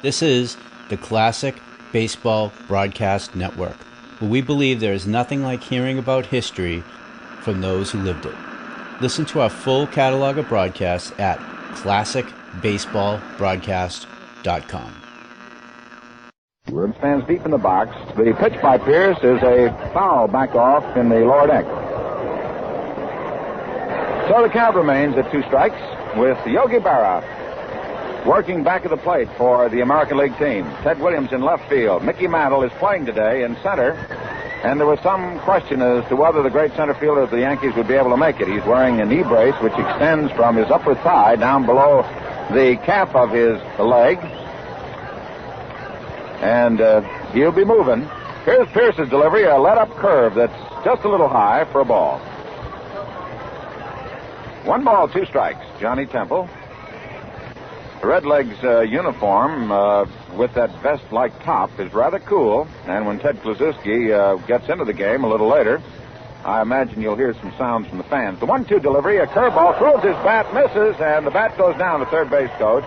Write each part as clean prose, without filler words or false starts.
This is the Classic Baseball Broadcast Network, where we believe there is nothing like hearing about history from those who lived it. Listen to our full catalog of broadcasts at classicbaseballbroadcast.com. Williams stands deep in the box. The pitch by Pierce is a foul back off in the lower deck. So the count remains at 2 strikes with Yogi Berra working back at the plate for the American League team. Ted Williams in left field. Mickey Mantle is playing today in center, and there was some question as to whether the great center fielder of the Yankees would be able to make it. He's wearing a knee brace which extends from his upper thigh down below the calf of his leg, and he'll be moving. Here's Pierce's delivery, a let-up curve that's just a little high for a ball. 1 ball, 2 strikes. Johnny Temple. Redleg's uniform with that vest-like top is rather cool, and when Ted Kluszewski gets into the game a little later, I imagine you'll hear some sounds from the fans. The 1-2 delivery, a curveball, throws his bat, misses, and the bat goes down to third base coach.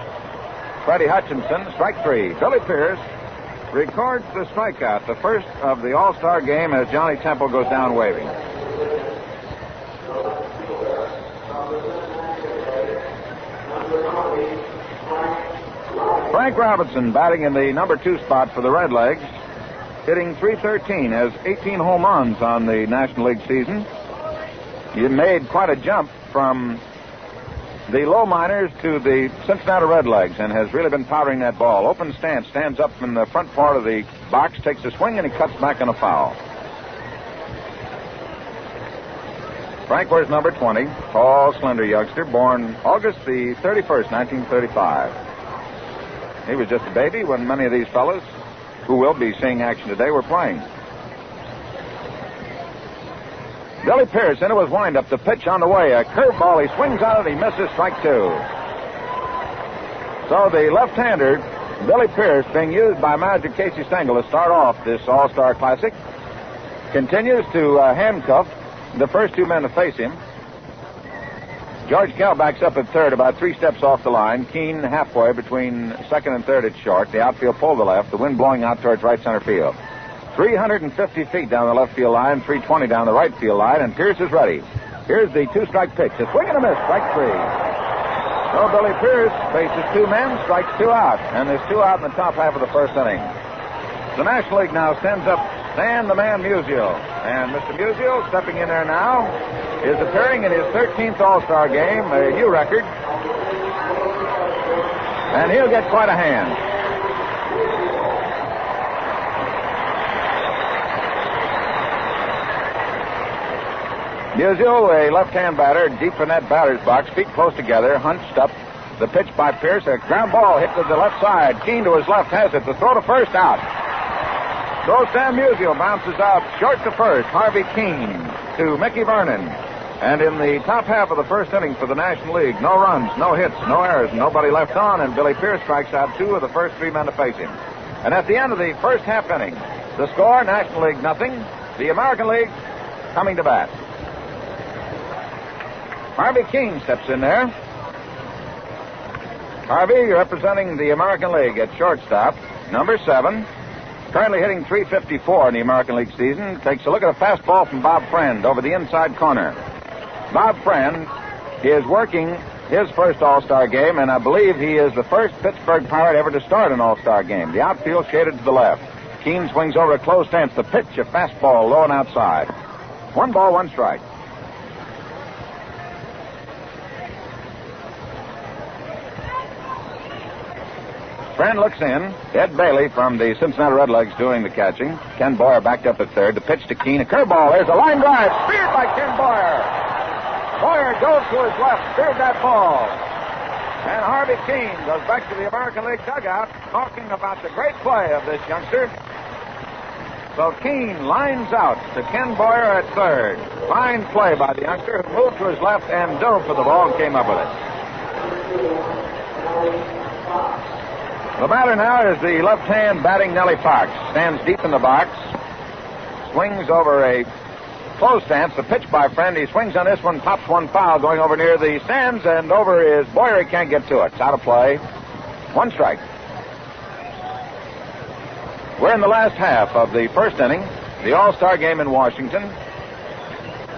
Freddie Hutchinson, strike 3. Billy Pierce records the strikeout, the first of the All-Star game, as Johnny Temple goes down waving. Frank Robinson batting in the number 2 spot for the Redlegs, hitting .313, has 18 home runs on the National League season. He made quite a jump from the low minors to the Cincinnati Redlegs and has really been powdering that ball. Open stance, stands up in the front part of the box, takes a swing, and he cuts back on a foul. Frank wears number 20, tall, slender youngster, born August the 31st, 1935. He was just a baby when many of these fellas, who will be seeing action today, were playing. Billy Pierce into his windup, the pitch on the way, a curveball, he swings on it, he misses, strike 2. So the left-hander, Billy Pierce, being used by manager Casey Stengel to start off this All-Star Classic, continues to handcuff the first 2 men to face him. George Kell backs up at third, about 3 steps off the line. Keene halfway between second and third at short. The outfield pulled to left, the wind blowing out towards right center field. 350 feet down the left field line, 320 down the right field line, and Pierce is ready. Here's the 2-strike pitch. A swing and a miss, strike 3. So Billy Pierce faces 2 men, strikes 2 out, and there's 2 out in the top half of the first inning. The National League now sends up Stan the Man Musial. And Mr. Musial, stepping in there now, is appearing in his 13th All-Star game, a new record. And he'll get quite a hand. Musial, a left-hand batter, deep in that batter's box, feet close together, hunched up. The pitch by Pierce, a ground ball hit to the left side. Keene to his left has it. The throw to first, out. So Stan Musial bounces out short to first. Harvey Keene to Mickey Vernon. And in the top half of the first inning for the National League, no runs, no hits, no errors, nobody left on, and Billy Pierce strikes out 2 of the first 3 men to face him. And at the end of the first half inning, the score, National League nothing, the American League coming to bat. Harvey Keene steps in there. Harvey representing the American League at shortstop, number 7. Currently hitting .354 in the American League season. Takes a look at a fastball from Bob Friend over the inside corner. Bob Friend is working his first All-Star game, and I believe he is the first Pittsburgh Pirate ever to start an All-Star game. The outfield shaded to the left. Keene swings over a close stance. The pitch, a fastball low and outside. 1 ball, 1 strike. Friend looks in. Ed Bailey from the Cincinnati Redlegs doing the catching. Ken Boyer backed up at third. The pitch to Keene. A curveball. There's a line drive. Speared by Ken Boyer. Boyer goes to his left. Speared that ball. And Harvey Keene goes back to the American League dugout talking about the great play of this youngster. So Keene lines out to Ken Boyer at third. Fine play by the youngster who moved to his left and dove for the ball and came up with it. The batter now is the left-hand batting Nellie Fox. Stands deep in the box. Swings over a close stance. The pitch by Friend. He swings on this one, pops one foul going over near the stands, and over is Boyer. He can't get to it. It's out of play. 1 strike. We're in the last half of the first inning, the All-Star game in Washington.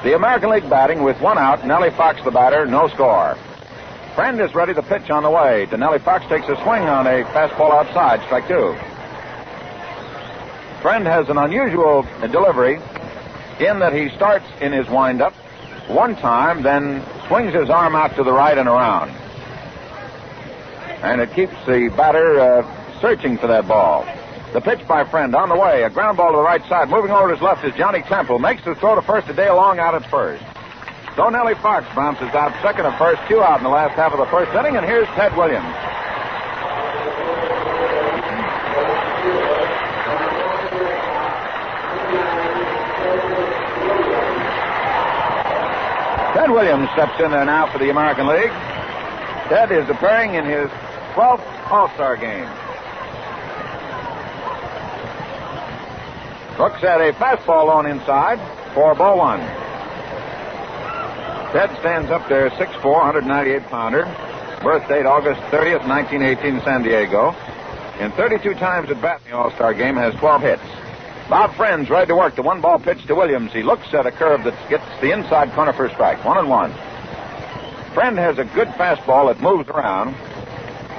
The American League batting with one out, Nellie Fox the batter, no score. Friend is ready to pitch on the way. Nellie Fox takes a swing on a fastball outside, strike two. Friend has an unusual delivery in that he starts in his windup one time, then swings his arm out to the right and around. And it keeps the batter searching for that ball. The pitch by Friend on the way, a ground ball to the right side. Moving over to his left is Johnny Temple. Makes the throw to first to Dale Long out at first. So Nellie Fox bounces out second and first, two out in the last half of the first inning, and here's Ted Williams. Ted Williams steps in there now for the American League. Ted is appearing in his 12th All-Star game. Looks at a fastball on inside for ball one. Ted stands up there, 6'4", 198-pounder. Birth date August 30th, 1918, San Diego. And 32 times at bat in the All-Star game, has 12 hits. Bob Friend's ready to work. The one-ball pitch to Williams. He looks at a curve that gets the inside corner for a strike. 1-1. Friend has a good fastball that moves around.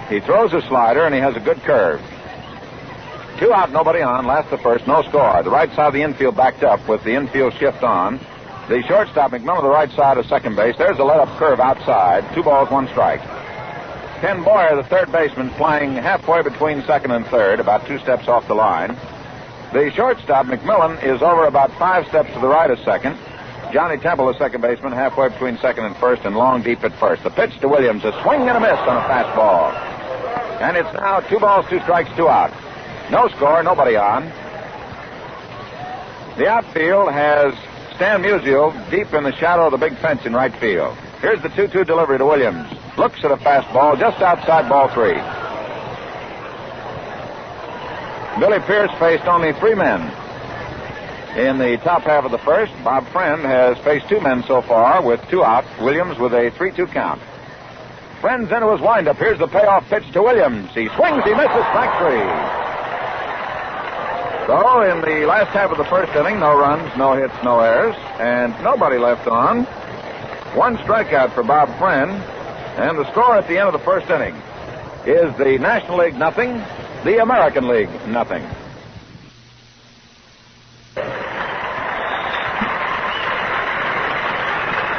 He throws a slider, and he has a good curve. Two out, nobody on. Last the first, no score. The right side of the infield backed up with the infield shift on. The shortstop, McMillan, the right side of second base. There's a let-up curve outside. 2 balls, 1 strike. Ken Boyer, the third baseman, playing halfway between second and third, about 2 steps off the line. The shortstop, McMillan, is over about 5 steps to the right of second. Johnny Temple, the second baseman, halfway between second and first, and Long deep at first. The pitch to Williams, a swing and a miss on a fastball. And it's now 2 balls, 2 strikes, 2 out. No score, nobody on. The outfield has Stan Musial deep in the shadow of the big fence in right field. Here's the 2-2 delivery to Williams. Looks at a fastball just outside ball 3. Billy Pierce faced only 3 men in the top half of the first. Bob Friend has faced 2 men so far with 2 out. Williams with a 3-2 count. Friend's into his windup. Here's the payoff pitch to Williams. He swings, he misses, strike 3. So, in the last half of the first inning, no runs, no hits, no errors, and nobody left on. 1 strikeout for Bob Friend, and the score at the end of the first inning is the National League nothing, the American League nothing.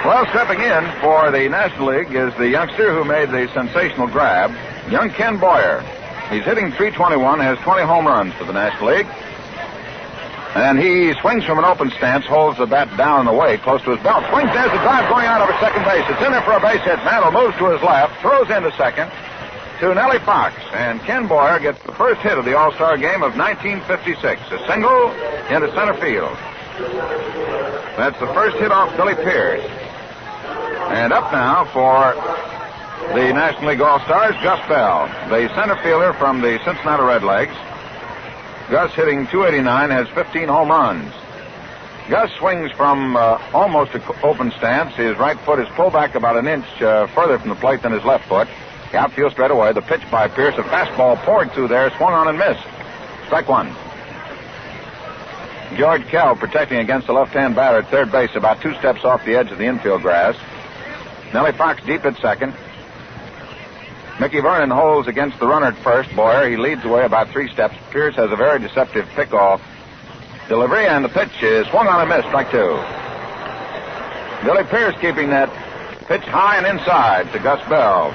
Well, stepping in for the National League is the youngster who made the sensational grab, young Ken Boyer. He's hitting .321, has 20 home runs for the National League. And he swings from an open stance, holds the bat down and away, close to his belt. Swings, there's the drive going out over second base. It's in there for a base hit. Mantle moves to his left, throws into second to Nellie Fox. And Ken Boyer gets the first hit of the All-Star game of 1956. A single into center field. That's the first hit off Billy Pierce. And up now for the National League All-Stars, Gus Bell, the center fielder from the Cincinnati Redlegs. Gus hitting .289, has 15 home runs. Gus swings from almost an open stance. His right foot is pulled back about an inch further from the plate than his left foot. The outfield straight away. The pitch by Pierce, a fastball poured through there, swung on and missed. Strike 1. George Kell protecting against the left-hand batter at third base, about 2 steps off the edge of the infield grass. Nellie Fox deep at second. Mickey Vernon holds against the runner at first. Boyer, he leads away about 3 steps. Pierce has a very deceptive pickoff delivery, and the pitch is swung on and missed. Strike 2. Billy Pierce keeping that pitch high and inside to Gus Bell,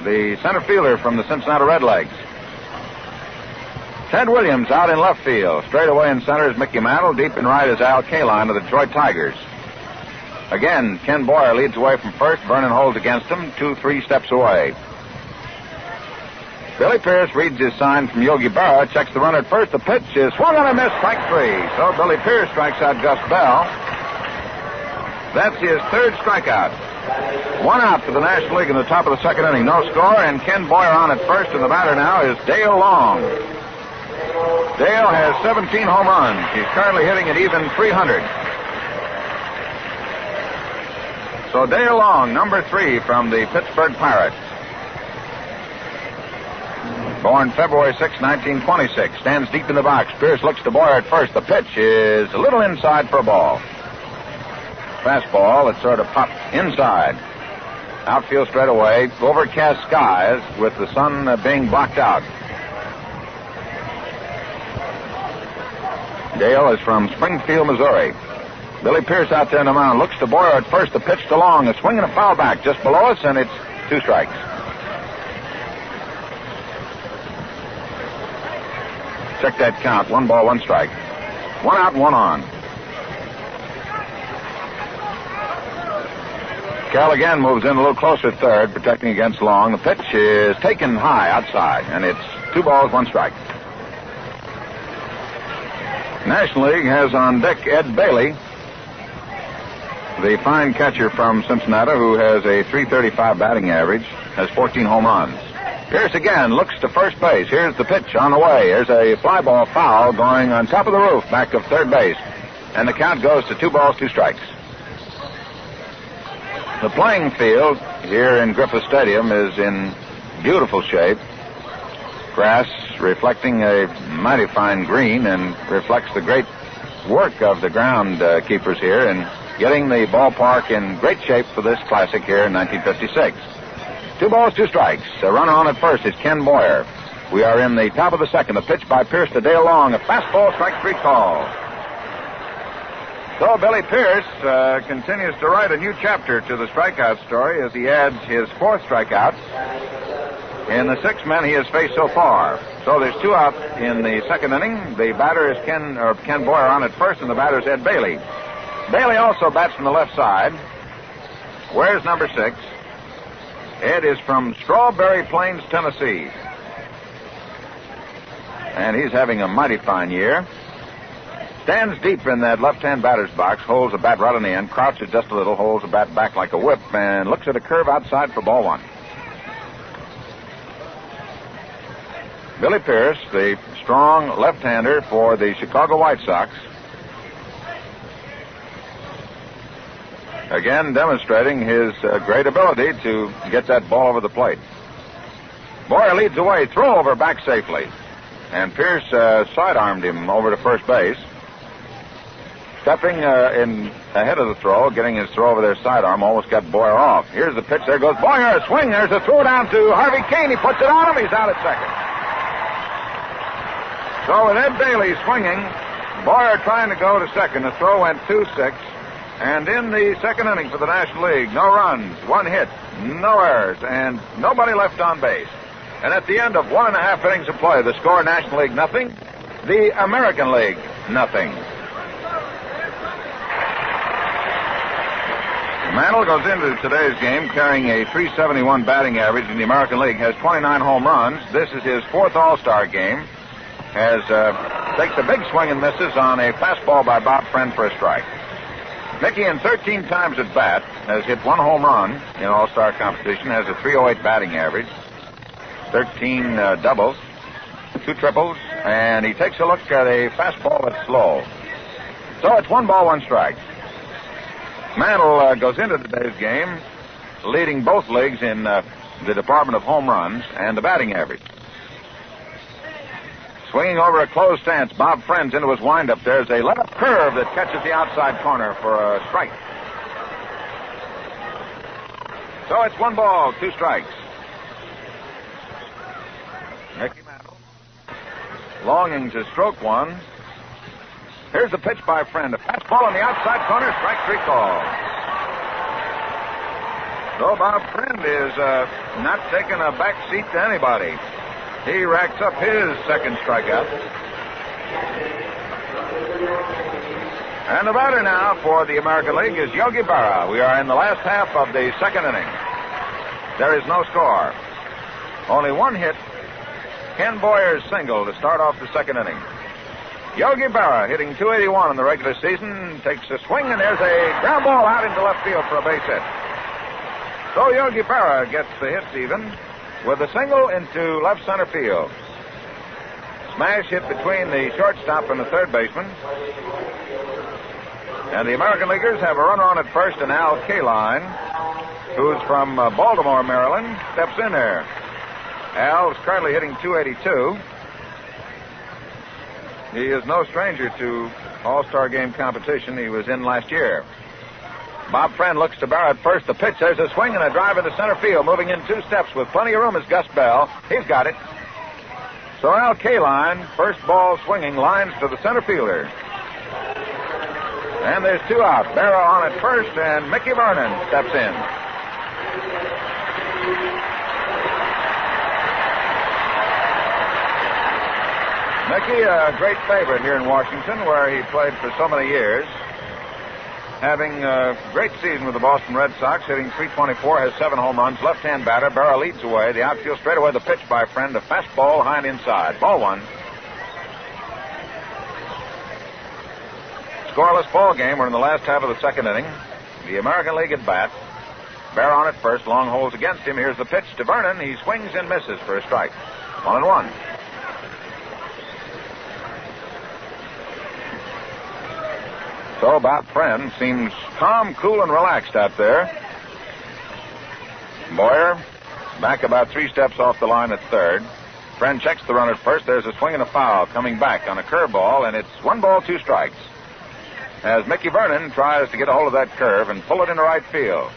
the center fielder from the Cincinnati Redlegs. Ted Williams out in left field. Straight away in center is Mickey Mantle. Deep in right is Al Kaline of the Detroit Tigers. Again, Ken Boyer leads away from first. Vernon holds against him, 2-3 steps away. Billy Pierce reads his sign from Yogi Berra, checks the runner at first. The pitch is swung on and missed, strike 3. So Billy Pierce strikes out Gus Bell. That's his 3rd strikeout. 1 out for the National League in the top of the second inning. No score, and Ken Boyer on at first, and the batter now is Dale Long. Dale has 17 home runs. He's currently hitting at even .300. So Dale Long, number 3 from the Pittsburgh Pirates. born February 6, 1926, stands deep in the box. Pierce looks to Boyer at first. The pitch is a little inside for a ball. Fastball that sort of popped inside. Outfield straight away. Overcast skies with the sun being blocked out. Dale is from Springfield, Missouri. Billy Pierce out there on the mound. Looks to Boyer at first. The pitch to Long. A swing and a foul back just below us, and it's 2 strikes. Check that count. 1 ball, 1 strike. 1 out and 1 on. Cal again moves in a little closer third, protecting against Long. The pitch is taken high outside, and it's 2 balls, 1 strike. National League has on deck Ed Bailey, the fine catcher from Cincinnati, who has a .335 batting average, has 14 home runs. Pierce again looks to first base. Here's the pitch on the way. Here's a fly ball foul going on top of the roof back of third base. And the count goes to 2 balls, 2 strikes. The playing field here in Griffith Stadium is in beautiful shape. Grass reflecting a mighty fine green and reflects the great work of the ground keepers here in getting the ballpark in great shape for this classic here in 1956. 2 balls, 2 strikes. A runner on at first is Ken Boyer. We are in the top of the second. A pitch by Pierce to Dale Long. A fastball, strike 3 call. So Billy Pierce continues to write a new chapter to the strikeout story as he adds his 4th strikeout in the 6 men he has faced so far. So there's 2 out in the second inning. The batter is Ken Boyer on at first, and the batter is Ed Bailey. Bailey also bats from the left side. Where's number 6? Ed is from Strawberry Plains, Tennessee. And he's having a mighty fine year. Stands deep in that left-hand batter's box, holds the bat right on the end, crouches just a little, holds the bat back like a whip, and looks at a curve outside for ball 1. Billy Pierce, the strong left-hander for the Chicago White Sox, again demonstrating his great ability to get that ball over the plate. Boyer leads away, throw over back safely, and Pierce sidearmed him over to first base. Stepping in ahead of the throw, getting his throw over their sidearm, almost got Boyer off. Here's the pitch. There goes Boyer. A swing. There's a throw down to Harvey Kane. He puts it on him. He's out at second. So with Ed Bailey swinging, Boyer trying to go to second. The throw went 2-6. And in the second inning for the National League, no runs, 1 hit, no errors, and nobody left on base. And at the end of 1.5 innings of play, the score National League nothing, the American League nothing. Mantle goes into today's game carrying a .371 batting average in the American League, has 29 home runs. This is his 4th All-Star game. Takes a big swing and misses on a fastball by Bob Friend for a strike. Mickey, in 13 times at bat, has hit 1 home run in All-Star competition, has a .308 batting average, 13 doubles, 2 triples, and he takes a look at a fastball that's slow. So it's 1 ball, 1 strike. Mantle goes into today's game leading both leagues in the department of home runs and the batting average. Swinging over a closed stance, Bob Friend's into his windup. There's a let-up curve that catches the outside corner for a strike. So it's 1 ball, 2 strikes. Mickey Mantle longing to stroke one. Here's the pitch by Friend. A fastball on the outside corner, strike 3 call. So Bob Friend is not taking a back seat to anybody. He racks up his 2nd strikeout. And the batter now for the American League is Yogi Berra. We are in the last half of the second inning. There is no score. Only 1 hit. Ken Boyer's single to start off the second inning. Yogi Berra, hitting .281 in the regular season, takes a swing, and there's a ground ball out into left field for a base hit. So Yogi Berra gets the hits even with a single into left center field. Smash hit between the shortstop and the third baseman. And the American Leaguers have a runner on at first, and Al Kaline, who's from Baltimore, Maryland, steps in there. Al is currently hitting .282. He is no stranger to All-Star Game competition. He was in last year. Bob Friend looks to Barrett first. The pitch. There's a swing and a drive into center field. Moving in 2 steps with plenty of room is Gus Bell. He's got it. So Al Kaline, first ball swinging, lines to the center fielder. And there's 2 out. Barrow on at first, and Mickey Vernon steps in. Mickey, a great favorite here in Washington, where he played for so many years. Having a great season with the Boston Red Sox, hitting .324, has 7 home runs, left-hand batter. Barrow leads away. The outfield straight away, the pitch by Friend, a fastball high and inside. Ball 1. Scoreless ball game. We're in the last half of the second inning. The American League at bat. Barrow on at first. Long holes against him. Here's the pitch to Vernon. He swings and misses for a strike. 1-1. So Bob Friend seems calm, cool, and relaxed out there. Boyer back about 3 steps off the line at third. Friend checks the run at first. There's a swing and a foul coming back on a curveball, and it's 1 ball, 2 strikes. As Mickey Vernon tries to get a hold of that curve and pull it into right field.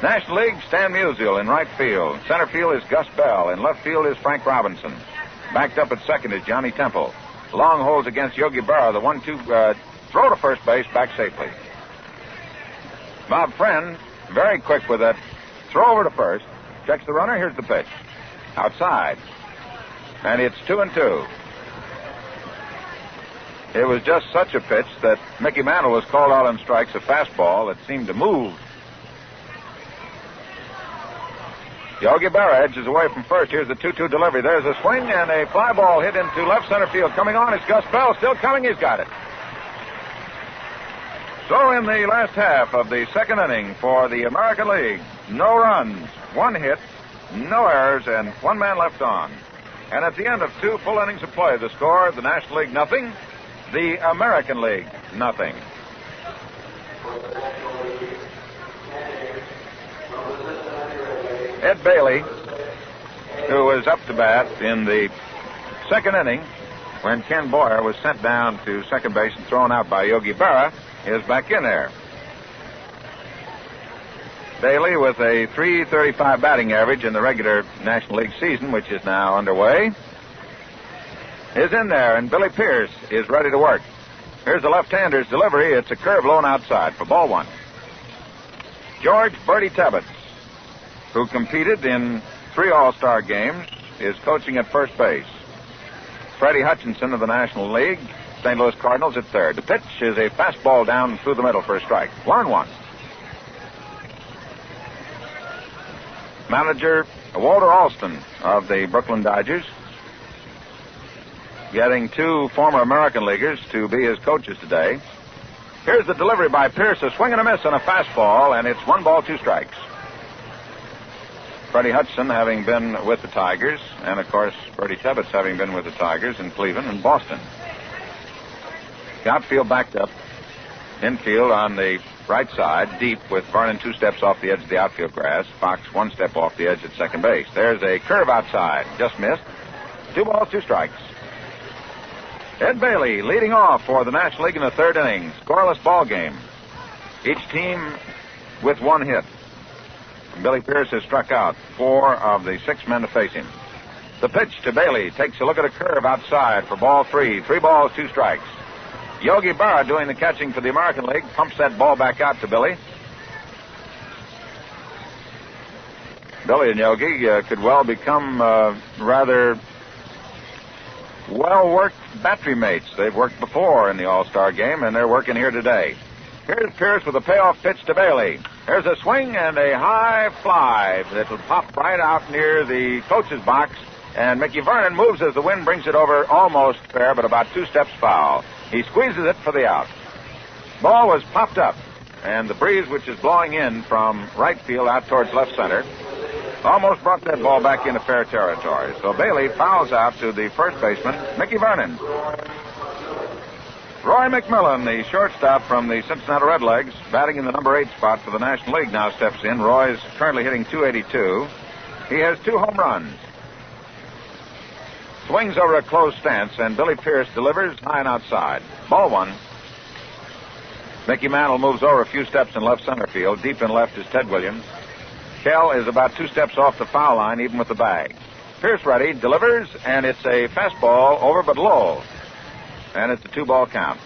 National League, Stan Musial in right field. Center field is Gus Bell. In left field is Frank Robinson. Backed up at second is Johnny Temple. Long holes against Yogi Berra. The 1-2 throw to first base, back safely. Bob Friend, very quick with that throw over to first. Checks the runner. Here's the pitch. Outside. And it's 2-2. It was just such a pitch that Mickey Mantle was called out on strikes, a fastball that seemed to move. Yogi Berra edges away from first. Here's the 2-2 delivery. There's a swing and a fly ball hit into left center field. Coming on is Gus Bell. Still coming. He's got it. So in the last half of the second inning for the American League, no runs, 1 hit, no errors, and 1 man left on. And at the end of 2 full innings of play, the score, the National League nothing, the American League nothing. Ed Bailey, who was up to bat in the second inning when Ken Boyer was sent down to second base and thrown out by Yogi Berra, is back in there. Bailey, with a .335 batting average in the regular National League season, which is now underway, is in there, and Billy Pierce is ready to work. Here's the left-hander's delivery. It's a curve low and outside for ball 1. George Bertie Tebbetts, who competed in 3 All-Star games, is coaching at first base. Freddie Hutchinson of the National League, St. Louis Cardinals at third. The pitch is a fastball down through the middle for a strike. 1-1. Manager Walter Alston of the Brooklyn Dodgers, getting 2 former American Leaguers to be his coaches today. Here's the delivery by Pierce, a swing and a miss on a fastball, and it's 1 ball, 2 strikes. Freddie Hutchinson having been with the Tigers, and of course Bertie Tebbetts having been with the Tigers in Cleveland and Boston. The outfield backed up. Infield on the right side, deep, with Vernon 2 steps off the edge of the outfield grass. Fox 1 step off the edge at second base. There's a curve outside. Just missed. 2 balls, 2 strikes. Ed Bailey leading off for the National League in the third inning. Scoreless ball game. Each team with 1 hit. Billy Pierce has struck out 4 of the 6 men to face him. The pitch to Bailey takes a look at a curve outside for ball 3. 3 balls, 2 strikes. Yogi Berra, doing the catching for the American League, pumps that ball back out to Billy. Billy and Yogi could well become rather well-worked battery mates. They've worked before in the All-Star game, and they're working here today. Here's Pierce with a payoff pitch to Bailey. There's a swing and a high fly that will pop right out near the coach's box, and Mickey Vernon moves as the wind brings it over almost fair, but about 2 steps foul. He squeezes it for the out. Ball was popped up, and the breeze, which is blowing in from right field out towards left center, almost brought that ball back into fair territory. So Bailey fouls out to the first baseman, Mickey Vernon. Roy McMillan, the shortstop from the Cincinnati Redlegs, batting in the number 8 spot for the National League, now steps in. Roy's currently hitting .282. He has 2 home runs. Swings over a closed stance, and Billy Pierce delivers high and outside. Ball one. Mickey Mantle moves over a few steps in left center field. Deep in left is Ted Williams. Kell is about 2 steps off the foul line, even with the bag. Pierce ready, delivers, and it's a fastball over but low. And it's a 2-ball count.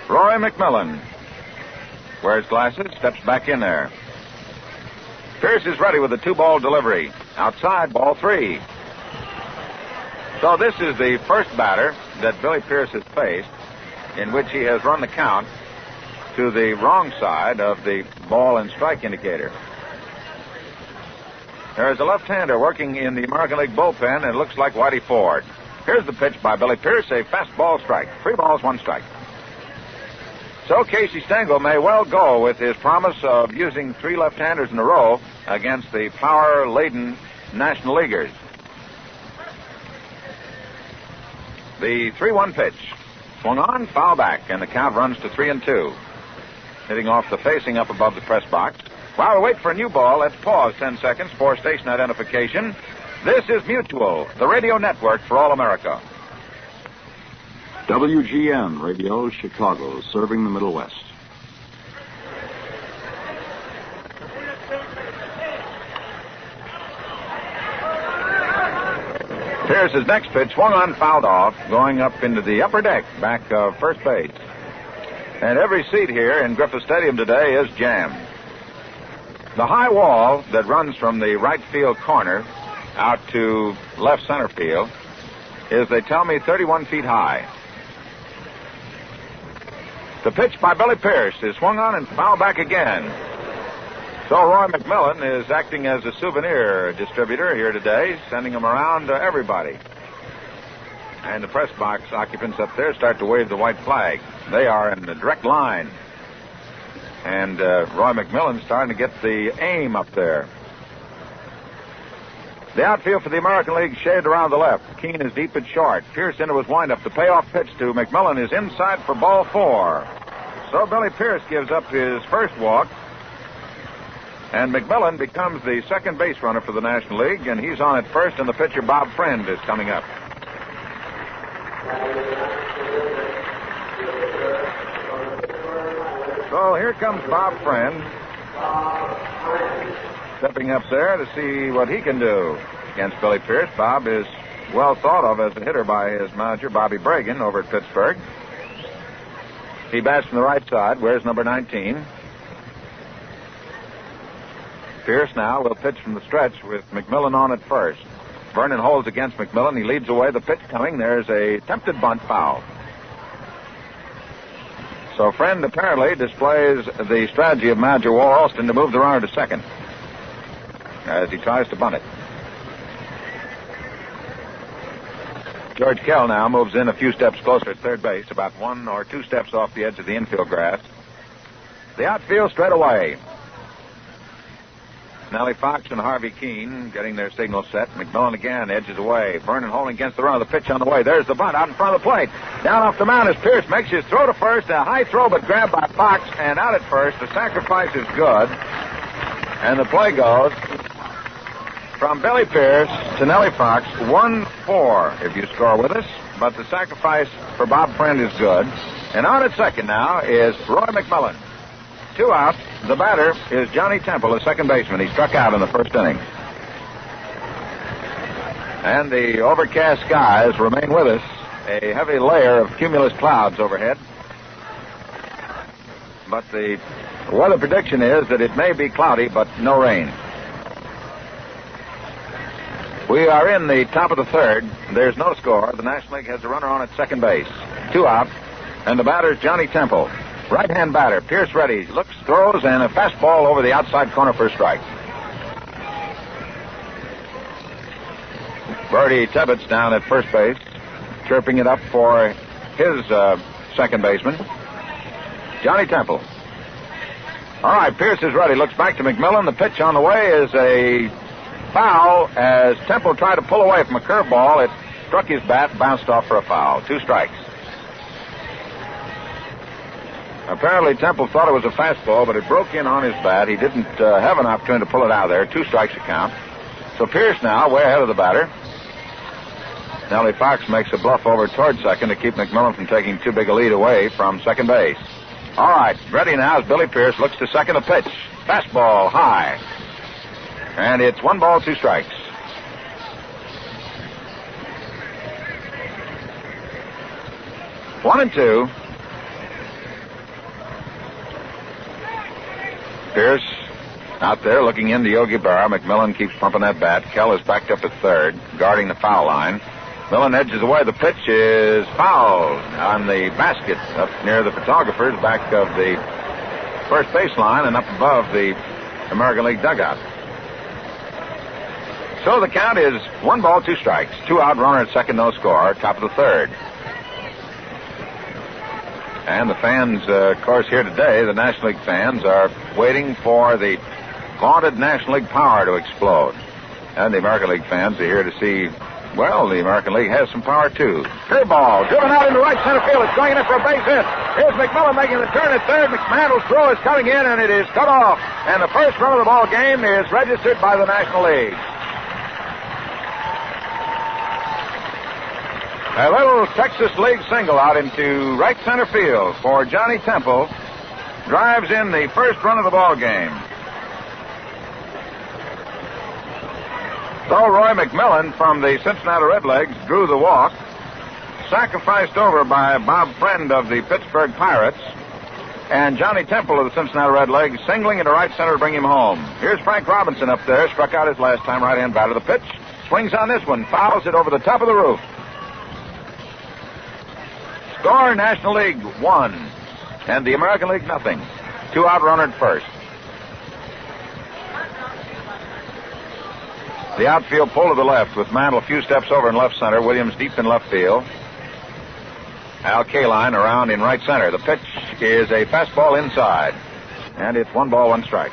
Roy McMillan wears glasses, steps back in there. Pierce is ready with a 2-ball delivery. Outside, ball 3. So this is the first batter that Billy Pierce has faced in which he has run the count to the wrong side of the ball and strike indicator. There is a left-hander working in the American League bullpen, and it looks like Whitey Ford. Here's the pitch by Billy Pierce, a fastball strike. 3 balls, 1 strike. So Casey Stengel may well go with his promise of using 3 left-handers in a row against the power-laden National Leaguers. The 3-1 pitch. Swung on, foul back, and the count runs to 3-2. Hitting off the facing up above the press box. While we wait for a new ball, let's pause 10 seconds for station identification. This is Mutual, the radio network for all America. WGN Radio, Chicago, serving the Middle West. Pierce's next pitch swung on, fouled off, going up into the upper deck, back of first base. And every seat here in Griffith Stadium today is jammed. The high wall that runs from the right field corner out to left center field is, they tell me, 31 feet high. The pitch by Billy Pierce is swung on and fouled back again. So Roy McMillan is acting as a souvenir distributor here today, sending them around to everybody. And the press box occupants up there start to wave the white flag. They are in the direct line. And Roy McMillan's starting to get the aim up there. The outfield for the American League shaved around the left. Keene is deep and short. Pierce into his windup. The payoff pitch to McMillan is inside for ball 4. So Billy Pierce gives up his first walk. And McMillan becomes the second base runner for the National League, and he's on at first, and the pitcher Bob Friend is coming up. So here comes Bob Friend, stepping up there to see what he can do against Billy Pierce. Bob is well thought of as a hitter by his manager, Bobby Bragan, over at Pittsburgh. He bats from the right side, wears number 19. Pierce now will pitch from the stretch with McMillan on at first. Vernon holds against McMillan. He leads away. The pitch coming. There's a attempted bunt, foul. So Friend apparently displays the strategy of manager Walt Alston to move the runner to second as he tries to bunt it. George Kell now moves in a few steps closer at third base, about 1 or 2 steps off the edge of the infield grass. The outfield straight away. Nellie Fox and Harvey Keene getting their signal set. McMillan again edges away. Vernon holding against the run of the pitch on the way. There's the bunt out in front of the plate. Down off the mound as Pierce makes his throw to first. A high throw but grabbed by Fox, and out at first. The sacrifice is good. And the play goes from Billy Pierce to Nellie Fox, 1-4 if you score with us. But the sacrifice for Bob Friend is good. And on at second now is Roy McMillan. 2 out. The batter is Johnny Temple, the second baseman. He struck out in the first inning. And the overcast skies remain with us. A heavy layer of cumulus clouds overhead. But the weather prediction is that it may be cloudy, but no rain. We are in the top of the third. There's no score. The National League has a runner on at second base. 2 out. And the batter is Johnny Temple. Right-hand batter. Pierce ready. Looks, throws, and a fastball over the outside corner for a strike. Bertie Tebbets down at first base, chirping it up for his second baseman, Johnny Temple. All right, Pierce is ready. Looks back to McMillan. The pitch on the way is a foul as Temple tried to pull away from a curveball. It struck his bat, bounced off for a foul. 2 strikes. Apparently, Temple thought it was a fastball, but it broke in on his bat. He didn't have an opportunity to pull it out of there. 2 strikes to count. So Pierce now way ahead of the batter. Nellie Fox makes a bluff over toward second to keep McMillan from taking too big a lead away from second base. All right, ready now as Billy Pierce looks to second. A pitch. Fastball high. And it's 1 ball, 2 strikes. One and two. Pierce out there looking into Yogi Berra. McMillan keeps pumping that bat. Kell is backed up at third, guarding the foul line. Millen edges away. The pitch is fouled on the basket up near the photographers, back of the first baseline and up above the American League dugout. So the count is 1 ball, 2 strikes. 2 out, runner at second, no score. Top of the third. And the fans, of course, here today, the National League fans, are waiting for the vaunted National League power to explode. And the American League fans are here to see, well, the American League has some power, too. Curveball, driven out into right center field. It's going in for a base hit. Here's McMillan making the turn at third. McMantle's throw is coming in, and it is cut off. And the first run of the ball game is registered by the National League. A little Texas League single out into right center field for Johnny Temple. Drives in the first run of the ball game. So Roy McMillan from the Cincinnati Redlegs drew the walk. Sacrificed over by Bob Friend of the Pittsburgh Pirates. And Johnny Temple of the Cincinnati Redlegs singling into right center to bring him home. Here's Frank Robinson up there. Struck out his last time right-hand batter. The pitch swings on this one. Fouls it over the top of the roof. Score, National League 1, and the American League nothing. 2 out, runner at first. The outfield pull to the left with Mantle a few steps over in left center. Williams deep in left field. Al Kaline around in right center. The pitch is a fastball inside, and it's 1 ball, 1 strike.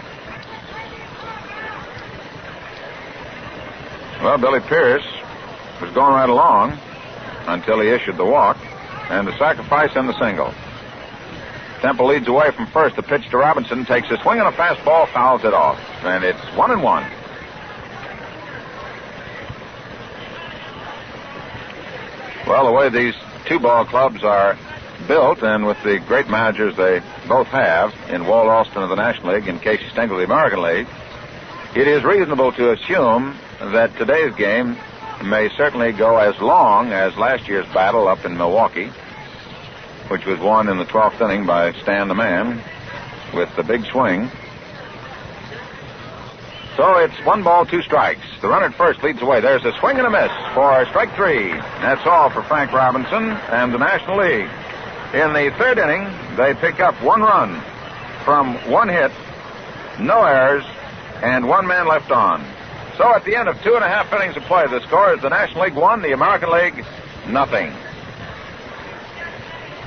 Well, Billy Pierce was going right along until he issued the walk. And the sacrifice and the single. Temple leads away from first. The pitch to Robinson takes a swing on a fastball, fouls it off. And it's 1-1. Well, the way these 2 ball clubs are built, and with the great managers they both have in Walt Alston of the National League and Casey Stengel of the American League, it is reasonable to assume that today's game may certainly go as long as last year's battle up in Milwaukee, which was won in the 12th inning by Stan the Man with the big swing. So it's 1 ball, 2 strikes. The runner at first leads away. There's a swing and a miss for strike 3. That's all for Frank Robinson and the National League. In the 3rd inning, they pick up 1 run from 1 hit, no errors, and 1 man left on. So at the end of 2.5 innings of play, the score is the National League 1, the American League nothing.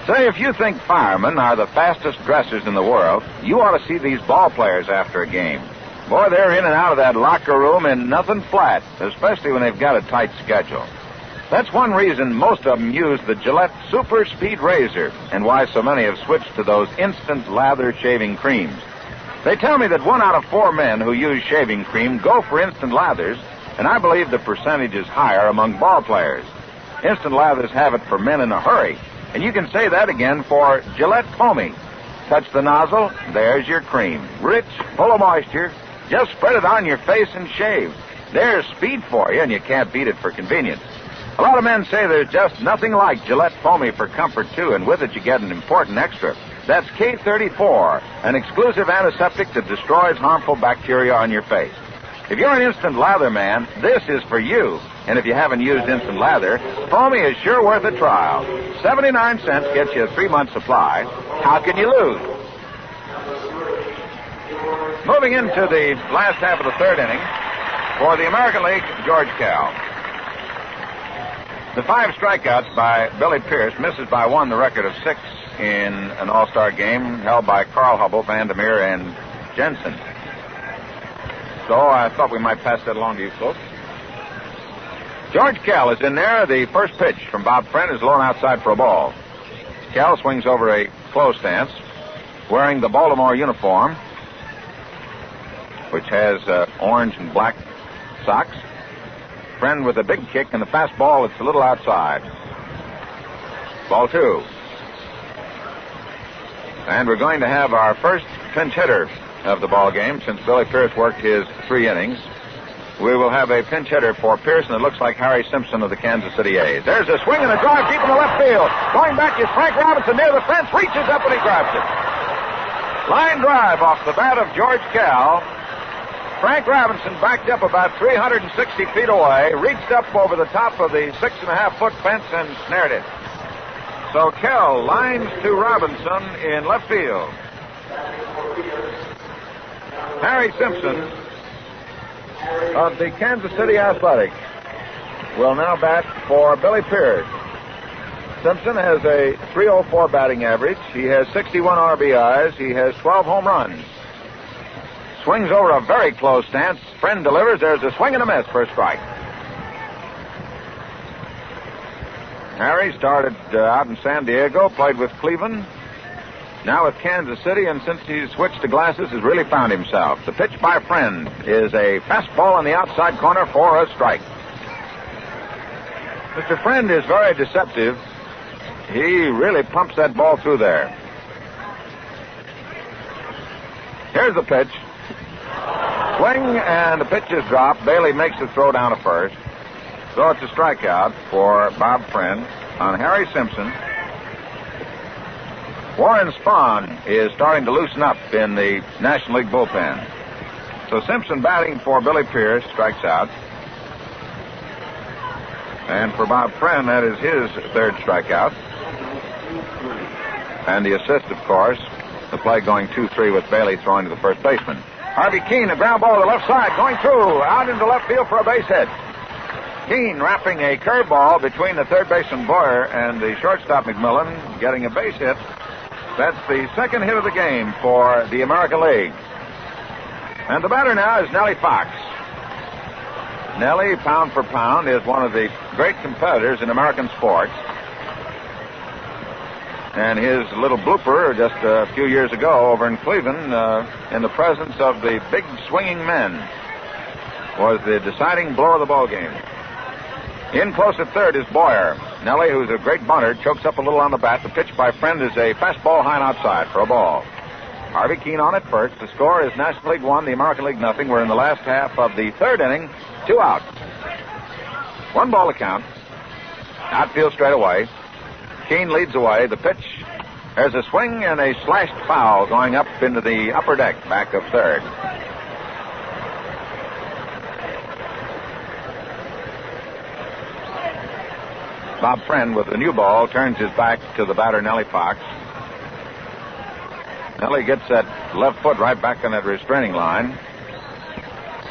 Say, if you think firemen are the fastest dressers in the world, you ought to see these ball players after a game. Boy, they're in and out of that locker room in nothing flat, especially when they've got a tight schedule. That's one reason most of them use the Gillette Super Speed Razor, and why so many have switched to those instant lather shaving creams. They tell me that 1 out of 4 men who use shaving cream go for instant lathers, and I believe the percentage is higher among ball players. Instant lathers have it for men in a hurry, and you can say that again for Gillette Foamy. Touch the nozzle, there's your cream. Rich, full of moisture, just spread it on your face and shave. There's speed for you, and you can't beat it for convenience. A lot of men say there's just nothing like Gillette Foamy for comfort, too, and with it you get an important extra. That's K34, an exclusive antiseptic that destroys harmful bacteria on your face. If you're an instant lather man, this is for you. And if you haven't used instant lather, Foamy is sure worth a trial. 79 cents gets you a 3-month supply. How can you lose? Moving into the last half of the 3rd inning, for the American League, George Kell. The 5 strikeouts by Billy Pierce misses by 1 the record of 6 in an all-star game held by Carl Hubble, Vandermeer, and Jensen. So I thought we might pass that along to you folks. George Kell is in there. The first pitch from Bob Friend is low and outside for a ball. Kell swings over a close stance. wearing the Baltimore uniform, which has orange and black socks. Friend with a big kick and the fastball that's a little outside. Ball 2. And we're going to have our first pinch hitter of the ball game since Billy Pierce worked his 3 innings. We will have a pinch hitter for Pierce, and it looks like Harry Simpson of the Kansas City A's. There's a swing and a drive deep in the left field. Going back is Frank Robinson near the fence, reaches up and he grabs it. Line drive off the bat of George Kell. Frank Robinson backed up about 360 feet away, reached up over the top of the 6.5-foot fence and snared it. So Kell lines to Robinson in left field. Harry Simpson of the Kansas City Athletics will now bat for Billy Pierce. Simpson has a .304 batting average. He has 61 RBIs. He has 12 home runs. Swings over a very close stance. Friend delivers. There's a swing and a miss for a strike. Harry started out in San Diego, played with Cleveland, now with Kansas City, and since he's switched to glasses, has really found himself. The pitch by Friend is a fastball on the outside corner for a strike. Mr. Friend is very deceptive. He really pumps that ball through there. Here's the pitch. Swing, and the pitch is dropped. Bailey makes the throw down to first. So it's a strikeout for Bob Friend on Harry Simpson. Warren Spahn is starting to loosen up in the National League bullpen. So Simpson batting for Billy Pierce, strikes out. And for Bob Friend, that is his 3rd strikeout. And the assist, of course, the play going 2-3 with Bailey throwing to the first baseman. Harvey Keene, a ground ball to the left side, going through, out into left field for a base hit. Keene wrapping a curveball between the third baseman Boyer and the shortstop McMillan, getting a base hit. That's the 2nd hit of the game for the American League. And the batter now is Nellie Fox. Nellie, pound for pound, is one of the great competitors in American sports. And his little blooper just a few years ago over in Cleveland, in the presence of the big swinging men, was the deciding blow of the ball game. In close at third is Boyer. Nellie, who's a great bunter, chokes up a little on the bat. The pitch by Friend is a fastball high and outside for a ball. Harvey Keene on at first. The score is National League 1, the American League nothing. We're in the last half of the 3rd inning. 2 out. 1 ball to count. Outfield straight away. Keene leads away. The pitch, there's a swing and a slashed foul going up into the upper deck, back of third. Bob Friend, with the new ball, turns his back to the batter, Nellie Fox. Nellie gets that left foot right back on that restraining line.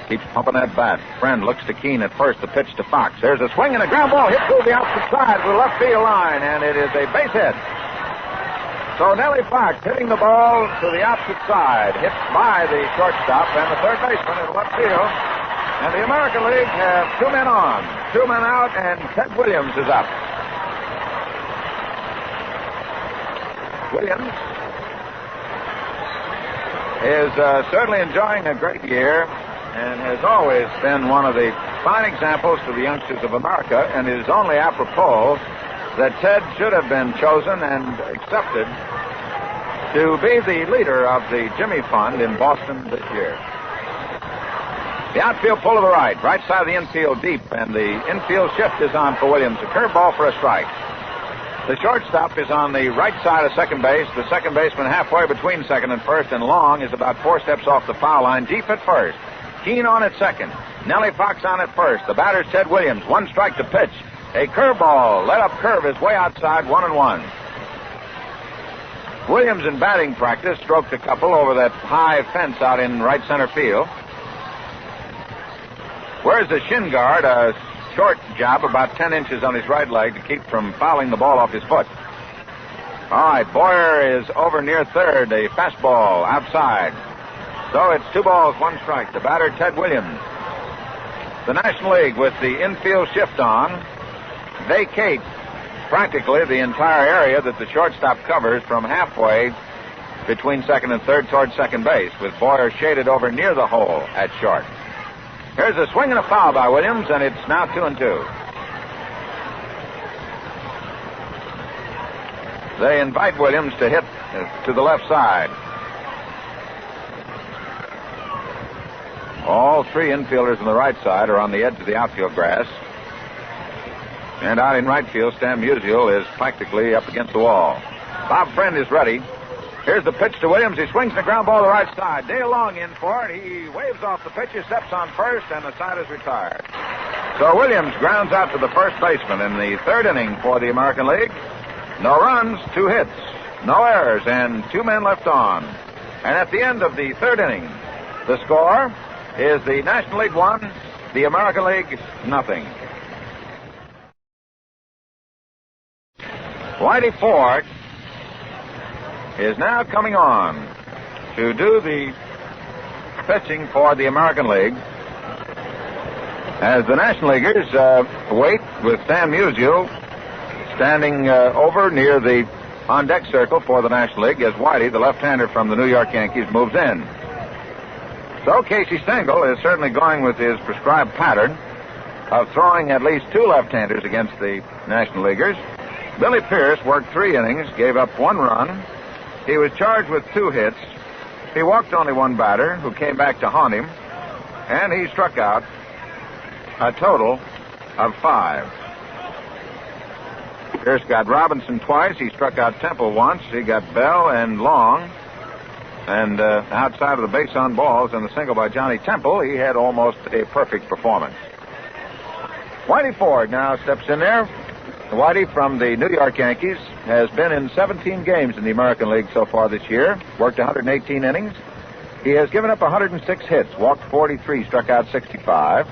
Keeps pumping that bat. Friend looks to Keene at first. The pitch to Fox. There's a swing and a ground ball hit through the opposite side to the left field line, and it is a base hit. So Nellie Fox hitting the ball to the opposite side, hit by the shortstop and the third baseman in the left field. And the American League have 2 men on, 2 men out, and Ted Williams is up. Williams is certainly enjoying a great year and has always been one of the fine examples to the youngsters of America, and it is only apropos that Ted should have been chosen and accepted to be the leader of the Jimmy Fund in Boston this year. The outfield pull to the right side of the infield deep, and the infield shift is on for Williams. A curveball for a strike. The shortstop is on the right side of second base. The second baseman halfway between second and first, and Long is about 4 steps off the foul line, deep at first. Keene on at second. Nellie Fox on at first. The batter's Ted Williams. 1 strike to pitch. A curveball, let up curve is way outside, 1-1. Williams in batting practice stroked a couple over that high fence out in right center field. Wears the shin guard, a short job, about 10 inches on his right leg to keep from fouling the ball off his foot. All right, Boyer is over near third, a fastball outside. So it's 2 balls, 1 strike. The batter, Ted Williams. The National League, with the infield shift on, vacates practically the entire area that the shortstop covers from halfway between second and third towards second base, with Boyer shaded over near the hole at short. Here's a swing and a foul by Williams, and it's now 2-2. They invite Williams to hit to the left side. All three infielders on the right side are on the edge of the outfield grass. And out in right field, Stan Musial is practically up against the wall. Bob Friend is ready. Here's the pitch to Williams. He swings the ground ball to the right side. Dale Long in for it. He waves off the pitch. He steps on first, and the side is retired. So Williams grounds out to the first baseman in the third inning for the American League. No runs, 2 hits, no errors, and 2 men left on. And at the end of the third inning, the score is the National League 1, the American League nothing. Whitey Ford is now coming on to do the pitching for the American League as the National Leaguers wait with Stan Musial standing over near the on-deck circle for the National League as Whitey, the left-hander from the New York Yankees, moves in. So Casey Stengel is certainly going with his prescribed pattern of throwing at least 2 left-handers against the National Leaguers. Billy Pierce worked 3 innings, gave up 1 run. He was charged with 2 hits. He walked only 1 batter, who came back to haunt him, and he struck out a total of 5. Pierce got Robinson twice. He struck out Temple once. He got Bell and Long. And outside of the base on balls and the single by Johnny Temple, he had almost a perfect performance. Whitey Ford now steps in there. Whitey from the New York Yankees has been in 17 games in the American League so far this year, worked 118 innings. He has given up 106 hits, walked 43, struck out 65.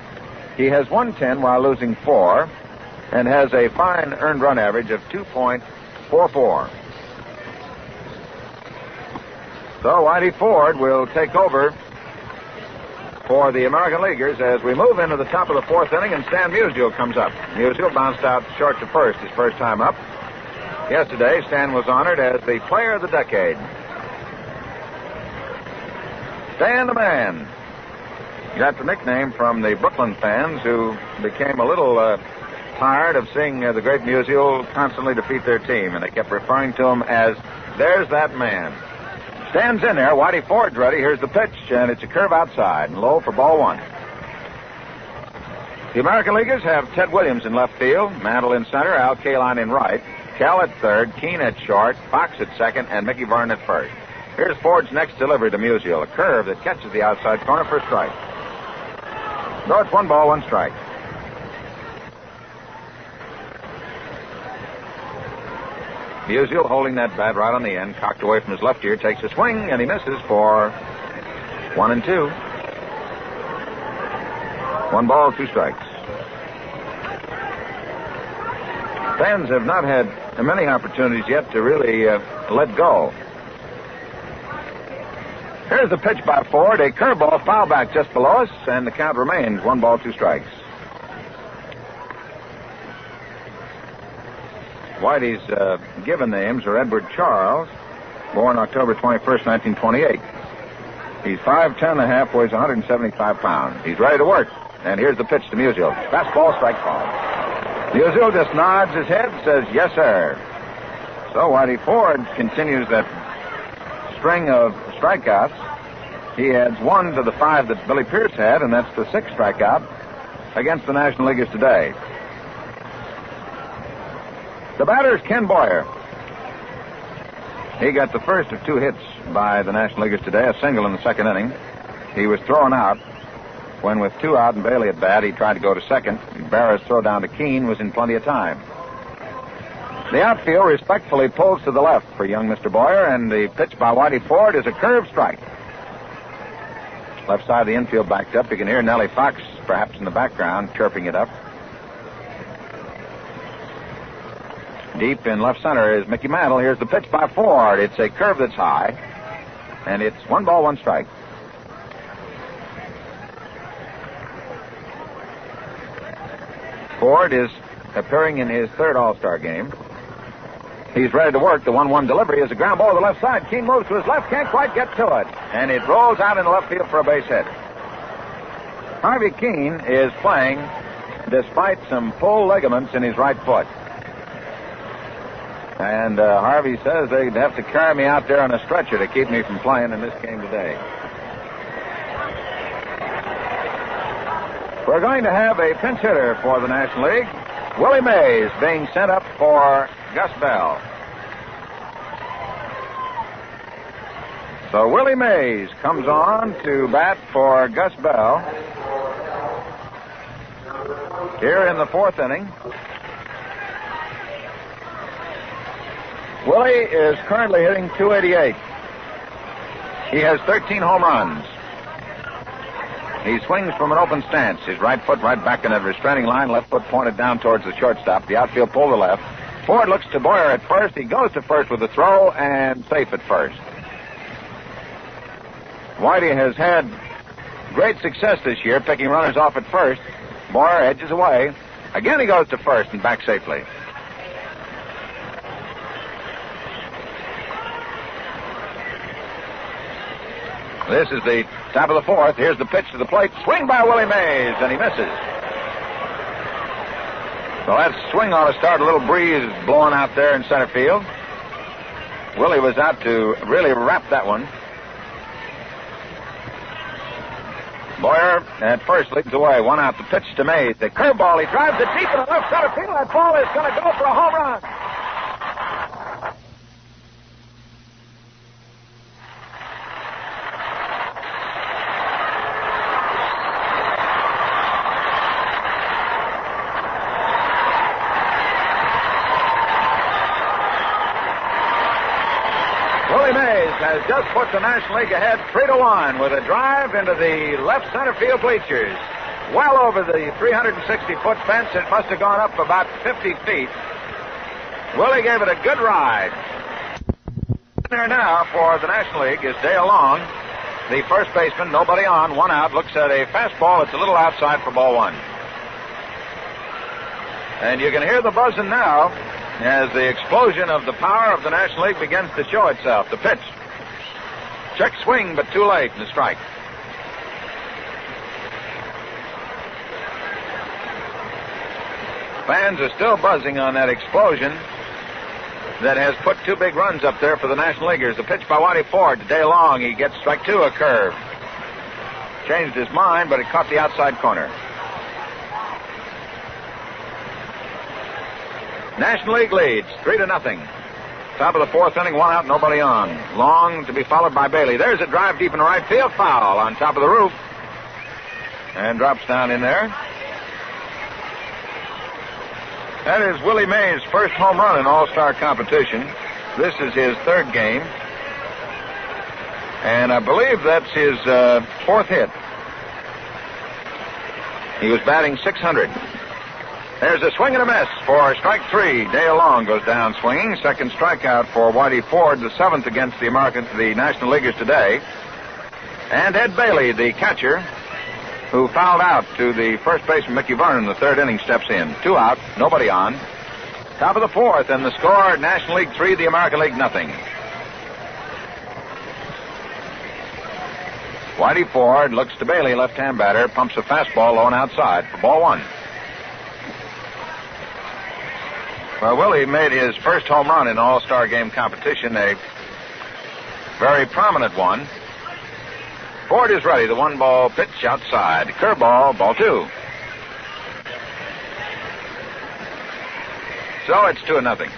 He has won 10 while losing 4, and has a fine earned run average of 2.44. So Whitey Ford will take over for the American Leaguers as we move into the top of the 4th inning, and Stan Musial comes up. Musial bounced out short to first his first time up. Yesterday, Stan was honored as the Player of the Decade. Stan the Man got the nickname from the Brooklyn fans, who became a little tired of seeing the great Musial constantly defeat their team, and they kept referring to him as, "There's that man." Stan's in there. Whitey Ford's ready. Here's the pitch, and it's a curve outside and low for ball 1. The American Leaguers have Ted Williams in left field, Mantle in center, Al Kaline in right, Cal at third, Keene at short, Fox at second, and Mickey Verne at first. Here's Ford's next delivery to Musial, a curve that catches the outside corner for a strike. No, it's 1 ball, 1 strike. Musial holding that bat right on the end, cocked away from his left ear, takes a swing, and he misses for 1-2. 1 ball, 2 strikes. Fans have not had many opportunities yet to really let go. Here's the pitch by Ford, a curveball, foul back just below us, and the count remains 1 ball, 2 strikes. Whitey's given names are Edward Charles, born October 21st, 1928. He's 5'10 and a half, weighs 175 pounds. He's ready to work. And here's the pitch to Musial. Fastball, strike ball. Musial just nods his head, says, "Yes, sir." So Whitey Ford continues that string of strikeouts. He adds 1 to the 5 that Billy Pierce had, and that's the 6th strikeout against the National Leaguers today. The batter is Ken Boyer. He got the first of 2 hits by the National Leaguers today, a single in the 2nd inning. He was thrown out when, with 2 out and Bailey at bat, he tried to go to second. Barra's throw down to Keene was in plenty of time. The outfield respectfully pulls to the left for young Mr. Boyer, and the pitch by Whitey Ford is a curved strike. Left side of the infield backed up. You can hear Nellie Fox, perhaps in the background, chirping it up. Deep in left center is Mickey Mantle. Here's the pitch by Ford. It's a curve that's high, and it's 1 ball, 1 strike. Ford is appearing in his 3rd All-Star game. He's ready to work. The 1-1 delivery is a ground ball to the left side. Keene moves to his left, can't quite get to it. And it rolls out in the left field for a base hit. Harvey Keene is playing despite some pulled ligaments in his right foot. And Harvey says they'd have to carry me out there on a stretcher to keep me from playing in this game today. We're going to have a pinch hitter for the National League. Willie Mays being sent up for Gus Bell. So Willie Mays comes on to bat for Gus Bell here in the fourth inning. Willie is currently hitting .288. He has 13 home runs. He swings from an open stance. His right foot right back in that restraining line, left foot pointed down towards the shortstop. The outfield pull to left. Ford looks to Boyer at first. He goes to first with a throw and safe at first. Whitey has had great success this year picking runners off at first. Boyer edges away. Again he goes to first and back safely. This is the top of the fourth. Here's the pitch to the plate. Swing by Willie Mays, and he misses. So that swing ought to start a little breeze blowing out there in center field. Willie was out to really wrap that one. Boyer at first leads away. One out. The pitch to Mays. The curveball. He drives it deep in the left center field. That ball is going to go for a home run. Willie Mays has just put the National League ahead 3-1 with a drive into the left center field bleachers. Well over the 360-foot fence. It must have gone up about 50 feet. Willie gave it a good ride. There now for the National League is Dale Long, the first baseman, nobody on, one out, looks at a fastball. It's a little outside for ball one. And you can hear the buzzing now as the explosion of the power of the National League begins to show itself. The pitch. Check swing, but too late, and a strike. Fans are still buzzing on that explosion that has put two big runs up there for the National Leaguers. The pitch by Whitey Ford to Dale Long. He gets strike two, a curve. Changed his mind, but it caught the outside corner. National League leads 3-0. Top of the fourth inning, one out, nobody on. Long to be followed by Bailey. There's a drive deep in the right field, foul on top of the roof. And drops down in there. That is Willie Mays' first home run in All-Star competition. This is his third game. And I believe that's his fourth hit. He was batting .600. There's a swing and a miss for strike three. Dale Long goes down swinging. Second strikeout for Whitey Ford, the seventh against the National Leaguers today. And Ed Bailey, the catcher, who fouled out to the first baseman, Mickey Vernon, in the third inning, steps in. Two out, nobody on. Top of the fourth, and the score, National League 3, the American League nothing. Whitey Ford looks to Bailey, left-hand batter, pumps a fastball low and outside for ball one. Well, Willie made his first home run in All-Star game competition, a very prominent one. Ford is ready. The one-ball pitch outside. Curveball, ball two. So it's 2-0.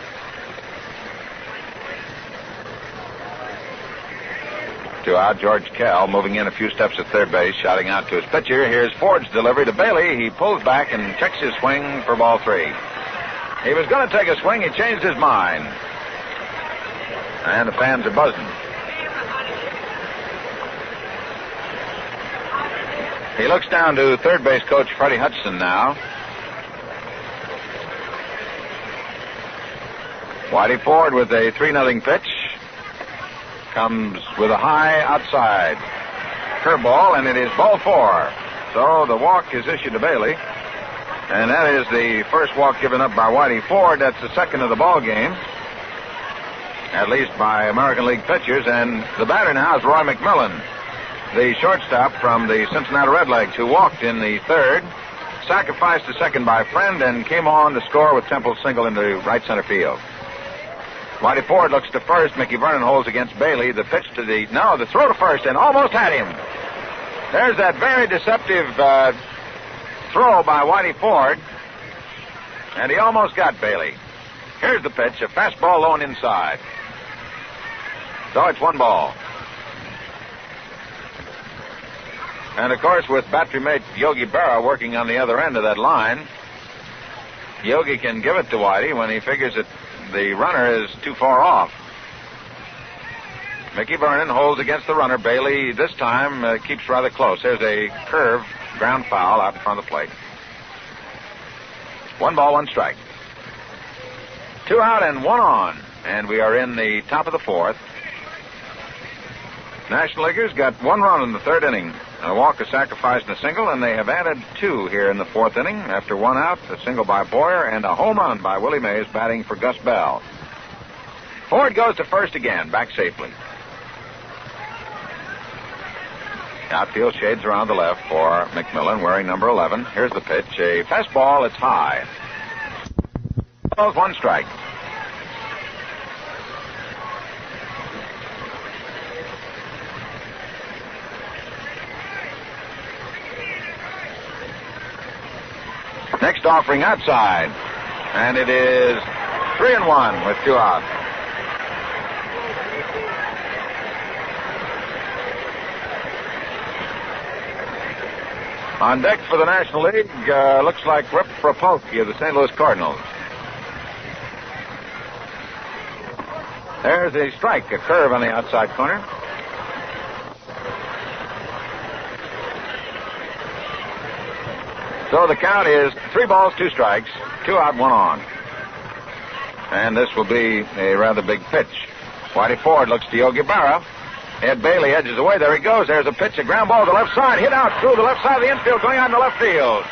Two out. George Kell moving in a few steps at third base, shouting out to his pitcher. Here's Ford's delivery to Bailey. He pulls back and checks his swing for ball three. He was going to take a swing. He changed his mind. And the fans are buzzing. He looks down to third base coach Freddie Hudson now. Whitey Ford with a 3-0 pitch. Comes with a high outside. Curveball, and it is ball four. So the walk is issued to Bailey. And that is the first walk given up by Whitey Ford. That's the second of the ball game. at least by American League pitchers. And the batter now is Roy McMillan, the shortstop from the Cincinnati Redlegs, who walked in the third, sacrificed to second by Friend, and came on to score with Temple's single into right center field. Whitey Ford looks to first. Mickey Vernon holds against Bailey. The pitch to the throw to first, and almost had him. There's that very deceptive throw by Whitey Ford, and he almost got Bailey. Here's the pitch, a fastball low and inside. So it's 1 ball. And, of course, with battery mate Yogi Berra working on the other end of that line, Yogi can give it to Whitey when he figures that the runner is too far off. Mickey Vernon holds against the runner. Bailey, this time, keeps rather close. There's a curve, ground foul out in front of the plate. 1 ball, 1 strike. 2 out and 1 on. And we are in the top of the 4th. National Leaguers got 1 run in the 3rd inning. A walk, a sacrifice, and a single, and they have added 2 here in the 4th inning. After 1 out, a single by Boyer, and a home run by Willie Mays batting for Gus Bell. Ford goes to first again, back safely. Outfield shades around the left for McMillan, wearing number 11. Here's the pitch, a fastball, it's high. 1 strike. Next offering outside, and it is 3-1 with 2 outs. On deck for the National League, looks like Rip Rapolsky of the St. Louis Cardinals. There's a strike, a curve on the outside corner. So the count is 3 balls, 2 strikes, 2 out, 1 on. And this will be a rather big pitch. Whitey Ford looks to Yogi Berra. Ed Bailey edges away. There he goes. There's a pitch, a ground ball to the left side. Hit out through the left side of the infield, going out in the left field.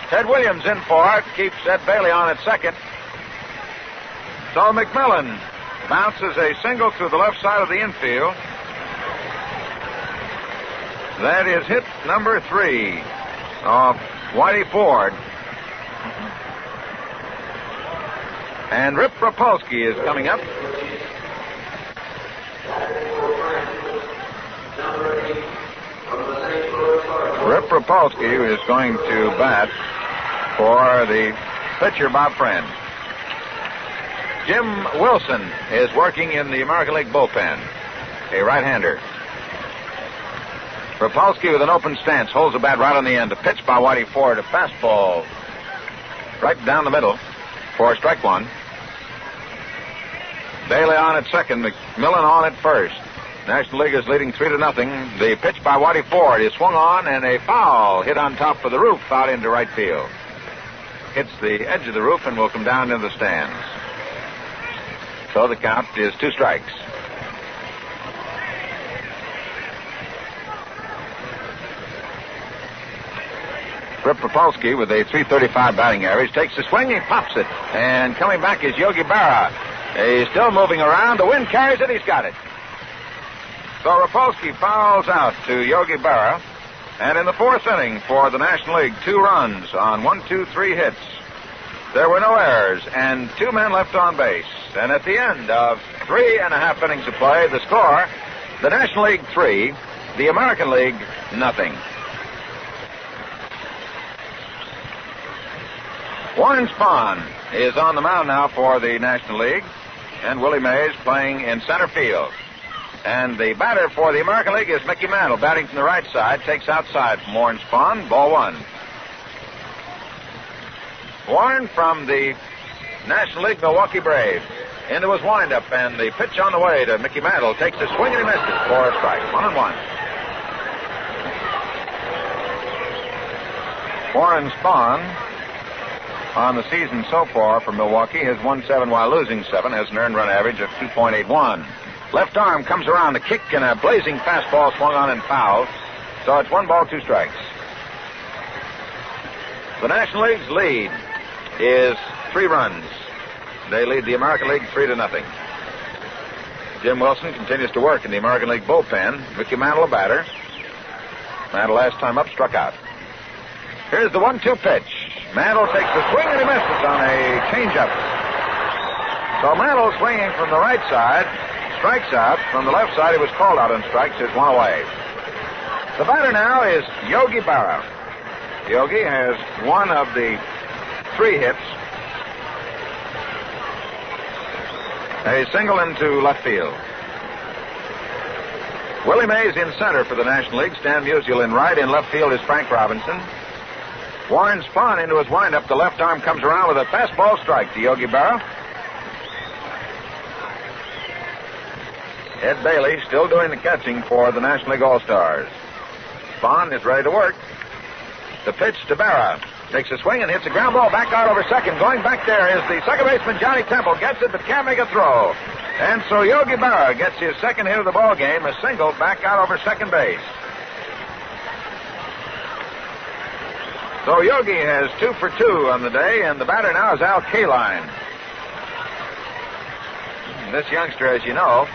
Ted Williams in for it. Keeps Ed Bailey on at second. So McMillan bounces a single through the left side of the infield. That is hit number 3 of Whitey Ford. And Rip Rapolsky is coming up. Rip Rapolsky is going to bat for the pitcher, Bob Friend. Jim Wilson is working in the American League bullpen, a right-hander. Rapolsky with an open stance holds the bat right on the end. A pitch by Whitey Ford, a fastball right down the middle for strike 1. Bailey on at second, McMillan on at first. National League is leading 3-0. The pitch by Whitey Ford is swung on, and a foul hit on top of the roof out into right field. Hits the edge of the roof and will come down into the stands. So the count is 2 strikes. Rip Rapolsky with a .335 batting average takes the swing, he pops it, and coming back is Yogi Berra. He's still moving around. The wind carries it. He's got it. So Rapolsky fouls out to Yogi Berra, and in the 4th inning for the National League, 2 runs on 1, 2, 3 hits. There were no errors and 2 men left on base. And at the end of 3.5 innings of play, the score: the National League 3, the American League nothing. Warren Spahn is on the mound now for the National League, and Willie Mays playing in center field. And the batter for the American League is Mickey Mantle, batting from the right side, takes outside from Warren Spahn, ball 1. Warren from the National League Milwaukee Braves into his windup, and the pitch on the way to Mickey Mantle takes a swing and he misses for a strike. 1-1. Warren Spahn on the season so far for Milwaukee has won 7 while losing 7, has an earned run average of 2.81. Left arm comes around, a kick and a blazing fastball swung on and fouled. So it's 1 ball, 2 strikes. The National League's lead is 3 runs. They lead the American League 3-0. Jim Wilson continues to work in the American League bullpen. Mickey Mantle, a batter. Mantle last time up struck out. Here's the 1-2 pitch. Mantle takes the swing and he misses on a changeup. So Mantle swinging from the right side, strikes out. From the left side, he was called out on strikes. There's one away. The batter now is Yogi Berra. Yogi has one of the 3 hits. A single into left field. Willie Mays in center for the National League. Stan Musial in right. In left field is Frank Robinson. Warren Spahn into his windup. The left arm comes around with a fastball strike to Yogi Berra. Ed Bailey still doing the catching for the National League All-Stars. Spahn is ready to work. The pitch to Berra. Takes a swing and hits a ground ball back out over second. Going back there is the second baseman, Johnny Temple. Gets it, but can't make a throw. And so Yogi Berra gets his second hit of the ball game, a single back out over second base. So Yogi has 2 for 2 on the day, and the batter now is Al Kaline. This youngster, as you know,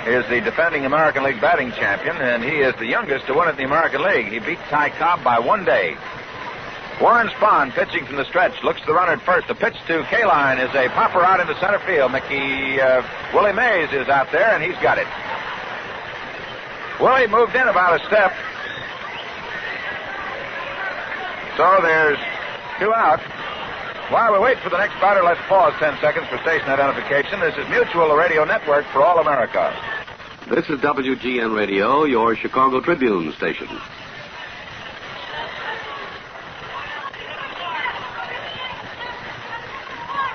is the defending American League batting champion, and he is the youngest to win it in the American League. He beat Ty Cobb by 1 day. Warren Spahn pitching from the stretch, looks to the runner at first. The pitch to Kaline is a popper out into center field. Willie Mays is out there, and he's got it. Willie moved in about a step. So there's 2 out. While we wait for the next batter, let's pause 10 seconds for station identification. This is Mutual, the radio network for all America. This is WGN Radio, your Chicago Tribune station.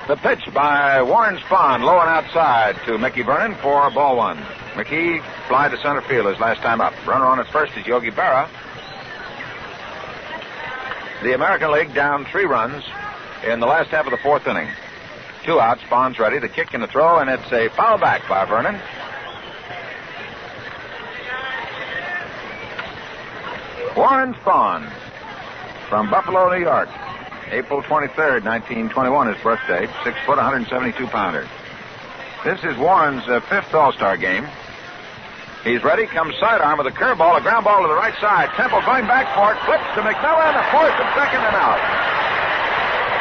The pitch by Warren Spahn, low and outside to Mickey Vernon for ball 1. Mickey fly to center field his last time up. Runner on at first is Yogi Berra. The American League down 3 runs in the last half of the 4th inning. 2 out, Spahn's ready. The kick and the throw, and it's a foul back by Vernon. Warren Spahn from Buffalo, New York. April 23rd, 1921, his birthday. 6 foot, 172-pounder. This is Warren's 5th All-Star game. He's ready, comes sidearm with a curveball, a ground ball to the right side. Temple going back for it, flips to McMillan, a force at second and out.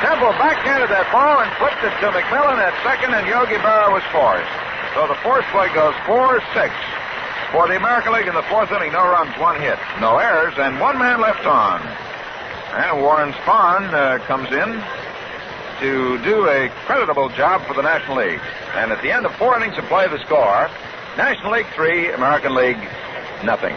Temple backhanded that ball and flipped it to McMillan at second, and Yogi Berra was forced. So the force play goes 4-6 for the American League in the 4th inning. No runs, 1 hit, no errors, and 1 man left on. And Warren Spahn comes in to do a creditable job for the National League. And at the end of 4 innings of play, the score, National League 3, American League nothing.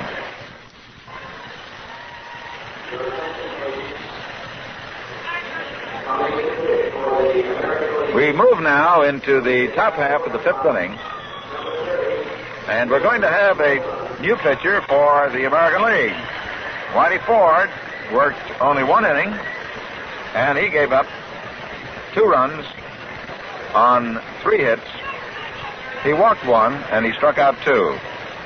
We move now into the top half of the 5th inning. And we're going to have a new pitcher for the American League. Whitey Ford worked only 1 inning, and he gave up 2 runs on 3 hits. He walked 1, and he struck out 2.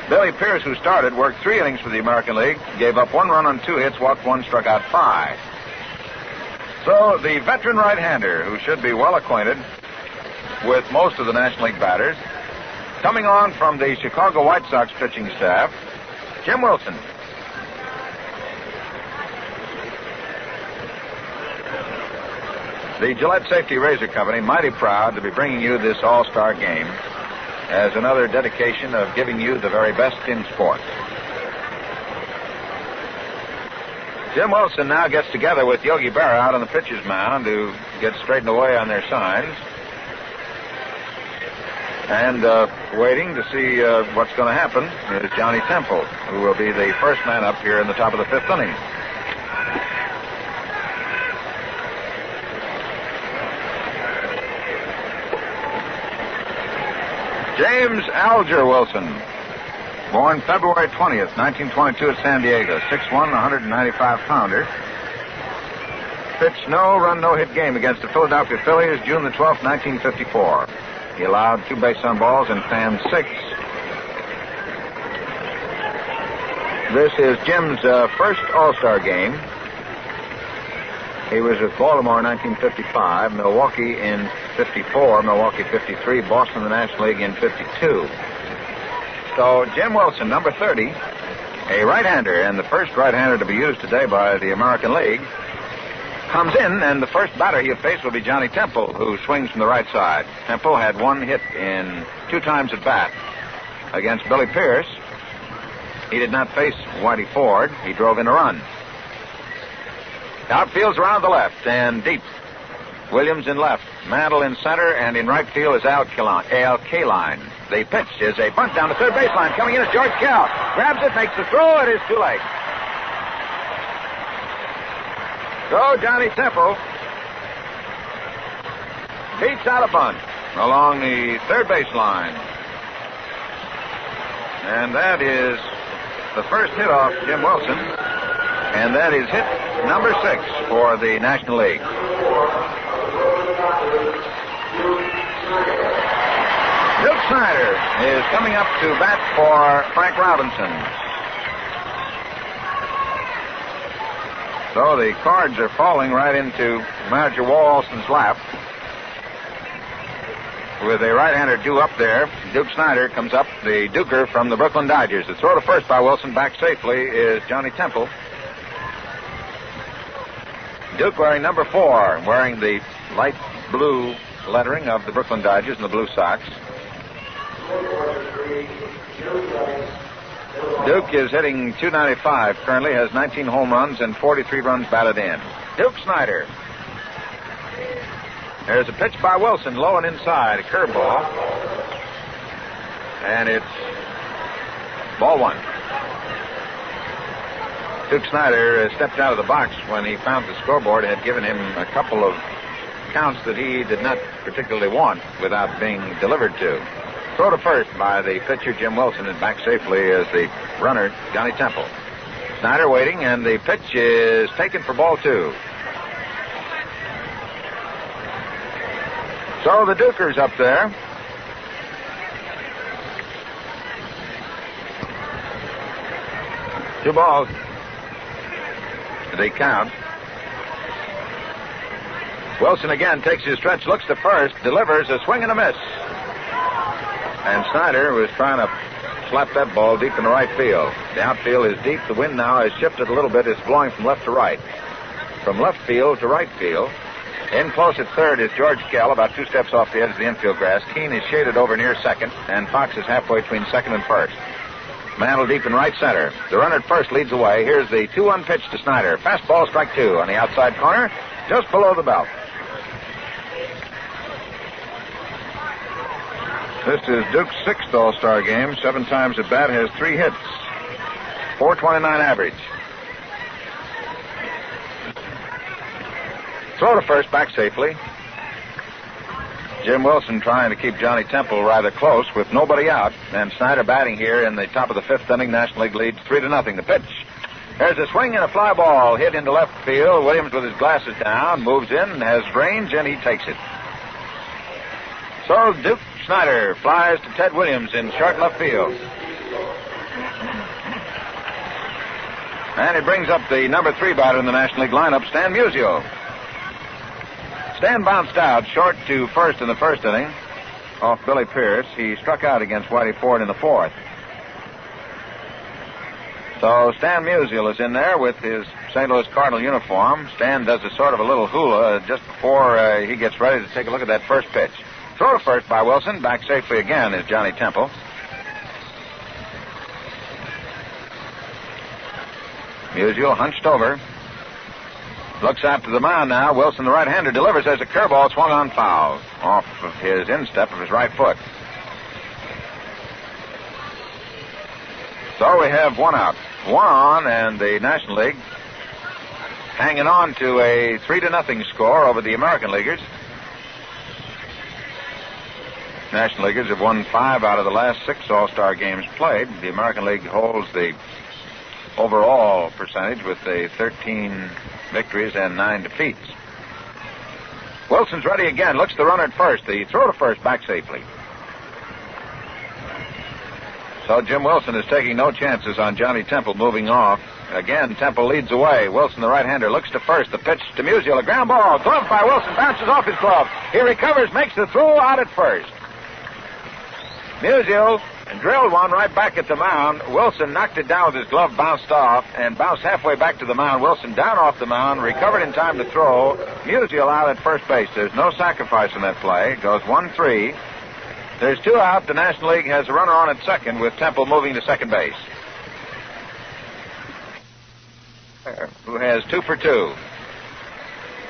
Billy Pierce, who started, worked 3 innings for the American League, gave up 1 run on 2 hits, walked 1, struck out 5. So the veteran right-hander, who should be well acquainted with most of the National League batters, coming on from the Chicago White Sox pitching staff, Jim Wilson. The Gillette Safety Razor Company, mighty proud to be bringing you this all-star game as another dedication of giving you the very best in sport. Jim Wilson now gets together with Yogi Berra out on the pitcher's mound to get straightened away on their signs. And waiting to see what's going to happen is Johnny Temple, who will be the first man up here in the top of the 5th inning. James Alger Wilson, born February 20th, 1922 at San Diego, 6'1", 195-pounder. Pitched no run, no hit game against the Philadelphia Phillies June the 12th, 1954. He allowed 2 base on balls and fanned 6. This is Jim's first All-Star game. He was with Baltimore in 1955, Milwaukee in 54, Milwaukee 53, Boston in the National League in 52. So Jim Wilson, number 30, a right-hander, and the first right-hander to be used today by the American League, comes in, and the first batter he'll face will be Johnny Temple, who swings from the right side. Temple had one hit in 2 times at bat against Billy Pierce. He did not face Whitey Ford. He drove in a run. Outfield's around the left and deep. Williams in left. Mantle in center, and in right field is Al Kaline. The pitch is a bunt down the third baseline. Coming in is George Kell. Grabs it, makes the throw. It is too late. So Johnny Temple beats out a bunt along the third baseline. And that is the first hit off Jim Wilson. And that is hit number 6 for the National League. Duke Snyder is coming up to bat for Frank Robinson. So the cards are falling right into Manager Walson's lap. With a right-hander due up there, Duke Snyder comes up, the Duker from the Brooklyn Dodgers. The throw to first by Wilson, back safely, is Johnny Temple. Duke wearing number 4, wearing the light blue lettering of the Brooklyn Dodgers and the Blue Sox. Duke is hitting .295 currently, has 19 home runs and 43 runs batted in. Duke Snyder. There's a pitch by Wilson, low and inside, a curveball. And it's ball 1. Duke Snyder stepped out of the box when he found the scoreboard had given him a couple of counts that he did not particularly want without being delivered to. Throw to first by the pitcher Jim Wilson, and back safely is the runner Johnny Temple. Snyder waiting, and the pitch is taken for ball 2. So the Dukers up there. Two balls. They count. Wilson again takes his stretch, looks to first, delivers a swing and a miss. And Snyder was trying to slap that ball deep in the right field. The outfield is deep. The wind now has shifted a little bit. It's blowing from left to right. From left field to right field. In close at third is George Kell, about 2 steps off the edge of the infield grass. Keene is shaded over near second, and Fox is halfway between second and first. Mantle deep in right center. The runner at first leads away. Here's the 2-1 pitch to Snyder. Fastball, strike 2 on the outside corner, just below the belt. This is Duke's 6th All-Star game. 7 times at bat, has 3 hits. .429 average. Throw to first, back safely. Jim Wilson trying to keep Johnny Temple rather close with nobody out. And Snyder batting here in the top of the 5th inning. National League leads 3-0. The pitch. There's a swing and a fly ball hit into left field. Williams with his glasses down, moves in, has range, and he takes it. So Duke Snyder flies to Ted Williams in short left field. And it brings up the number 3 batter in the National League lineup, Stan Musial. Stan bounced out short to first in the 1st inning off Billy Pierce. He struck out against Whitey Ford in the 4th. So Stan Musial is in there with his St. Louis Cardinal uniform. Stan does a sort of a little hula just before he gets ready to take a look at that first pitch. Throw to first by Wilson. Back safely again is Johnny Temple. Musial hunched over. Looks out to the mound now. Wilson, the right-hander, delivers. There's a curveball swung on foul off of his instep of his right foot. So we have 1 out. 1 on, and the National League hanging on to a 3-0 score over the American Leaguers. National Leaguers have won 5 out of the last 6 All-Star games played. The American League holds the overall percentage with the 13 victories and 9 defeats. Wilson's ready again. Looks the runner at first. The throw to first, back safely. So Jim Wilson is taking no chances on Johnny Temple moving off Again, Temple leads away. Wilson, the right-hander, looks to first. The pitch to Musial. A ground ball. Gloved by Wilson. Bounces off his glove. He recovers, makes the throw out at first. Musial drilled one right back at the mound. Wilson knocked it down with his glove, bounced off, and bounced halfway back to the mound. Wilson down off the mound, recovered in time to throw. Musial out at first base. There's no sacrifice in that play. It goes 1-3. There's 2 out. The National League has a runner on at second with Temple moving to second base, who has 2 for 2.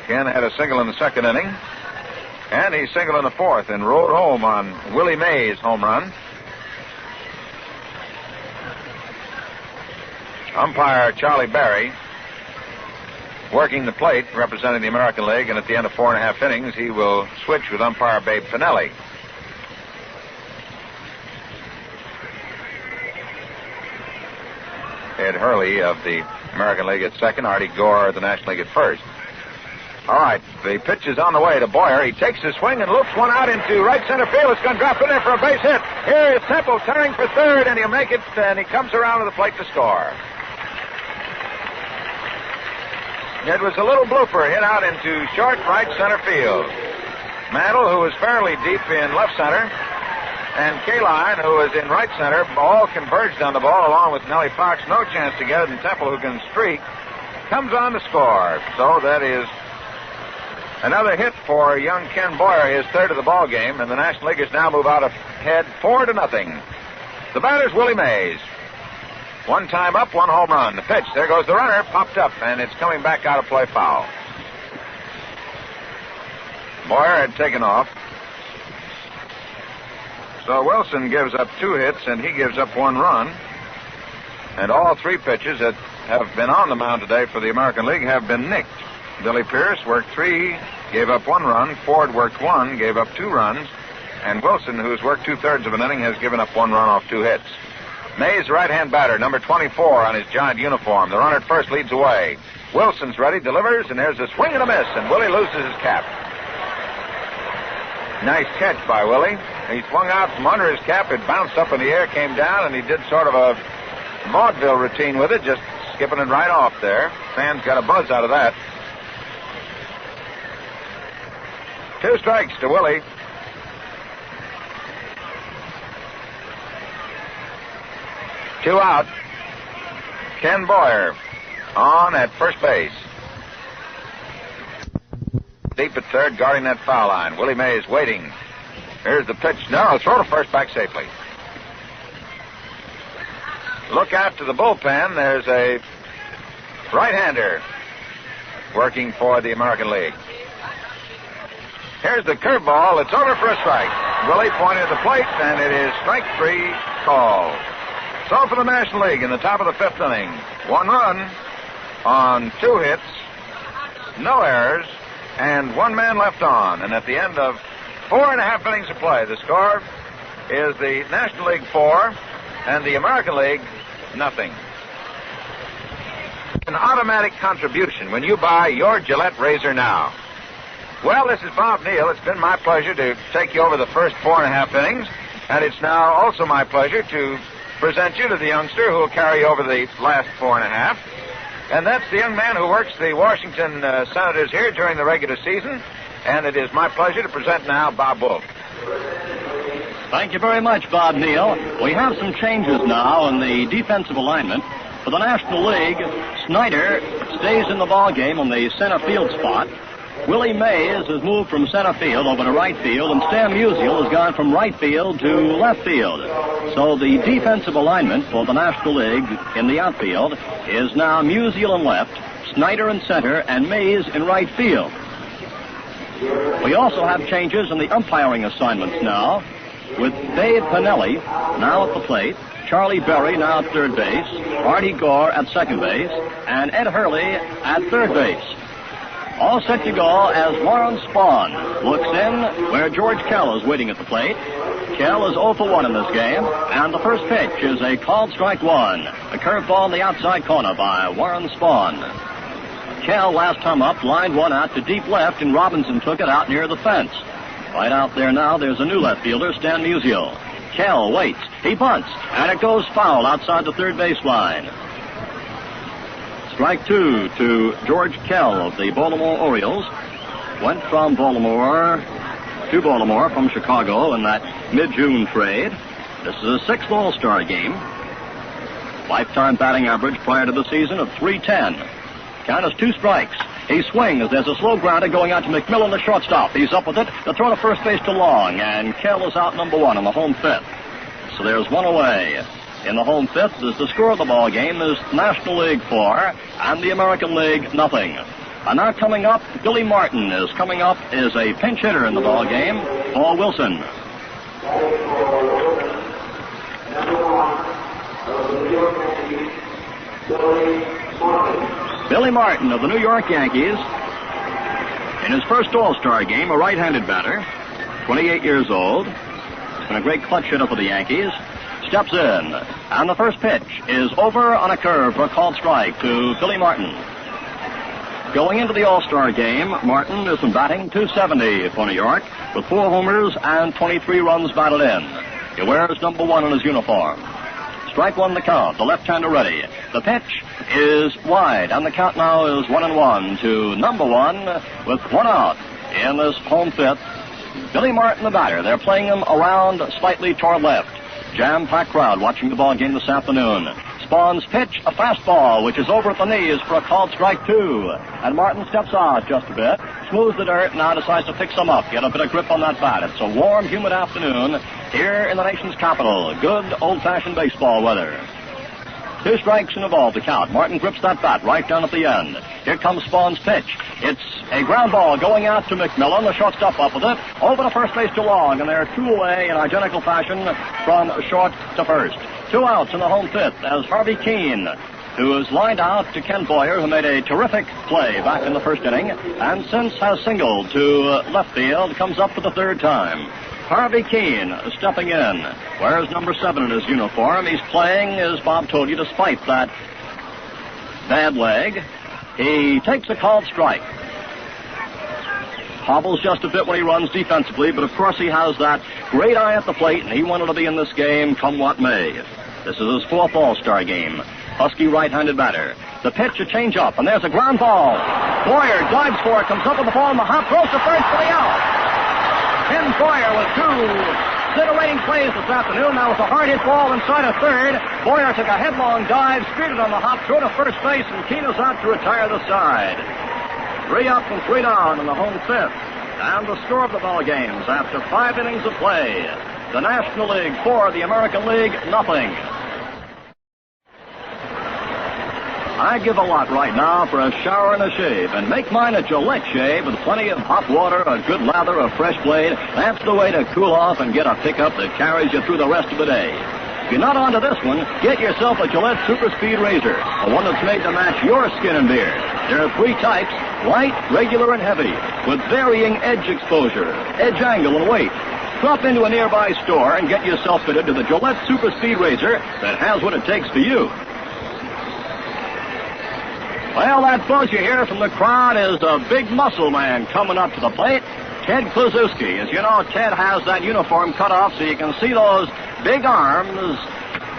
Again, had a single in the second inning, and he singled in the fourth and rode home on Willie Mays' home run. Umpire Charlie Berry working the plate, representing the American League, and at the end of 4.5 innings, he will switch with umpire Babe Finelli. Ed Hurley of the American League at second, Artie Gore of the National League at first. All right, the pitch is on the way to Boyer. He takes a swing and loops one out into right center field. It's going to drop in there for a base hit. Here is Temple turning for third, and he'll make it, and he comes around to the plate to score. It was a little blooper hit out into short right center field. Mantle, who was fairly deep in left center, and Kaline, who was in right center, all converged on the ball along with Nellie Fox. No chance to get it, and Temple, who can streak, comes on to score. So that is another hit for young Ken Boyer, his third of the ball game, and the National Leaguers now move out ahead 4-0. The batter's Willie Mays. 1 time up, 1 home run. The pitch, there goes the runner, popped up, and it's coming back out of play foul. Boyer had taken off. So Wilson gives up 2 hits, and he gives up 1 run. And all 3 pitches that have been on the mound today for the American League have been nicked. Billy Pierce worked 3, gave up 1 run. Ford worked 1, gave up 2 runs. And Wilson, who's worked 2/3 of an inning, has given up 1 run off 2 hits. Mays, right-hand batter, number 24 on his giant uniform. The runner at first leads away. Wilson's ready, delivers, and there's a swing and a miss, and Willie loses his cap. Nice catch by Willie. He swung out from under his cap. It bounced up in the air, came down, and he did sort of a vaudeville routine with it, just skipping it right off there. Fans got a buzz out of that. 2 strikes to Willie. Two out. Ken Boyer on at first base. Deep at third, guarding that foul line. Willie Mays waiting. Here's the pitch. No, throw to first, back safely. Look out to the bullpen. There's a right-hander working for the American League. Here's the curveball. It's over for a strike. Willie pointed at the plate, and it is strike 3 call. So for the National League in the top of the 5th inning. 1 run on 2 hits, no errors, and 1 man left on. And at the end of 4.5 innings of play, the score is the National League 4 and the American League nothing. An automatic contribution when you buy your Gillette razor now. Well, this is Bob Neal. It's been my pleasure to take you over the first 4.5 innings, and it's now also my pleasure to present you to the youngster who will carry over the last 4.5. And that's the young man who works the Washington Senators here during the regular season. And it is my pleasure to present now Bob Wolf. Thank you very much, Bob Neal. We have some changes now in the defensive alignment. For the National League, Snyder stays in the ball game on the center field spot. Willie Mays has moved from center field over to right field, and Stan Musial has gone from right field to left field. So the defensive alignment for the National League in the outfield is now Musial in left, Snyder in center, and Mays in right field. We also have changes in the umpiring assignments now, with Dave Pinelli now at the plate, Charlie Berry now at third base, Artie Gore at second base, and Ed Hurley at third base. All set to go as Warren Spahn looks in where George Kell is waiting at the plate. Kell is 0 for 1 in this game, and the first pitch is a called strike 1. A curveball in the outside corner by Warren Spahn. Kell, last time up, lined one out to deep left, and Robinson took it out near the fence. Right out there now, there's a new left fielder, Stan Musial. Kell waits, he bunts, and it goes foul outside the third base line. Strike two to George Kell of the Baltimore Orioles. Went from Baltimore to Baltimore from Chicago in that mid-June trade. This is a sixth All-Star game. Lifetime batting average prior to the season of .310. Count is 2 strikes. He swings. There's a slow grounder going out to McMillan, the shortstop. He's up with it. The throw to first base to Long, and Kell is out number 1 on the home fifth. So there's 1 away. In the home fifth, as the score of the ball game is National League 4 and the American League nothing. And now coming up, Billy Martin is coming up as a pinch hitter in the ball game for Wilson. Billy Martin of the New York Yankees, in his first All-Star game, a right-handed batter, 28 years old. He's been a great clutch hitter for the Yankees. Steps in, and the first pitch is over on a curve for a called strike to Billy Martin. Going into the All-Star game, Martin is batting .270 for New York with 4 homers and 23 runs batted in. He wears number 1 on his uniform. Strike 1 the count, the left-hander ready. The pitch is wide, and the count now is 1-1 to number 1 with 1 out in this home fifth. Billy Martin, the batter. They're playing him around slightly toward left. Jam-packed crowd watching the ball game this afternoon. Spahn's pitch, a fastball, which is over at the knees for a called strike 2. And Martin steps out just a bit, smooths the dirt, now decides to pick some up, get a bit of grip on that bat. It's a warm, humid afternoon here in the nation's capital. Good, old-fashioned baseball weather. 2 strikes and a ball to count. Martin grips that bat right down at the end. Here comes Spahn's pitch. It's a ground ball going out to McMillan, the shortstop up with it, over to first base to Long, and they're 2 away in identical fashion from short to first. 2 outs in the home fifth as Harvey Keene, who is lined out to Ken Boyer, who made a terrific play back in the first inning, and since has singled to left field, comes up for the 3rd time. Harvey Keene stepping in. Wears number 7 in his uniform. He's playing, as Bob told you, despite that bad leg. He takes a called strike. Hobbles just a bit when he runs defensively, but of course he has that great eye at the plate, and he wanted to be in this game come what may. This is his 4th All-Star game. Husky right-handed batter. The pitch, a change-up, and there's a ground ball. Boyer dives for it, comes up with the ball in the hop, throws to first for the out. Ken Boyer with 2 exhilarating plays this afternoon. Now with a hard hit ball inside of third. Boyer took a headlong dive, speared it on the hop, threw to first base, and Keene is out to retire the side. 3 up and 3 down in the home fifth. And the score of the ball games after 5 innings of play. The National League 4, the American League nothing. I give a lot right now for a shower and a shave, and make mine a Gillette shave with plenty of hot water, a good lather, a fresh blade. That's the way to cool off and get a pickup that carries you through the rest of the day. If you're not onto this one, get yourself a Gillette Super Speed Razor, the one that's made to match your skin and beard. There are 3 types, light, regular, and heavy, with varying edge exposure, edge angle, and weight. Drop into a nearby store and get yourself fitted to the Gillette Super Speed Razor that has what it takes for you. Well, that buzz you hear from the crowd is a big muscle man coming up to the plate, Ted Kluszewski. As you know, Ted has that uniform cut off so you can see those big arms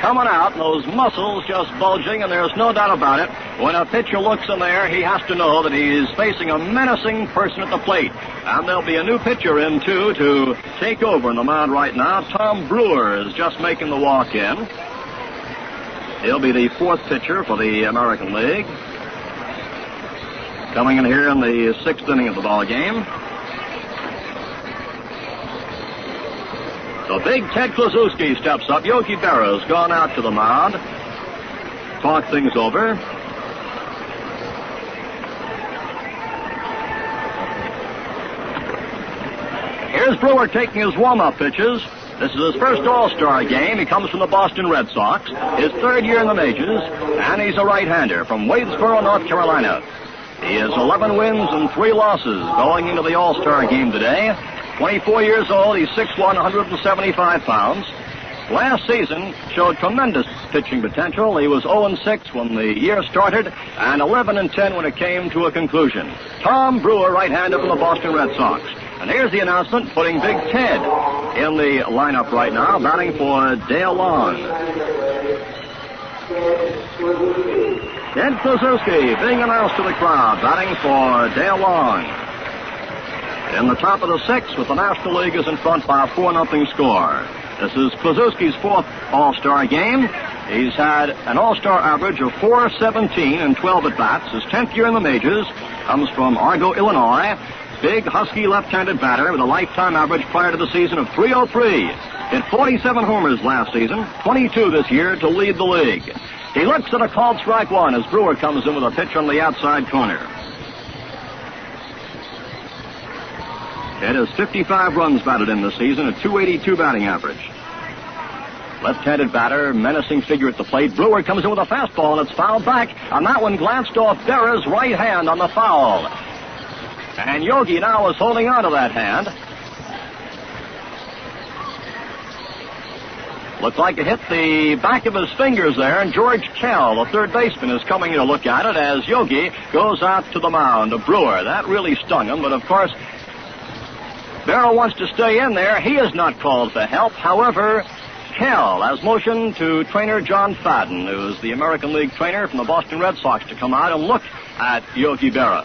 coming out, and those muscles just bulging, and there's no doubt about it. When a pitcher looks in there, he has to know that he's facing a menacing person at the plate. And there'll be a new pitcher in, too, to take over in the mound right now. Tom Brewer is just making the walk-in. He'll be the 4th pitcher for the American League. Coming in here in the 6th inning of the ball game. The big Ted Kluszewski steps up. Yogi Berra's gone out to the mound. Talk things over. Here's Brewer taking his warm-up pitches. This is his first All-Star game. He comes from the Boston Red Sox, his 3rd year in the majors, and he's a right-hander from Wadesboro, North Carolina. He has 11 wins and 3 losses going into the All-Star game today. 24 years old, he's 6'1", 175 pounds. Last season showed tremendous pitching potential. He was 0-6 when the year started and 11-10 when it came to a conclusion. Tom Brewer, right-hander from the Boston Red Sox. And here's the announcement putting Big Ted in the lineup right now, batting for Dale Long. Ted Kluszewski being announced to the crowd, batting for Dale Long. In the top of the sixth, with the National League is in front by a 4-0 score. This is Kluszewski's fourth All-Star game. He's had an All-Star average of .417 and 12 at-bats. His 10th year in the majors, comes from Argo, Illinois. Big, husky left-handed batter with a lifetime average prior to the season of .303. Hit 47 homers last season, 22 this year to lead the league. He looks at a called strike one as Brewer comes in with a pitch on the outside corner. It has 55 runs batted in this season, a .282 batting average. Left-handed batter, menacing figure at the plate. Brewer comes in with a fastball, and it's fouled back. And that one glanced off Berra's right hand on the foul. And Yogi now is holding on to that hand. Looks like it hit the back of his fingers there, and George Kell, the third baseman, is coming in to look at it as Yogi goes out to the mound of Brewer. That really stung him, but of course, Berra wants to stay in there. He is not called for help. However, Kell has motioned to trainer John Fadden, who is the American League trainer from the Boston Red Sox, to come out and look at Yogi Berra.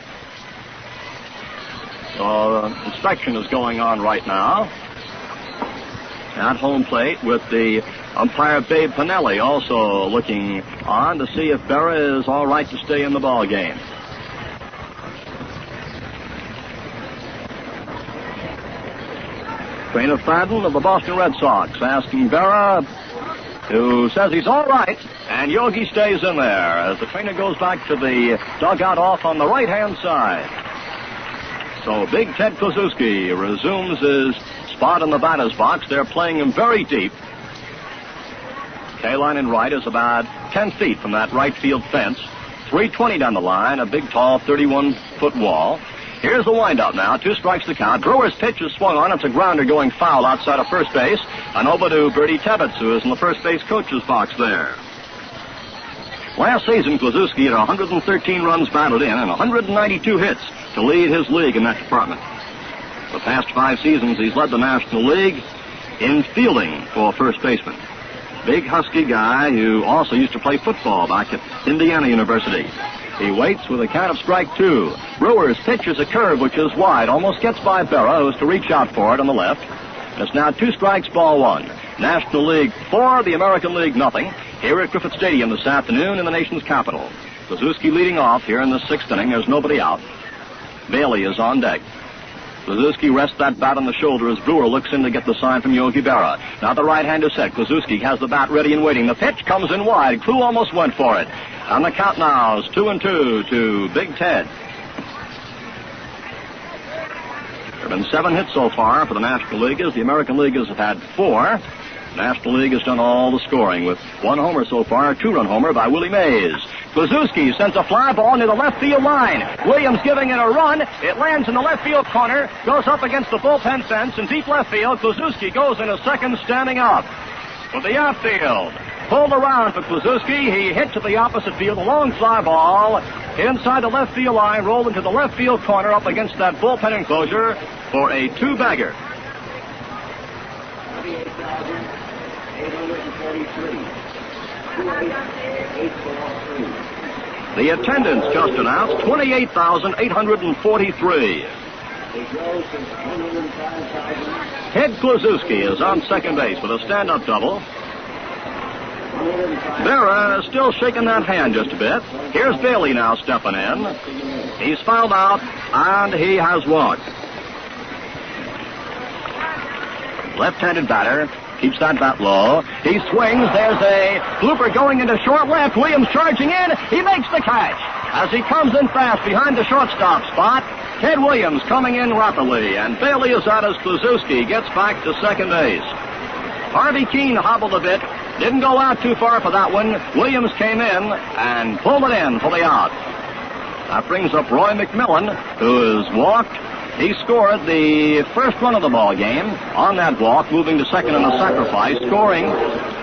So, inspection is going on right now at home plate, with the umpire Babe Pinelli also looking on to see if Berra is all right to stay in the ball game. Trainer Fadden of the Boston Red Sox asking Berra, who says he's all right, and Yogi stays in there as the trainer goes back to the dugout off on the right-hand side. So Big Ted Kluszewski resumes his spot in the batter's box. They're playing him very deep. K-line in right is about 10 feet from that right field fence. 320 down the line, a big, tall, 31-foot wall. Here's the windup now. 2 strikes the count. Brewer's pitch is swung on. It's a grounder going foul outside of first base. And over to Bertie Tebbetts, who is in the first base coach's box there. Last season, Kluszewski had 113 runs batted in and 192 hits to lead his league in that department. The past 5 seasons, he's led the National League in fielding for first baseman. Big, husky guy who also used to play football back at Indiana University. He waits with a count of strike 2. Brewer's pitch is a curve which is wide, almost gets by Berra, who is to reach out for it on the left. It's now 2 strikes, ball 1. National League 4, the American League nothing, here at Griffith Stadium this afternoon in the nation's capital. Kluszewski leading off here in the 6th inning. There's nobody out. Bailey is on deck. Kluszewski rests that bat on the shoulder as Brewer looks in to get the sign from Yogi Berra. Now the right hand is set. Kluszewski has the bat ready and waiting. The pitch comes in wide. Klu almost went for it. And the count now is 2-2 to Big Ted. There have been 7 hits so far for the National Leaguers. The American Leaguers have had 4. National League has done all the scoring with 1 homer so far, a 2-run homer by Willie Mays. Kluszewski sends a fly ball near the left field line. Williams giving it a run. It lands in the left field corner, goes up against the bullpen fence in deep left field. Kluszewski goes in a second standing up. For the outfield, pulled around for Kluszewski. He hit to the opposite field, a long fly ball inside the left field line, rolled into the left field corner up against that bullpen enclosure for a 2-bagger. 28,843. The attendance just announced, 28,843. Ted Kluszewski is on second base with a stand-up double. Berra is still shaking that hand just a bit. Here's Bailey now stepping in. He's fouled out, and he has walked. Left-handed batter. Keeps that bat low. He swings. There's a blooper going into short left. Williams charging in. He makes the catch. As he comes in fast behind the shortstop spot, Ted Williams coming in rapidly. And Bailey is out as Kluszewski gets back to second base. Harvey Keene hobbled a bit. Didn't go out too far for that one. Williams came in and pulled it in for the out. That brings up Roy McMillan, who has walked. He scored the first run of the ball game on that walk, moving to second on a sacrifice, scoring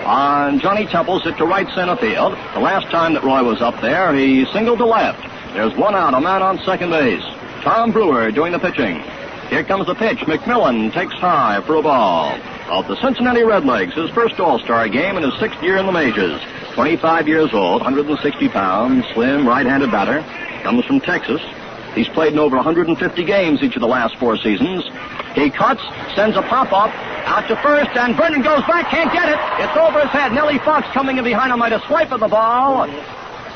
on Johnny Temple's hit to right center field. The last time that Roy was up there, he singled to left. There's 1 out, a man on second base. Tom Brewer doing the pitching. Here comes the pitch. McMillan takes high for a ball. Of the Cincinnati Redlegs, his first All-Star game in his 6th year in the majors. 25 years old, 160 pounds, slim, right-handed batter. Comes from Texas. He's played in over 150 games each of the last 4 seasons. He cuts, sends a pop-up out to first, and Vernon goes back, can't get it. It's over his head. Nellie Fox coming in behind him, might have swiped at the ball.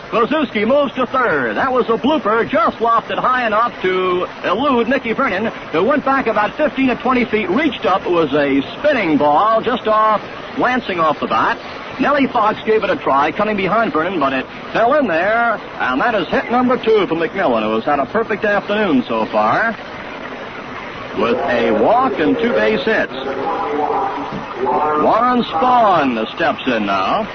Kluszewski moves to third. That was a blooper, just lofted high enough to elude Mickey Vernon, who went back about 15 to 20 feet, reached up. It was a spinning ball, just lancing off the bat. Nellie Fox gave it a try, cutting behind Vernon, but it fell in there, and that is hit number 2 for McMillan, who has had a perfect afternoon so far, with a walk and 2 base hits. Warren Spahn steps in now.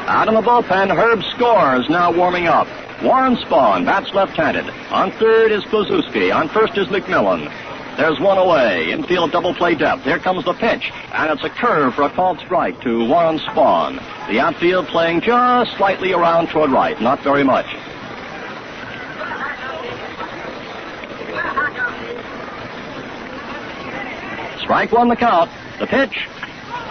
Out in the bullpen, Herb Score is now warming up. Warren Spahn bats left-handed. On third is Kluszewski. On first is McMillan. There's one away. Infield double play depth. Here comes the pitch. And it's a curve for a called strike to Warren Spahn. The outfield playing just slightly around toward right. Not very much. Strike 1 the count. The pitch.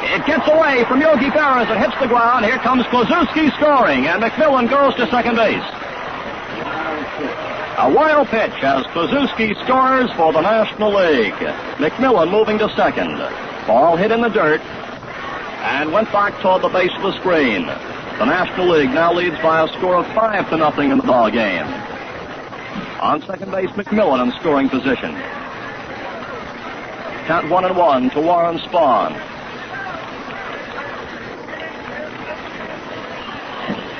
It gets away from Yogi Berra as it hits the ground. Here comes Kluszewski scoring, and McMillan goes to second base. A wild pitch as Kluszewski scores for the National League. McMillan moving to second. Ball hit in the dirt and went back toward the base of the screen. The National League now leads by a score of 5-0 in the ball game. On second base, McMillan in scoring position. Count 1-1 to Warren Spahn.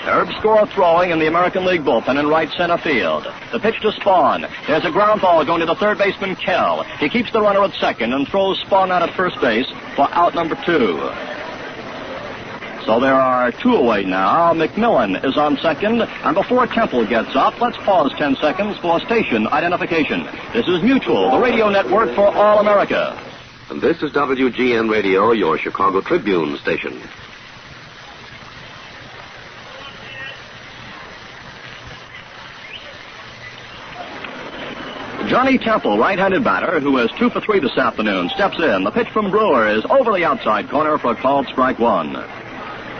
Herb Score throwing in the American League bullpen in right center field. The pitch to Spahn. There's a ground ball going to the third baseman, Kell. He keeps the runner at second and throws Spahn out at first base for out number 2. So there are 2 away now. McMillan is on second, and before Temple gets up, let's pause 10 seconds for station identification. This is Mutual, the radio network for all America. And this is WGN Radio, your Chicago Tribune station. Johnny Temple, right-handed batter, who is 2 for 3 this afternoon, steps in. The pitch from Brewer is over the outside corner for a called strike 1.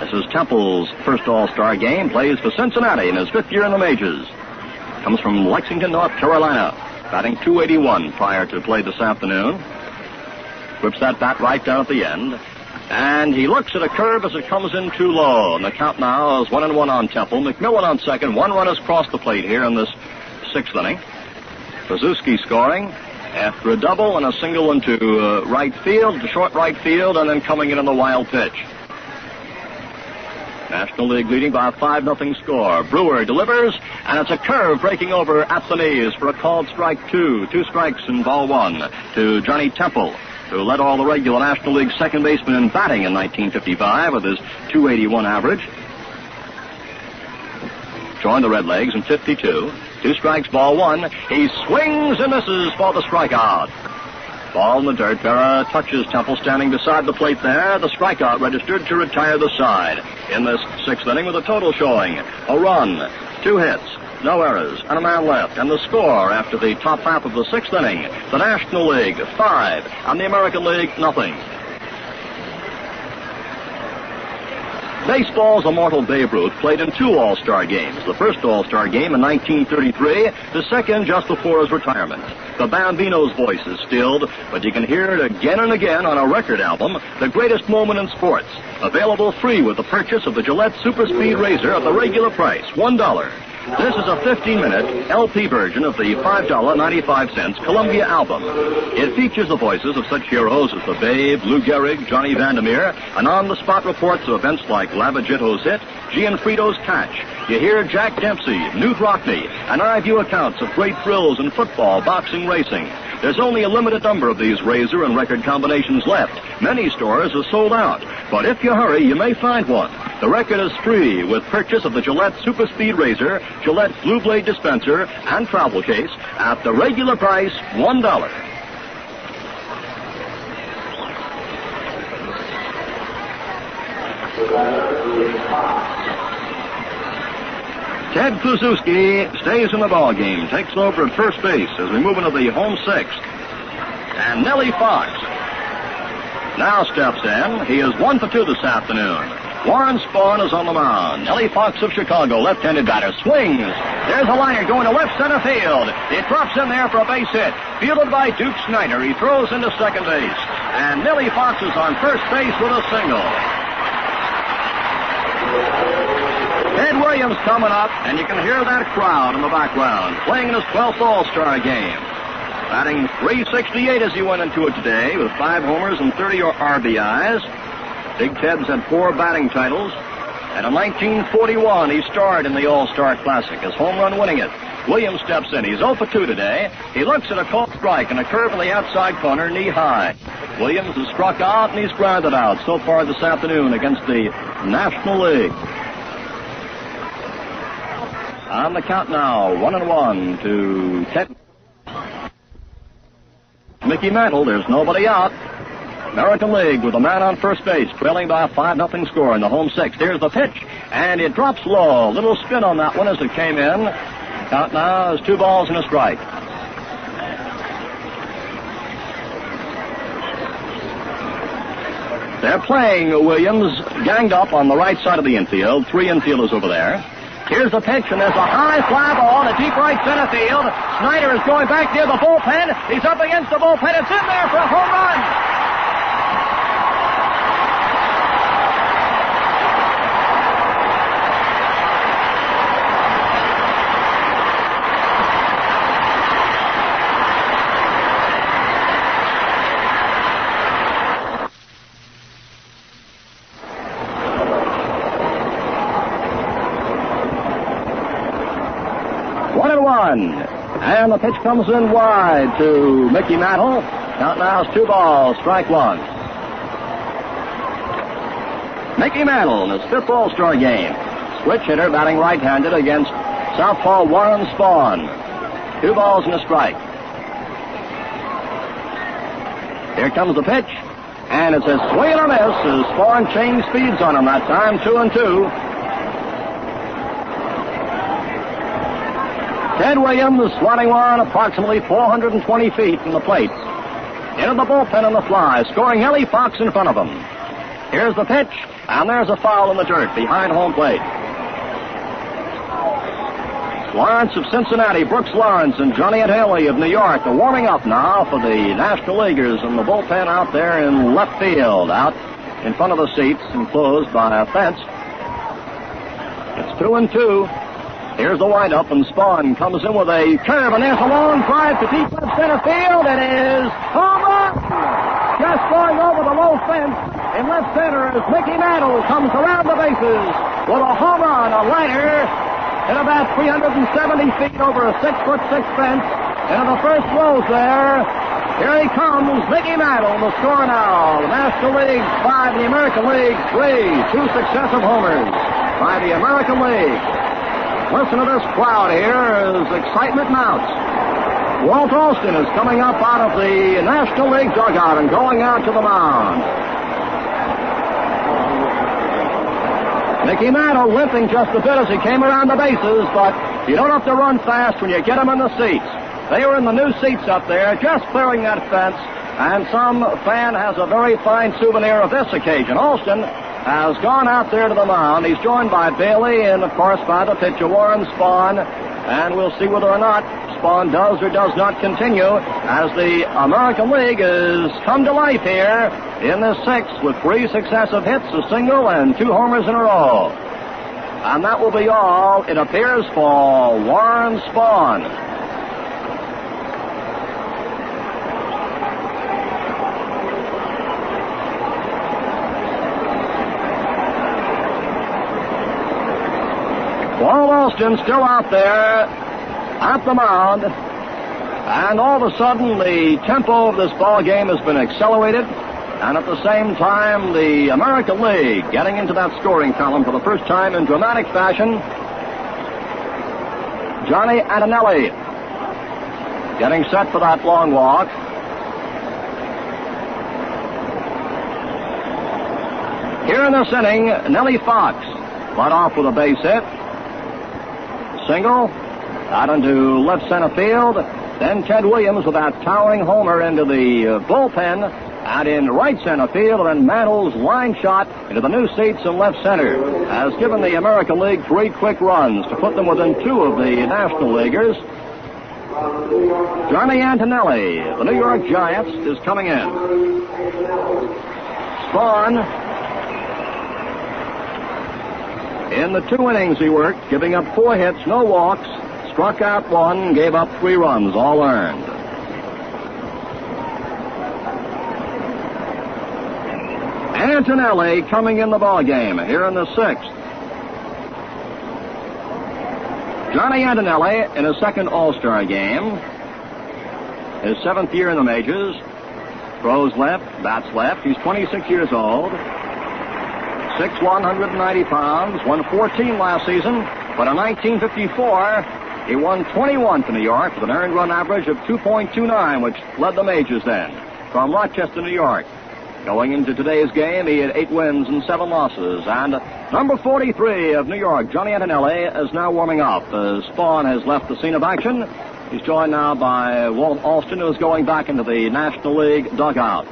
This is Temple's first All-Star game. Plays for Cincinnati in his 5th year in the majors. Comes from Lexington, North Carolina. Batting .281 prior to play this afternoon. Whips that bat right down at the end. And he looks at a curve as it comes in too low. And the count now is 1-1 on Temple. McMillan on second. 1 run has crossed the plate here in this 6th inning. Kluszewski scoring after a double and a single into right field, to short right field, and then coming in on the wild pitch. National League leading by a 5-0 score. Brewer delivers, and it's a curve breaking over at the knees for a called strike 2. 2 strikes in ball 1 to Johnny Temple, who led all the regular National League second basemen in batting in 1955 with his .281 average. Joined the Redlegs in 52. 2 strikes, ball 1. He swings and misses for the strikeout. Ball in the dirt. Berra touches Temple standing beside the plate there. The strikeout registered to retire the side in this 6th inning with a total showing a run, 2 hits, no errors, and a man left. And the score after the top half of the 6th inning, the National League 5 and the American League 0. Baseball's immortal Babe Ruth played in 2 All-Star games. The first All-Star game in 1933, the second just before his retirement. The Bambino's voice is stilled, but you can hear it again and again on a record album, The Greatest Moment in Sports. Available free with the purchase of the Gillette Super Speed Razor at the regular price, $1. This is a 15-minute LP version of the $5.95 Columbia album. It features the voices of such heroes as the Babe, Lou Gehrig, Johnny Vandermeer, and on-the-spot reports of events like Labagitto's hit, Gianfrido's catch. You hear Jack Dempsey, Newt Rockney, and I view accounts of great thrills in football, boxing, racing. There's only a limited number of these razor and record combinations left. Many stores are sold out, but if you hurry, you may find one. The record is free with purchase of the Gillette Super Speed Razor, Gillette Blue Blade Dispenser, and travel case at the regular price, $1. Ted Kluszewski stays in the ballgame, takes over at first base as we move into the home 6th. And Nellie Fox now steps in. He is 1 for 2 this afternoon. Warren Spahn is on the mound. Nellie Fox of Chicago, left-handed batter, swings. There's a liner going to left center field. It drops in there for a base hit. Fielded by Duke Snyder. He throws into second base. And Nellie Fox is on first base with a single. Ted Williams coming up, and you can hear that crowd in the background, playing in his 12th All-Star game. Batting .368 as he went into it today, with 5 homers and 30 RBIs. Big Ted's had 4 batting titles, and in 1941 he starred in the All-Star Classic, his home run winning it. Williams steps in. He's 0 for 2 today. He looks at a called strike and a curve in the outside corner, knee high. Williams has struck out and he's grounded out so far this afternoon against the National League. On the count now, 1-1 to Ted. Mickey Mantle, there's nobody out. American League with a man on first base, trailing by a 5-0 score in the home 6th. Here's the pitch, and it drops low. Little spin on that one as it came in. Count now is 2 balls and a strike. They're playing Williams ganged up on the right side of the infield. 3 infielders over there. Here's the pitch, and there's a high fly ball in deep right center field. Snyder is going back near the bullpen. He's up against the bullpen. It's in there for a home run. And the pitch comes in wide to Mickey Mantle. Count now is 2 balls, strike 1. Mickey Mantle in his 5th All-Star game. Switch hitter batting right-handed against southpaw Warren Spahn. 2 balls and a strike. Here comes the pitch. And it's a swing and a miss as Spahn changed speeds on him that time, 2-2. Ted Williams swatting one approximately 420 feet from the plate. Into the bullpen on the fly, scoring Nellie Fox in front of him. Here's the pitch, and there's a foul in the dirt behind home plate. Lawrence of Cincinnati, Brooks Lawrence, and Johnny Haley of New York are warming up now for the National Leaguers in the bullpen out there in left field, out in front of the seats, enclosed by a fence. It's 2-2. Here's the windup, and Spahn comes in with a curve, and there's a long drive to deep left center field. It is home run! Just going over the low fence in left center as Mickey Mantle comes around the bases with a home run, a liner, at about 370 feet over a 6'6" fence. Into the first rows there. Here he comes, Mickey Mantle, the score now. The National League 5, the American League 3. 2 successive homers by the American League. Listen to this crowd here as excitement mounts. Walt Alston is coming up out of the National League dugout and going out to the mound. Mickey Mantle limping just a bit as he came around the bases, but you don't have to run fast when you get him in the seats. They were in the new seats up there, just clearing that fence, and some fan has a very fine souvenir of this occasion. Alston has gone out there to the mound. He's joined by Bailey and, of course, by the pitcher, Warren Spahn. And we'll see whether or not Spahn does or does not continue as the American League has come to life here in this 6th with 3 successive hits, a single, and 2 homers in a row. And that will be all, it appears, for Warren Spahn. Walt Alston still out there at the mound, and all of a sudden the tempo of this ball game has been accelerated, and at the same time the American League getting into that scoring column for the first time in dramatic fashion. Johnny Antonelli getting set for that long walk. Here in this inning, Nellie Fox led off with a base hit. Single out into left center field. Then Ted Williams with that towering homer into the bullpen And in right center field, and Mantle's line shot into the new seats in left center has given the American League 3 quick runs to put them within 2 of the National Leaguers. Johnny Antonelli, the New York Giants, is coming in. Spahn, in the 2 innings he worked, giving up 4 hits, no walks, struck out 1, gave up 3 runs, all earned. Antonelli coming in the ballgame here in the 6th. Johnny Antonelli in his 2nd All-Star game. His 7th year in the majors. Throws left, bats left. He's 26 years old. 6'1", 190 pounds. Won 14 last season. But in 1954, he won 21 for New York with an earned run average of 2.29, which led the majors then. From Rochester, New York. Going into today's game, he had 8 wins and 7 losses. And number 43 of New York, Johnny Antonelli, is now warming up as Spahn has left the scene of action. He's joined now by Walt Alston, who is going back into the National League dugout.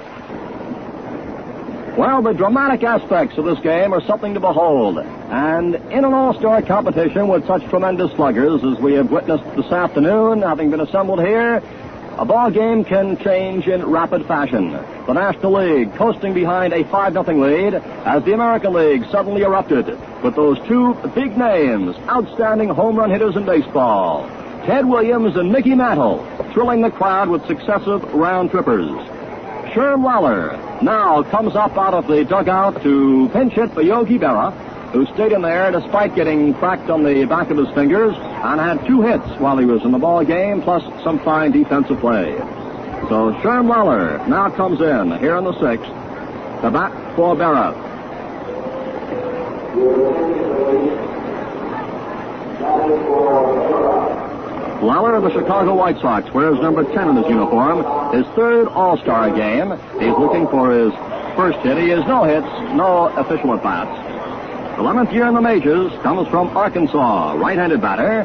Well, the dramatic aspects of this game are something to behold. And in an all-star competition with such tremendous sluggers as we have witnessed this afternoon, having been assembled here, a ball game can change in rapid fashion. The National League coasting behind a 5-0 lead as the American League suddenly erupted with those 2 big names, outstanding home run hitters in baseball, Ted Williams and Mickey Mantle, thrilling the crowd with successive round-trippers. Sherm Lawler now comes up out of the dugout to pinch hit for Yogi Berra, who stayed in there despite getting cracked on the back of his fingers and had 2 hits while he was in the ball game, plus some fine defensive play. So Sherm Lawler now comes in here in the 6th to bat for Berra. Lawler of the Chicago White Sox wears number 10 in his uniform. His 3rd All-Star game. He's looking for his first hit. He has no hits, no official at-bats. 11th year in the majors, comes from Arkansas, right-handed batter.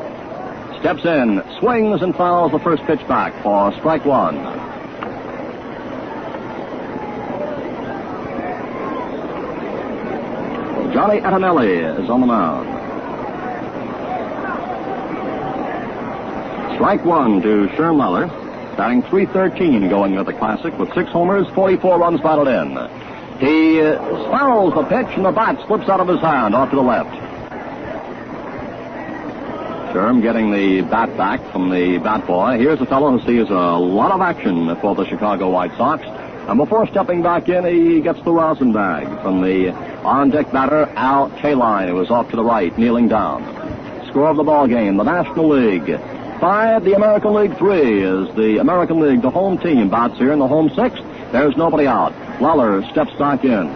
Steps in, swings, and fouls the first pitch back for strike 1. Johnny Antonelli is on the mound. Strike 1 to Sherm Lawler, batting .313 going into the Classic with 6 homers, 44 runs batted in. He fouls the pitch, and the bat slips out of his hand off to the left. Sherm getting the bat back from the bat boy. Here's a fellow who sees a lot of action for the Chicago White Sox. And before stepping back in, he gets the rosin bag from the on-deck batter, Al Kaline, who is off to the right, kneeling down. Score of the ball game, the National League 5, the American League 3, as the American League, the home team, bats here in the home 6th. There's nobody out. Lawler steps back in.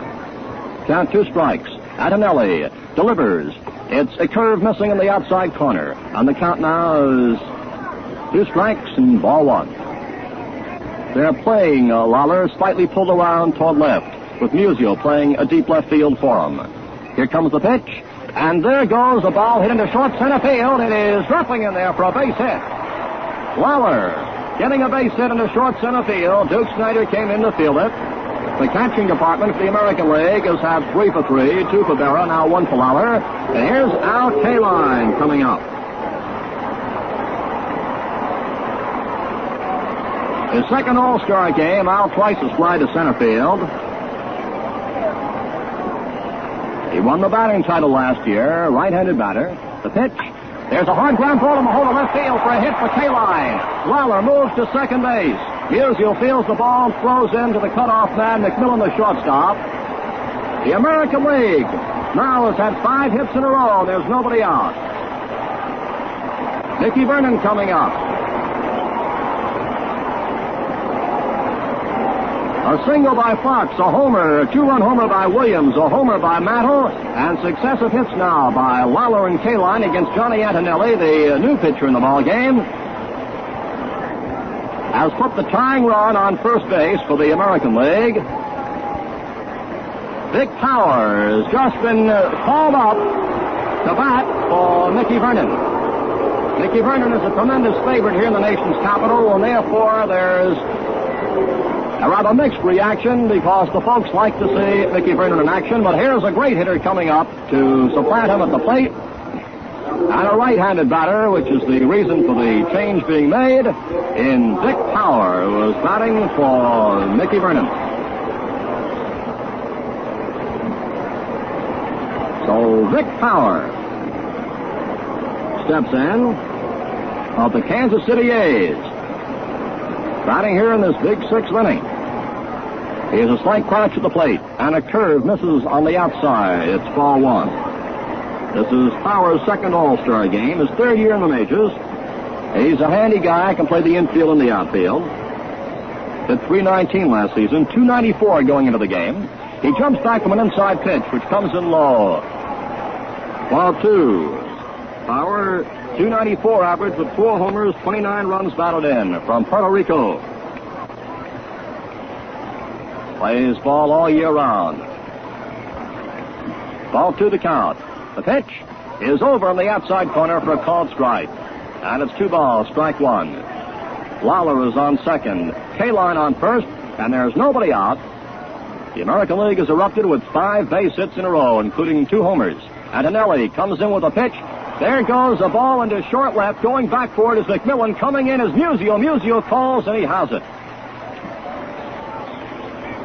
Count 2 strikes. Antonelli delivers. It's a curve missing in the outside corner. And the count now is 2 strikes and ball 1. They're playing Lawler slightly pulled around toward left, with Musial playing a deep left field for him. Here comes the pitch. And there goes the ball hit into short center field. It is dropping in there for a base hit. Lawler getting a base hit into short center field. Duke Snider came in to field it. The catching department for the American League has had 3 for 3, 2 for Berra, now 1 for Lawler. And here's Al Kaline coming up. His 2nd All-Star game, Al twice a slide to center field. He won the batting title last year, right-handed batter. The pitch. There's a hard ground ball in the hole of left field for a hit for Kaline. Lawler moves to second base. Musial fields the ball and throws in to the cutoff man, McMillan, the shortstop. The American League now has had 5 hits in a row. There's nobody out. Mickey Vernon coming up. A single by Fox, a homer, a 2-run homer by Williams, a homer by Mantle, and successive hits now by Lawler and Kaline against Johnny Antonelli, the new pitcher in the ball game, has put the tying run on first base for the American League. Vic Power has just been called up to bat for Mickey Vernon. Mickey Vernon is a tremendous favorite here in the nation's capital, and therefore there's A rather mixed reaction because the folks like to see Mickey Vernon in action, but here's a great hitter coming up to supplant him at the plate. And a right-handed batter, which is the reason for the change being made, in Vic Power, who was batting for Mickey Vernon. So Vic Power steps in of the Kansas City A's, batting here in this big sixth inning. He has a slight crouch at the plate, and a curve misses on the outside. It's ball one. This is Power's second All-Star game, his third year in the majors. He's a handy guy, can play the infield and the outfield. Hit .319 last season, .294 going into the game. He jumps back from an inside pitch, which comes in low. Ball two. Power, .294 average with 4 homers, 29 runs batted in from Puerto Rico. Plays ball all year round. Ball two the count. The pitch is over on the outside corner for a called strike. And it's 2 balls, strike one. Lawler is on second. K-line on first, and there's nobody out. The American League has erupted with 5 base hits in a row, including 2 homers. Antonelli comes in with a pitch. There goes a ball into short left. Going back for it is McMillan. Coming in is Musial. Musial calls, and he has it.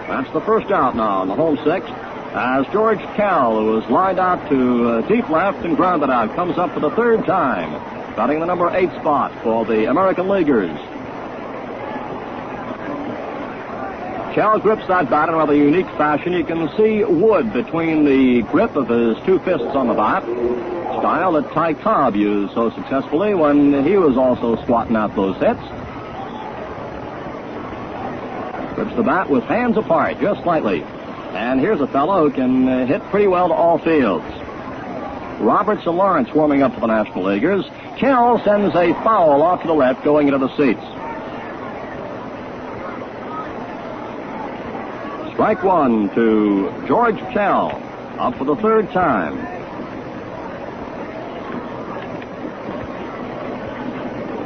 That's the first out now on the home sixth. As George Kell, who was lined out to deep left and grounded out, comes up for the third time, batting the number 8 spot for the American Leaguers. Kell grips that bat in a rather unique fashion. You can see wood between the grip of his 2 fists on the bat, style that Ty Cobb used so successfully when he was also swatting out those hits. Grips the bat with hands apart, just slightly. And here's a fellow who can hit pretty well to all fields. Roberts and Lawrence warming up for the National Leaguers. Kell sends a foul off to the left going into the seats. Strike one to George Kell, up for the third time.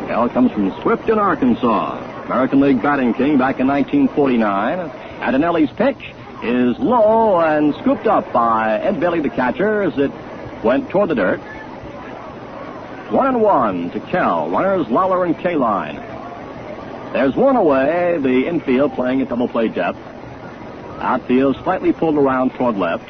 Kell comes from Swift in Arkansas. American League batting king back in 1949. Antonelli's pitch is low and scooped up by Ed Bailey, the catcher, as it went toward the dirt. 1-1 to Kell. Runners Lawler and K-line. There's one away, the infield playing at double play depth. Outfield slightly pulled around toward left.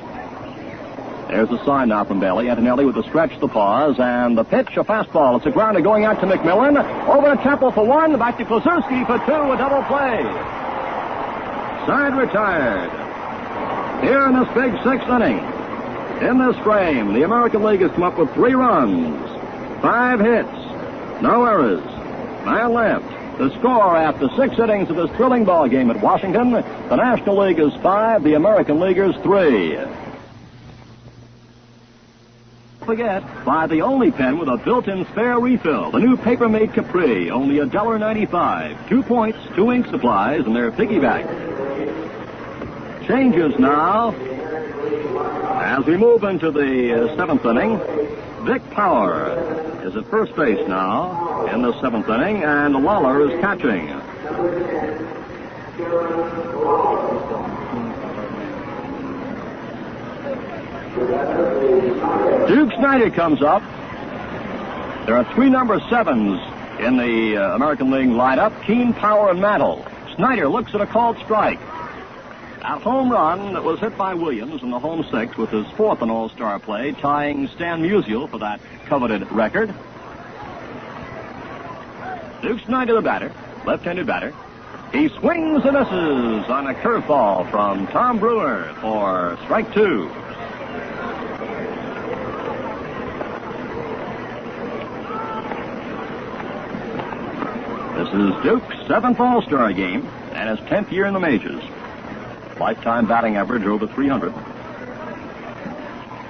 There's a sign now from Bailey. Antonelli with a stretch, the pause, and the pitch, a fastball. It's a grounder going out to McMillan. Over to Temple for 1, back to Kluszewski for 2, a double play. Side retired. Here in this big sixth inning, in this frame, the American League has come up with 3 runs, 5 hits, no errors, man left. The score after 6 innings of this thrilling ball game at Washington, the National League is 5, the American Leaguers 3. Forget, buy the only pen with a built-in spare refill, the new Paper-Mate Capri, only $1.95. 2 points, 2 ink supplies, and they're piggyback. Changes now as we move into the 7th inning. Vic Power is at first base now in the 7th inning, and Lawler is catching. Duke Snider comes up. There are 3 number 7s in the American League lineup, Keene, Power, and Mantle. Snider looks at a called strike. A home run that was hit by Williams in the home sixth with his 4th in All-Star play, tying Stan Musial for that coveted record. Duke Snider, the batter, left-handed batter. He swings and misses on a curveball from Tom Brewer for strike 2. This is Duke's 7th All-Star game and his 10th year in the majors. Lifetime batting average over 300.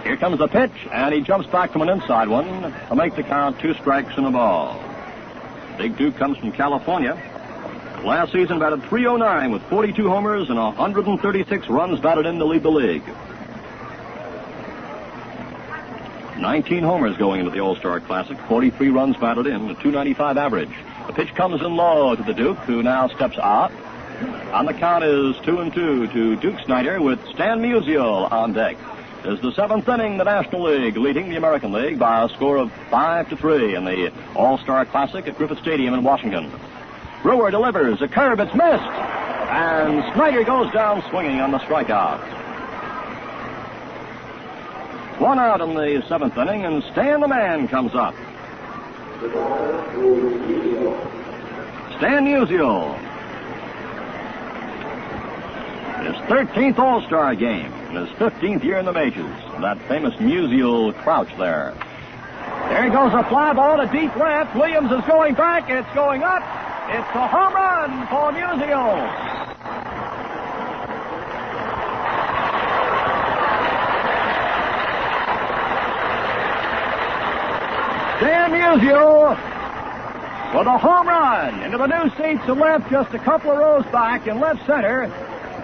Here comes the pitch, and he jumps back from an inside one to make the count 2 strikes and a ball. Big Duke comes from California. Last season batted .309 with 42 homers and 136 runs batted in to lead the league. 19 homers going into the All-Star Classic, 43 runs batted in, a .295 average. The pitch comes in low to the Duke, who now steps out. And the count is 2-2 to Duke Snyder with Stan Musial on deck. This is the seventh inning, the National League leading the American League by a score of 5-3 in the All-Star Classic at Griffith Stadium in Washington. Brewer delivers a curve. It's missed. And Snyder goes down swinging on the strikeout. One out in the seventh inning, and Stan the Man comes up. Stan Musial. His 13th All-Star game in his 15th year in the majors. That famous Musial crouch there. There goes a fly ball to deep left. Williams is going back. It's going up. It's a home run for Musial. Stan Musial with a home run into the new seats to left, just a couple of rows back in left center.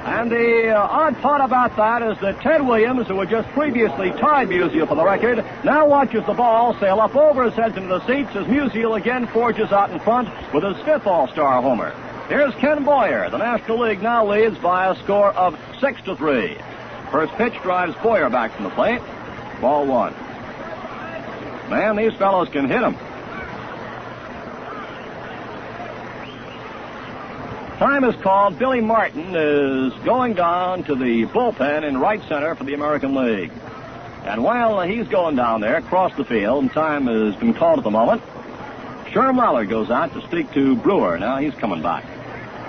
And the odd part about that is that Ted Williams, who had just previously tied Musial for the record, now watches the ball sail up over his head into the seats as Musial again forges out in front with his fifth All-Star homer. Here's Ken Boyer. The National League now leads by a score of 6-3. First pitch drives Boyer back from the plate. Ball one. Man, these fellows can hit him. Time is called. Billy Martin is going down to the bullpen in right center for the American League. And while he's going down there across the field, and time has been called at the moment, Sherm Lallard goes out to speak to Brewer. Now he's coming back.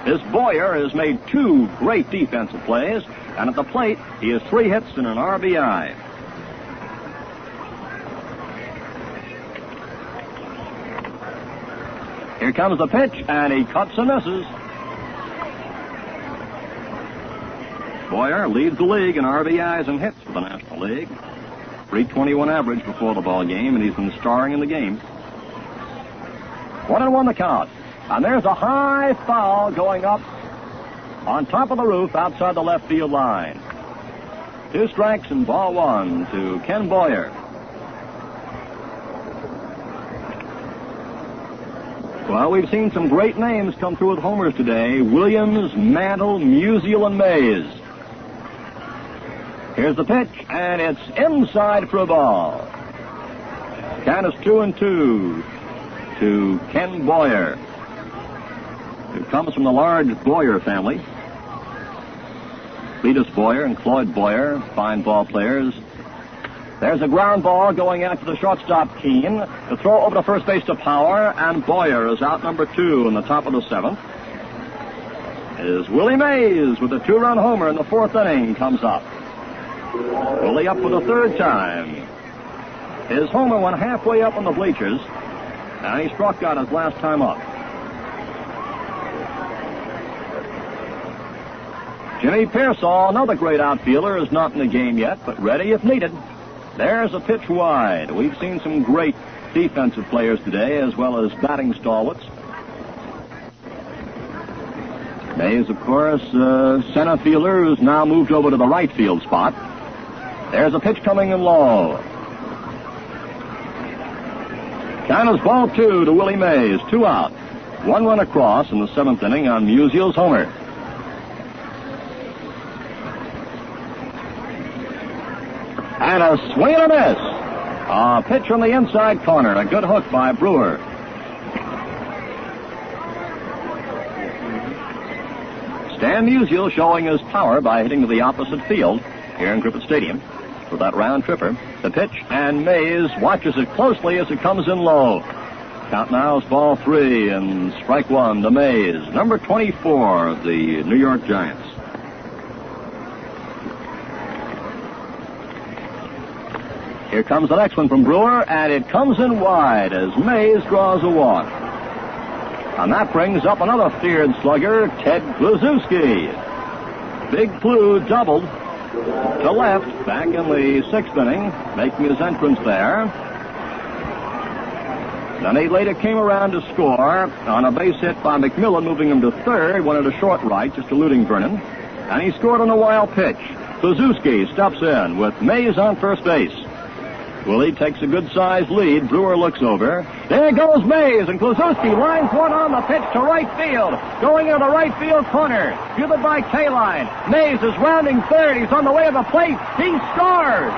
This Boyer has made two great defensive plays, and at the plate, he has 3 hits and an RBI. Here comes the pitch, and he cuts and misses. Boyer leads the league in RBIs and hits for the National League. .321 average before the ball game, and he's been starring in the game. 1-1 the count. And there's a high foul going up on top of the roof outside the left field line. 2 strikes and ball one to Ken Boyer. Well, we've seen some great names come through with homers today. Williams, Mantle, Musial, and Mays. Here's the pitch, and it's inside for a ball. Count is 2-2 to Ken Boyer, who comes from the large Boyer family. Cletus Boyer and Cloyd Boyer, fine ball players. There's a ground ball going out to the shortstop, Keene. The throw over to first base to Power, and Boyer is out number 2 in the top of the 7th. Is Willie Mays with a 2-run homer in the 4th inning comes up. Willie up for the 3rd time. His homer went halfway up on the bleachers, and he struck out his last time up. Jimmy Pearsall, another great outfielder, is not in the game yet, but ready if needed. There's a pitch wide. We've seen some great defensive players today, as well as batting stalwarts. Mays, of course, center fielder, who's now moved over to the right field spot. There's a pitch coming in low. Count is ball 2 to Willie Mays. 2 out. 1 run across in the 7th inning on Musial's homer. And a swing and a miss. A pitch from the inside corner. A good hook by Brewer. Stan Musial showing his power by hitting to the opposite field here in Griffith Stadium with that round tripper. The pitch, and Mays watches it closely as it comes in low. Count now is ball 3 and strike 1 to Mays, number 24 of the New York Giants. Here comes the next one from Brewer, and it comes in wide as Mays draws a walk. And that brings up another feared slugger, Ted Kluszewski. Big Klu doubled to left back in the 6th inning, making his entrance there. Then he later came around to score on a base hit by McMillan, moving him to 3rd, one at a short right, just eluding Vernon. And he scored on a wild pitch. Kluszewski steps in with Mays on first base. Willie takes a good-sized lead. Brewer looks over. There goes Mays, and Kluszewski lines one on the pitch to right field. Going into the right field corner. Fielded by K-Line. Mays is rounding third. He's on the way to the plate. He scores!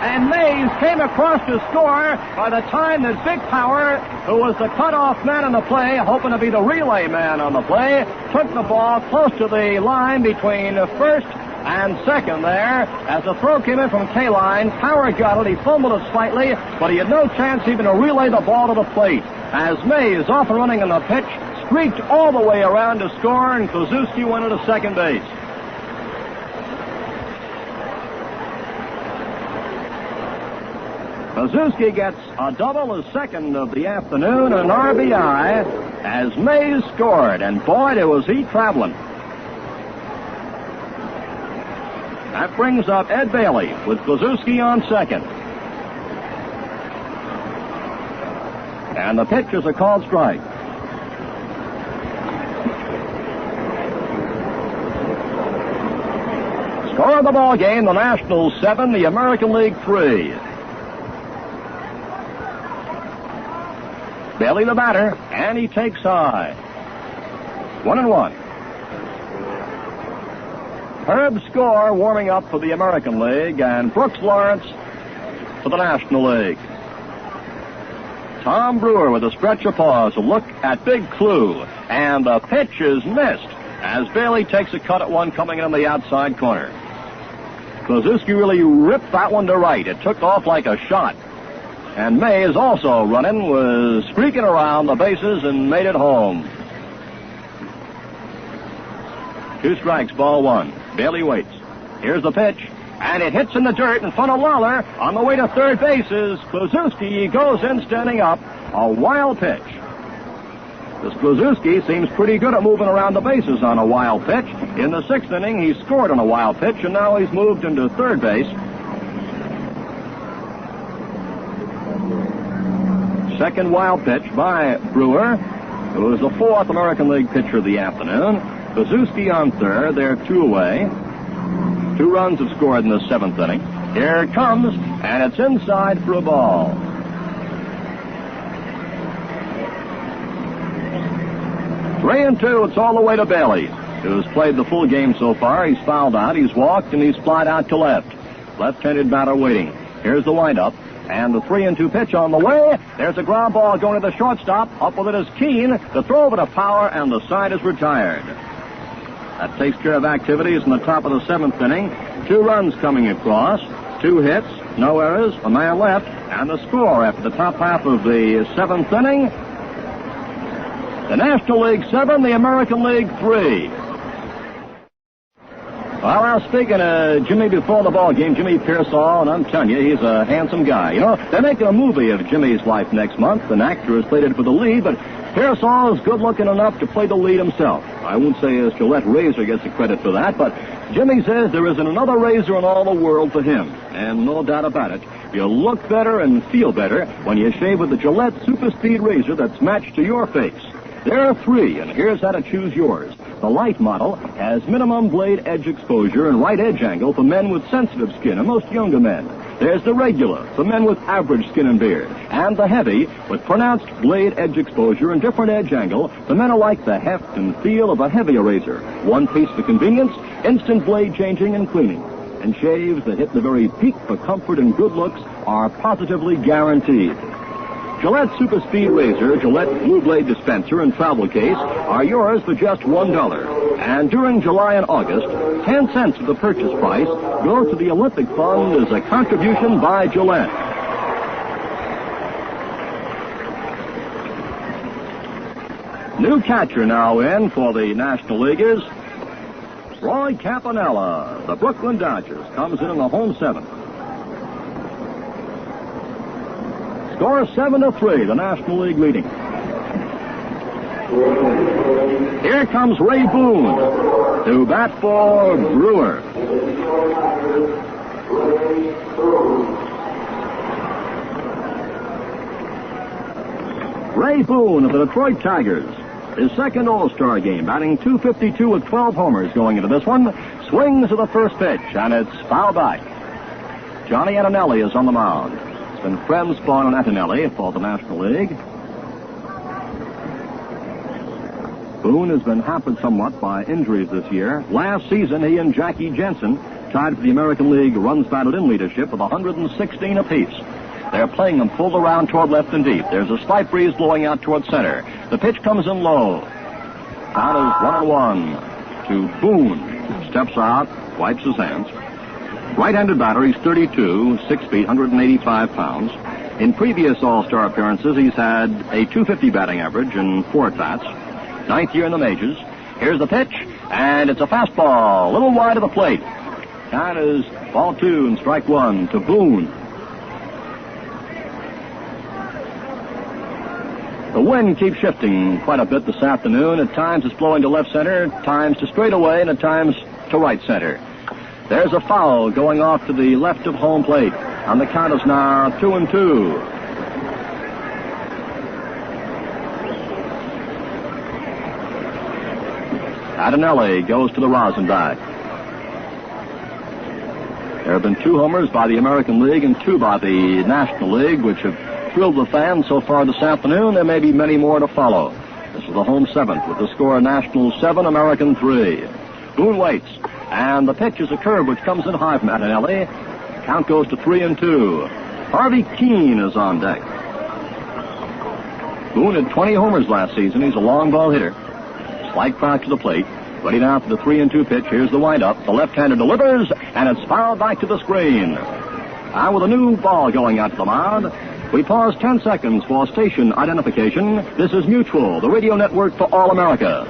And Mays came across to score by the time that Vic Power, who was the cutoff man on the play, hoping to be the relay man on the play, took the ball close to the line between first and second there. As the throw came in from K-Line, Power got it. He fumbled it slightly, but he had no chance even to relay the ball to the plate. As Mays, off and running on the pitch, streaked all the way around to score, and Kluszewski went into second base. Kluszewski gets a double, his second of the afternoon, and an RBI as Mays scored. And boy, was he traveling. That brings up Ed Bailey with Kluszewski on second. And the pitch is a called strike. Score of the ball game, the Nationals 7, the American League 3. Bailey the batter, and he takes high. 1-1. Herb Score warming up for the American League, and Brooks Lawrence for the National League. Tom Brewer with a stretch of pause, a look at Big Clue, and the pitch is missed as Bailey takes a cut at one coming in on the outside corner. Kluszewski really ripped that one to right. It took off like a shot. And Mays, also running, was streaking around the bases and made it home. 2 strikes, ball 1. Bailey waits. Here's the pitch, and it hits in the dirt in front of Lawler. On the way to third base is Kluszewski. He goes in standing up. A wild pitch. This Kluszewski seems pretty good at moving around the bases on a wild pitch. In the 6th inning, he scored on a wild pitch, and now he's moved into third base. Second wild pitch by Brewer, who is the 4th American League pitcher of the afternoon. Kluszewski on third. They're 2 away. 2 runs have scored in the 7th inning. Here it comes, and it's inside for a ball. 3-2. It's all the way to Bailey, who's played the full game so far. He's fouled out, he's walked, and he's flied out to left. Left-handed batter waiting. Here's the windup. And the 3-2 pitch on the way. There's a ground ball going to the shortstop. Up with it is Keene. The throw over to Power, and the side is retired. That takes care of activities in the top of the 7th inning. 2 runs coming across. 2 hits, no errors, a man left, and the score after the top half of the 7th inning. The National League 7, the American League 3. Well, I was speaking to Jimmy before the ball game, Jimmy Pearsall, and I'm telling you, he's a handsome guy. You know, they're making a movie of Jimmy's life next month. An actor is slated for the lead, but Pearsall is good-looking enough to play the lead himself. I won't say his Gillette razor gets the credit for that, but Jimmy says there isn't another razor in all the world for him. And no doubt about it, you'll look better and feel better when you shave with the Gillette Super Speed razor that's matched to your face. There are 3, and here's how to choose yours. The light model has minimum blade edge exposure and right edge angle for men with sensitive skin and most younger men. There's the regular for men with average skin and beard. And the heavy with pronounced blade edge exposure and different edge angle for men who like the heft and feel of a heavier razor. 1 piece for convenience, instant blade changing and cleaning. And shaves that hit the very peak for comfort and good looks are positively guaranteed. Gillette Super Speed Razor, Gillette Blue Blade Dispenser, and Travel Case are yours for just $1. And during July and August, 10 cents of the purchase price goes to the Olympic Fund as a contribution by Gillette. New catcher now in for the National Leaguers. Roy Campanella, the Brooklyn Dodgers, comes in the home 7th. Score 7-3, the National League leading. Here comes Ray Boone to bat for Brewer. Ray Boone of the Detroit Tigers. His second All-Star game, batting .252 with 12 homers going into this one. Swings to the first pitch, and it's fouled back. Johnny Antonelli is on the mound. and Friend, Spahn, and Antonelli for the National League. Boone has been hampered somewhat by injuries this year. Last season, he and Jackie Jensen tied for the American League runs batted in leadership with 116 apiece. They're playing them pulled around toward left and deep. There's a slight breeze blowing out toward center. The pitch comes in low. Count is 1-1 to Boone. Steps out, wipes his hands. Right-handed batter, he's 32, 6 feet, 185 pounds. In previous All-Star appearances, he's had a .250 batting average and 4 at-bats. 9th year in the majors. Here's the pitch, and it's a fastball, a little wide of the plate. Count is ball 2 and strike 1 to Boone. The wind keeps shifting quite a bit this afternoon. At times it's blowing to left center, at times to straightaway, and at times to right center. There's a foul going off to the left of home plate. And the count is now 2-2. Antonelli goes to the rosin bag. There have been 2 homers by the American League and 2 by the National League, which have thrilled the fans so far this afternoon. There may be many more to follow. This is the home 7th with the score Nationals 7, American 3. Boone waits, and the pitch is a curve which comes in high from Antonelli. Count goes to 3-2. Harvey Keene is on deck. Boone had 20 homers last season. He's a long ball hitter. Slight crack to the plate. Ready now for the 3-2 pitch. Here's the windup. The left-hander delivers, and it's fouled back to the screen. And with a new ball going out to the mound, we pause 10 seconds for station identification. This is Mutual, the radio network for all America.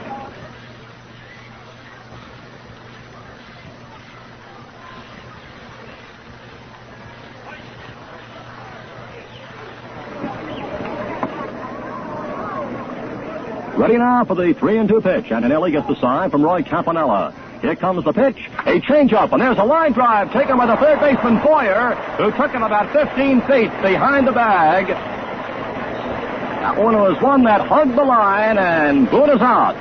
Ready now for the 3-2 pitch. Antonelli gets the sign from Roy Campanella. Here comes the pitch. A changeup, and there's a line drive taken by the third baseman Boyer, who took him about 15 feet behind the bag. That one was one that hugged the line, and Boone is out.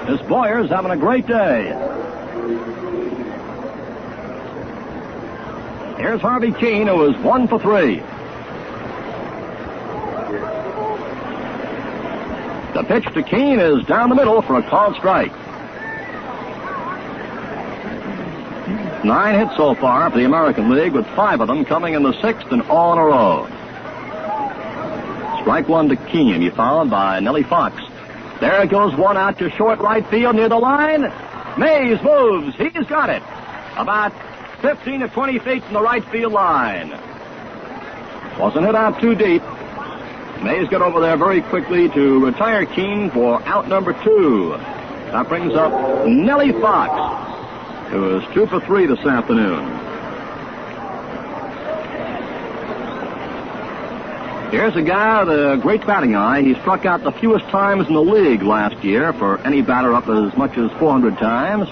This Boyer's having a great day. Here's Harvey Keene, who is 1 for 3. The pitch to Keene is down the middle for a called strike. 9 hits so far for the American League, with 5 of them coming in the 6th and all in a row. Strike 1 to Keene. He followed by Nellie Fox. There goes one out to short right field near the line. Mays moves. He's got it. About 15 to 20 feet from the right field line. Wasn't hit out too deep. Mays got over there very quickly to retire Keene for out number 2. That brings up Nellie Fox, who is 2 for 3 this afternoon. Here's a guy with a great batting eye. He struck out the fewest times in the league last year for any batter up as much as 400 times.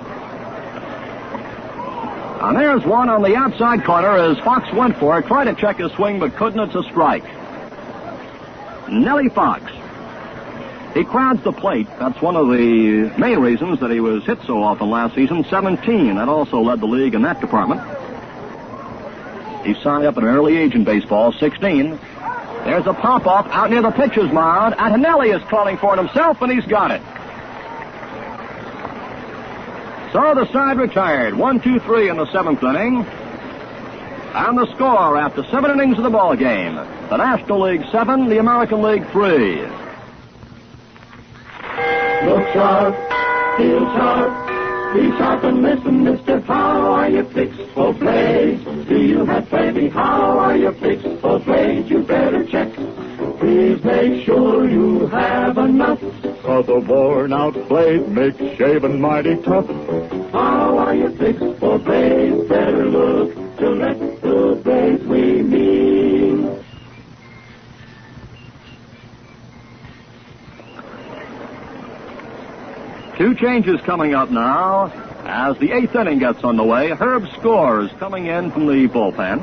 And there's one on the outside corner as Fox went for it, tried to check his swing, but couldn't. It's a strike. Nellie Fox. He crowds the plate. That's one of the main reasons that he was hit so often last season. 17. That also led the league in that department. He signed up at an early age in baseball, 16. There's a pop-off out near the pitcher's mound. Antonelli is calling for it himself, and he's got it. So the side retired. 1-2-3 in the 7th inning. And the score after 7 innings of the ball game. The National League 7, the American League 3. Look sharp, feel sharp, be sharp and listen, mister. How are you fixed for play? Do you have plenty? How are you fixed for play? You better check. Please make sure you have enough. 'Cause a worn-out blade makes shaving mighty tough. How are you fixed for blades? Better look to let the blades we mean. Two changes coming up now as the 8th inning gets underway. Herb Scores coming in from the bullpen.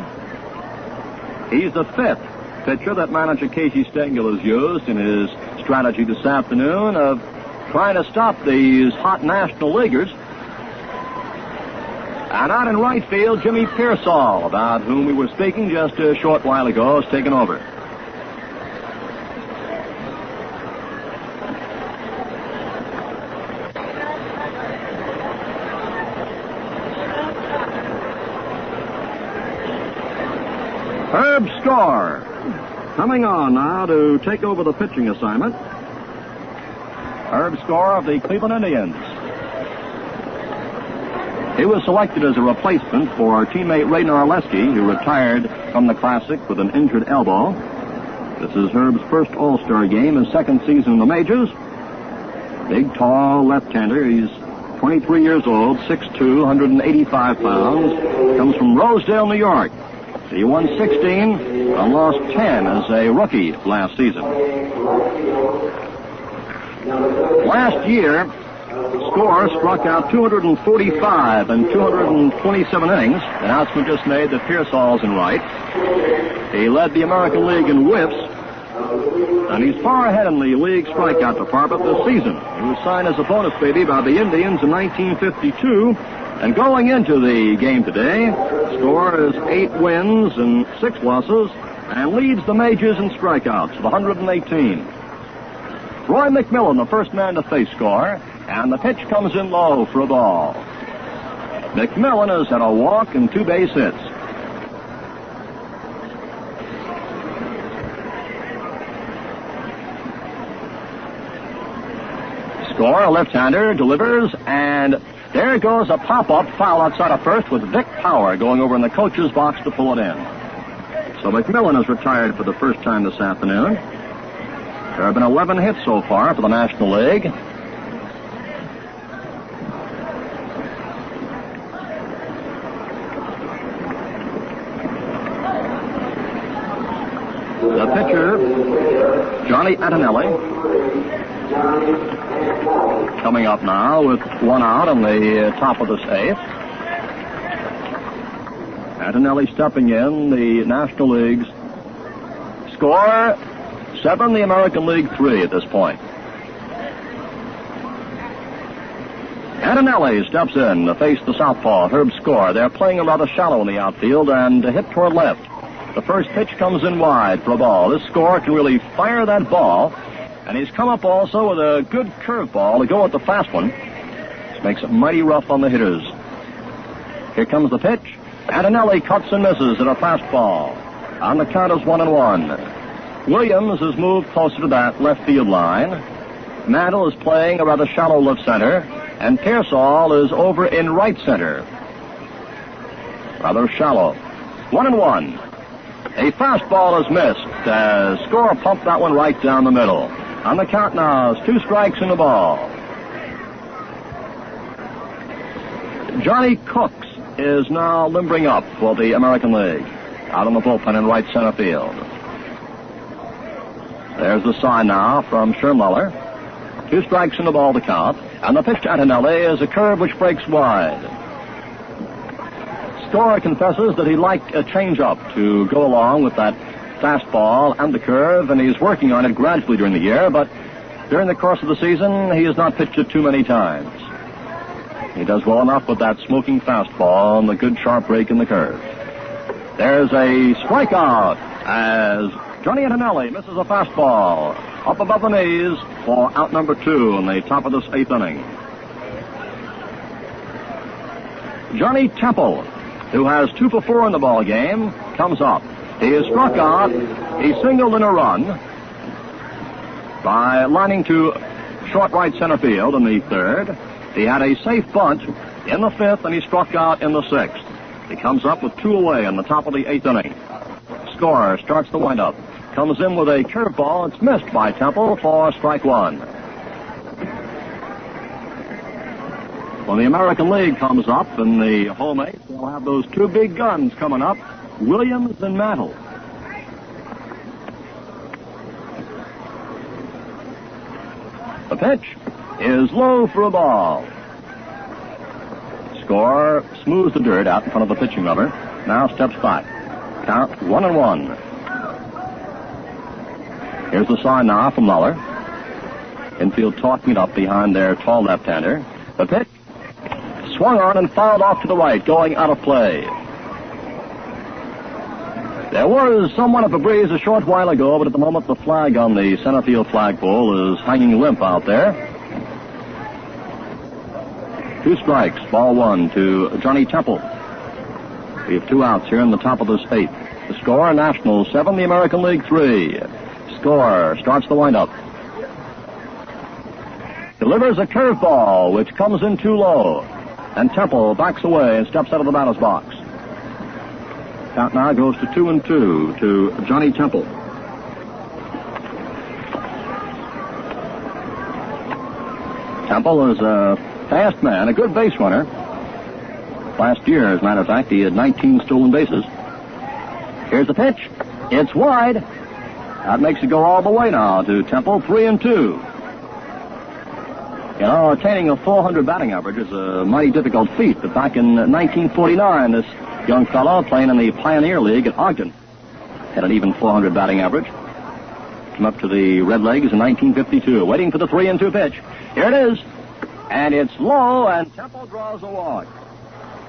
He's the 5th pitcher that manager Casey Stengel has used in his strategy this afternoon of trying to stop these hot National Leaguers. And out in right field, Jimmy Pearsall, about whom we were speaking just a short while ago, has taken over. Herb Score coming on now to take over the pitching assignment. Herb Score of the Cleveland Indians. He was selected as a replacement for our teammate Ray Narleski, who retired from the Classic with an injured elbow. This is Herb's first All-Star game, his second season in the majors. Big, tall left-hander. He's 23 years old, 6'2", 185 pounds. Comes from Rosedale, New York. He won 16 and lost 10 as a rookie last season. Last year, Score struck out 245 in 227 innings. The announcement just made that Pearsall's in right. He led the American League in whiffs, and he's far ahead in the league strikeout department this season. He was signed as a bonus baby by the Indians in 1952, and going into the game today, Score is 8 wins and 6 losses, and leads the majors in strikeouts with 118. Roy McMillan, the first man to face Score, and the pitch comes in low for a ball. McMillan has had a walk and 2 base hits. Score, a left-hander, delivers, and there goes a pop-up foul outside of first with Vic Power going over in the coach's box to pull it in. So McMillan has retired for the first time this afternoon. There have been 11 hits so far for the National League. The pitcher, Johnny Antonelli, coming up now with 1 out on the top of this 8th. Antonelli stepping in, the National League's Score 7, the American League 3 at this point. Antonelli steps in to face the southpaw, Herb Score. They're playing him rather shallow in the outfield and hit toward left. The first pitch comes in wide for a ball. This Score can really fire that ball, and he's come up also with a good curveball to go with the fast one. This makes it mighty rough on the hitters. Here comes the pitch. Antonelli cuts and misses at a fastball. On the count is 1-1. Williams has moved closer to that left field line. Mantle is playing a rather shallow left center, and Pearsall is over in right center. Rather shallow. 1-1. A fastball is missed as Score pumped that one right down the middle. On the count now is 2 strikes and a ball. Johnny Cooks is now limbering up for the American League. Out in the bullpen in right center field. There's the sign now from Schermuller. 2 strikes and a ball to count. And the pitch to Antonelli is a curve which breaks wide. Score confesses that he'd like a changeup to go along with that fastball and the curve, and he's working on it gradually during the year, but during the course of the season, he has not pitched it too many times. He does well enough with that smoking fastball and the good sharp break in the curve. There's a strikeout as Johnny Antonelli misses a fastball up above the knees for out number 2 in the top of this 8th inning. Johnny Temple, who has 2 for 4 in the ball game, comes up. He is struck out. He singled in a run by lining to short right center field in the 3rd. He had a safe bunt in the 5th, and he struck out in the 6th. He comes up with 2 away in the top of the 8th inning. Score starts the windup. Comes in with a curveball. It's missed by Temple for strike 1. When the American League comes up in the home 8th, they'll have those 2 big guns coming up, Williams and Mantle. The pitch is low for a ball. Score smooths the dirt out in front of the pitching rubber. Now steps back. Count 1-1. Here's the sign now from Muller. Infield talking it up behind their tall left-hander. The pitch. swung on and fouled off to the right, going out of play. There was somewhat of a breeze a short while ago, but at the moment the flag on the center field flagpole is hanging limp out there. 2 strikes, ball 1 to Johnny Temple. We have 2 outs here in the top of this 8th. The score, Nationals 7, the American League 3. Score starts the windup. Delivers a curveball, which comes in too low. And Temple backs away and steps out of the batter's box. Count now goes to 2-2 to Johnny Temple. Temple is a fast man, a good base runner. Last year, as a matter of fact, he had 19 stolen bases. Here's the pitch. It's wide. That makes it go all the way now to Temple, 3-2. You know, attaining a 400 batting average is a mighty difficult feat, but back in 1949, this young fellow playing in the Pioneer League at Ogden had an even 400 batting average. Came up to the Red Legs in 1952, waiting for the 3-2 pitch. Here it is, and it's low, and Temple draws a walk.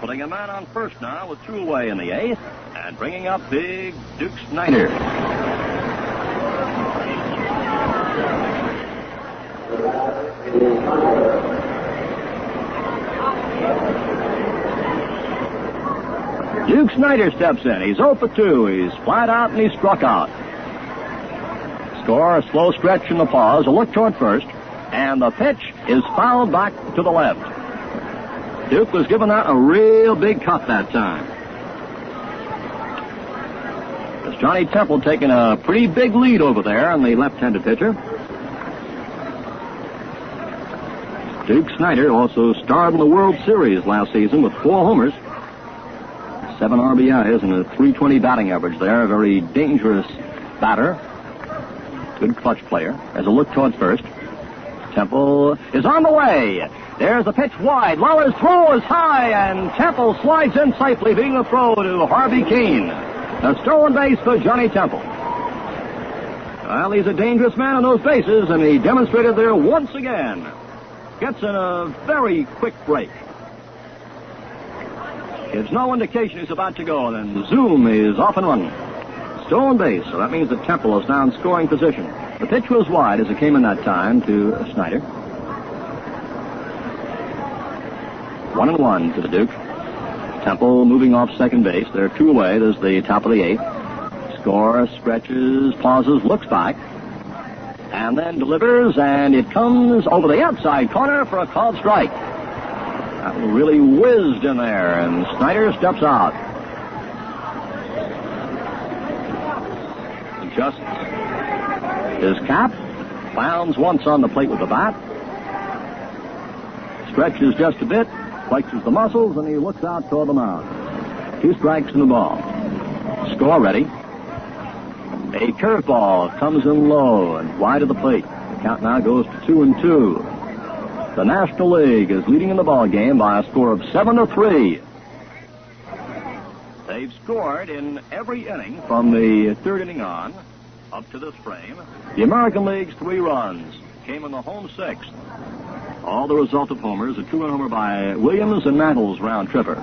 Putting a man on first now with 2 away in the 8th, and bringing up big Duke Snyder. Duke Snyder steps in. He's 0 for 2. He's flat out and he's struck out. Score, a slow stretch in the pause, a look toward first, and the pitch is fouled back to the left. Duke was given that a real big cut that time. As Johnny Temple taking a pretty big lead over there on the left-handed pitcher. Duke Snyder also starred in the World Series last season with 4 homers, 7 RBIs, and a .320 batting average there. A very dangerous batter. Good clutch player. As a look towards first. Temple is on the way. There's the pitch wide. Lawler's throw is high, and Temple slides in safely, being the throw to Harvey Keene. A stolen base for Johnny Temple. Well, he's a dangerous man on those bases, and he demonstrated there once again. Gets in a very quick break. Gives no indication he's about to go, and then zoom, is off and running. Stolen base, so that means that Temple is now in scoring position. The pitch was wide as it came in that time to Snyder. 1-1 to the Duke. Temple moving off second base. There are 2 away. There's the top of the 8th. Score, stretches, pauses, looks back, and then delivers, and it comes over the outside corner for a called strike. That one really whizzed in there, and Snyder steps out. Adjusts his cap, bounds once on the plate with the bat, stretches just a bit, flexes the muscles, and he looks out toward the mound. 2 strikes in the ball. Score ready. A curveball comes in low and wide of the plate. The count now goes to 2-2. The National League is leading in the ball game by a score of 7-3. They've scored in every inning from the 3rd inning on, up to this frame. The American League's 3 runs came in the home 6th. All the result of homers, a 2-run homer by Williams and Mantle's round tripper.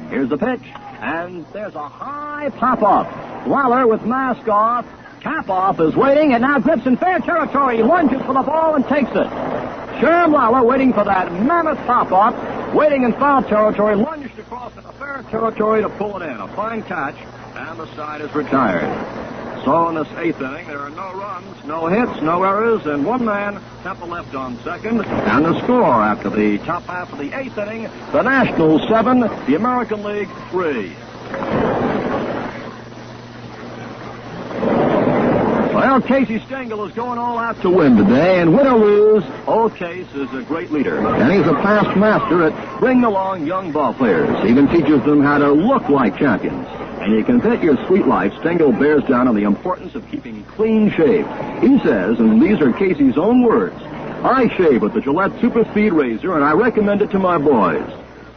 Here's the pitch, and there's a high pop-up. Lawler with mask off, cap off, is waiting, and now grips in fair territory. He lunges for the ball and takes it. Sherm Lawler waiting for that mammoth pop-up, waiting in foul territory, lunged across into fair territory to pull it in. A fine catch, and the side is retired. So in this 8th inning, there are no runs, no hits, no errors, and 1 man, Temple left on second. And the score after the top half of the 8th inning, the Nationals 7, the American League 3. Well, Casey Stengel is going all out to win today, and win or lose, old Case is a great leader. And he's a past master at bringing along young ball players. He even teaches them how to look like champions. And you can bet your sweet life Stengel bears down on the importance of keeping clean shaved. He says, and these are Casey's own words, I shave with the Gillette Super Speed Razor, and I recommend it to my boys.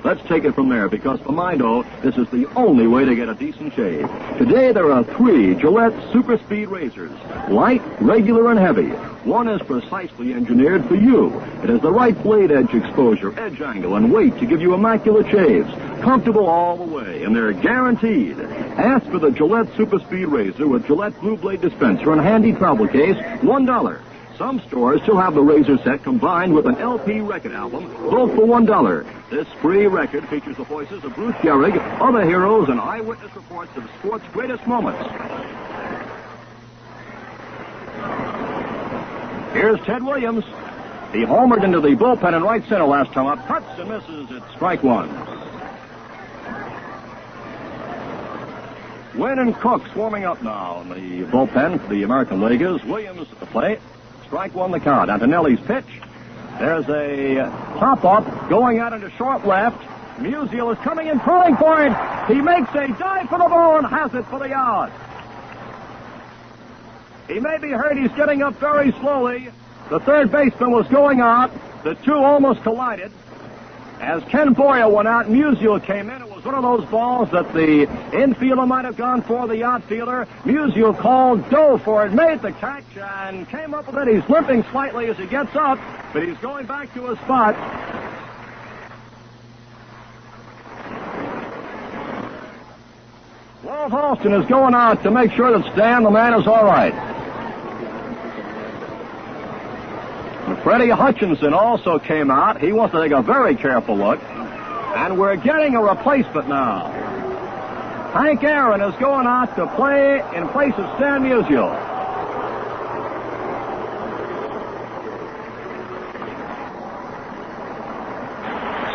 Let's take it from there, because for my dough, this is the only way to get a decent shave. Today, there are 3 Gillette Super Speed razors. Light, regular, and heavy. One is precisely engineered for you. It has the right blade edge exposure, edge angle, and weight to give you immaculate shaves. Comfortable all the way, and they're guaranteed. Ask for the Gillette Super Speed razor with Gillette Blue Blade dispenser and handy travel case, $1. Some stores still have the razor set combined with an LP record album, both for $1. This free record features the voices of Bruce Gehrig, other heroes, and eyewitness reports of sports' greatest moments. Here's Ted Williams. He homered into the bullpen in right center last time up. Cuts and misses at strike 1. Wynn and Cook swarming up now in the bullpen for the American Leaguers. Williams at the plate. Strike 1 the count. Antonelli's pitch. There's a pop-up going out into short left. Musial is coming in, calling for it. He makes a dive for the ball and has it for the out. He may be hurt. He's getting up very slowly. The third baseman was going out. The two almost collided. As Ken Boyer went out, Musial came in. It was one of those balls that the infielder might have gone for, the outfielder. Musial called dough for it, made the catch, and came up with it. He's limping slightly as he gets up, but he's going back to his spot. Walt Halston is going out to make sure that Stan, the man, is all right. Freddie Hutchinson also came out. He wants to take a very careful look. And we're getting a replacement now. Hank Aaron is going out to play in place of Stan Musial.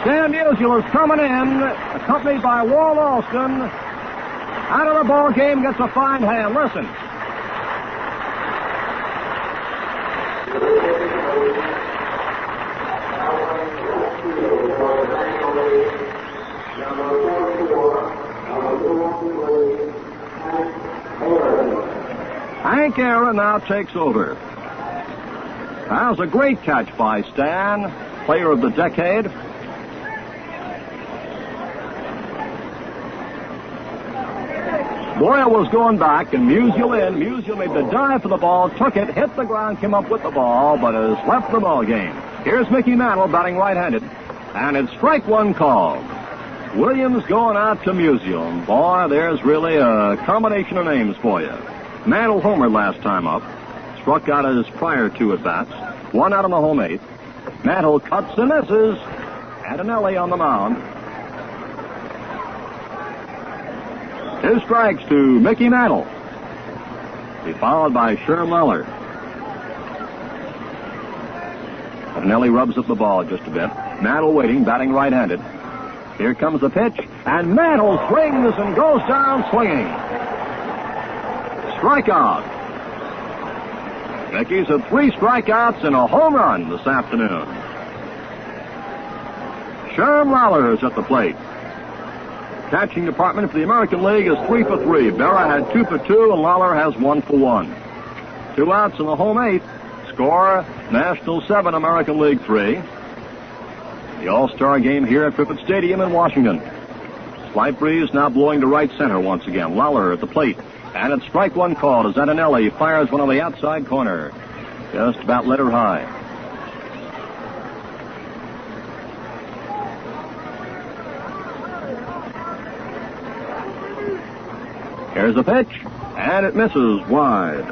Stan Musial is coming in, accompanied by Walt Alston. Out of the ball game, gets a fine hand. Listen. Hank Aaron now takes over. That was a great catch by Stan, player of the decade. Boyer was going back, and Musial in. Musial made the dive for the ball, took it, hit the ground, came up with the ball, but has left the ball game. Here's Mickey Mantle batting right-handed, and it's strike 1 called. Williams going out to Musial. Boy, there's really a combination of names for you. Mantle homered last time up, struck out his prior 2 at-bats, 1 out on the home 8th. Mantle cuts and misses. Antonelli on the mound. 2 strikes to Mickey Mantle. He followed by Sherm Lawler. Antonelli rubs up the ball just a bit. Mantle waiting, batting right-handed. Here comes the pitch, and Mantle swings and goes down swinging. Strikeout. Mickey's had 3 strikeouts and a home run this afternoon. Sherm Lawler is at the plate. Catching department for the American League is 3 for 3. Berra had 2 for 2, and Lawler has 1 for 1. 2 outs in the home 8th. Score, National 7, American League 3. The All-Star game here at Griffith Stadium in Washington. Slight breeze now blowing to right center once again. Lawler at the plate. And it's strike 1 called as Antonelli fires one on the outside corner. Just about letter high. Here's the pitch, and it misses wide.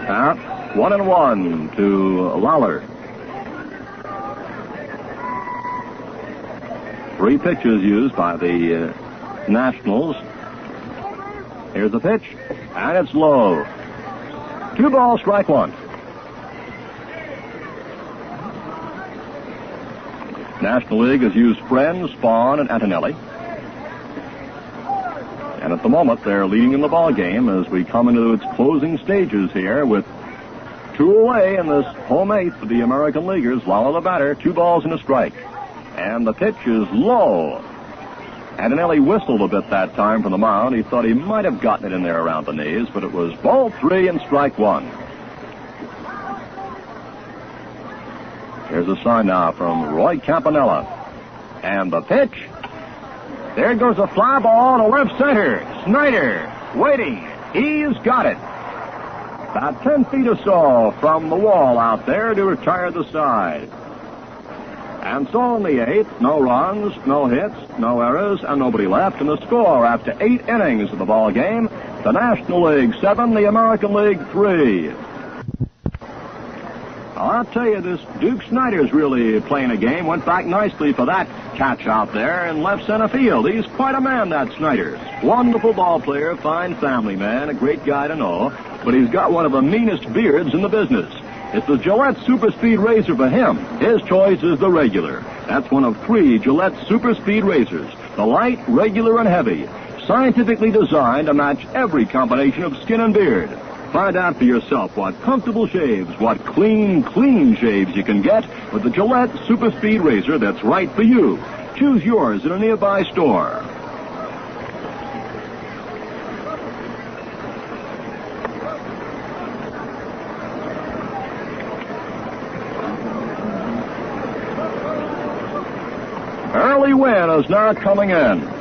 Out, 1-1 to Lawler. 3 pitches used by the Nationals. Here's the pitch, and it's low. 2 balls, strike 1. National League has used Friend, Spahn, and Antonelli. And at the moment, they're leading in the ball game as we come into its closing stages here with 2 away in this home 8th for the American Leaguers. Lawler the batter, 2 balls and a strike. And the pitch is low. Antonelli whistled a bit that time from the mound. He thought he might have gotten it in there around the knees, but it was ball 3 and strike 1. Here's a sign now from Roy Campanella. And the pitch. There goes a fly ball to left center. Snyder waiting. He's got it. About 10 feet or so from the wall out there to retire the side. And so in the eighth, no runs, no hits, no errors, and nobody left. And the score after 8 innings of the ball game, the National League 7, the American League 3. I'll tell you, this Duke Snyder's really playing a game. Went back nicely for that catch out there in left center field. He's quite a man, that Snyder. Wonderful ball player, fine family man, a great guy to know. But he's got one of the meanest beards in the business. It's the Gillette Super Speed Razor for him. His choice is the regular. That's one of 3 Gillette Super Speed Razors. The light, regular, and heavy. Scientifically designed to match every combination of skin and beard. Find out for yourself what comfortable shaves, what clean shaves you can get with the Gillette Super Speed Razor that's right for you. Choose yours in a nearby store. Early Wynn is now coming in.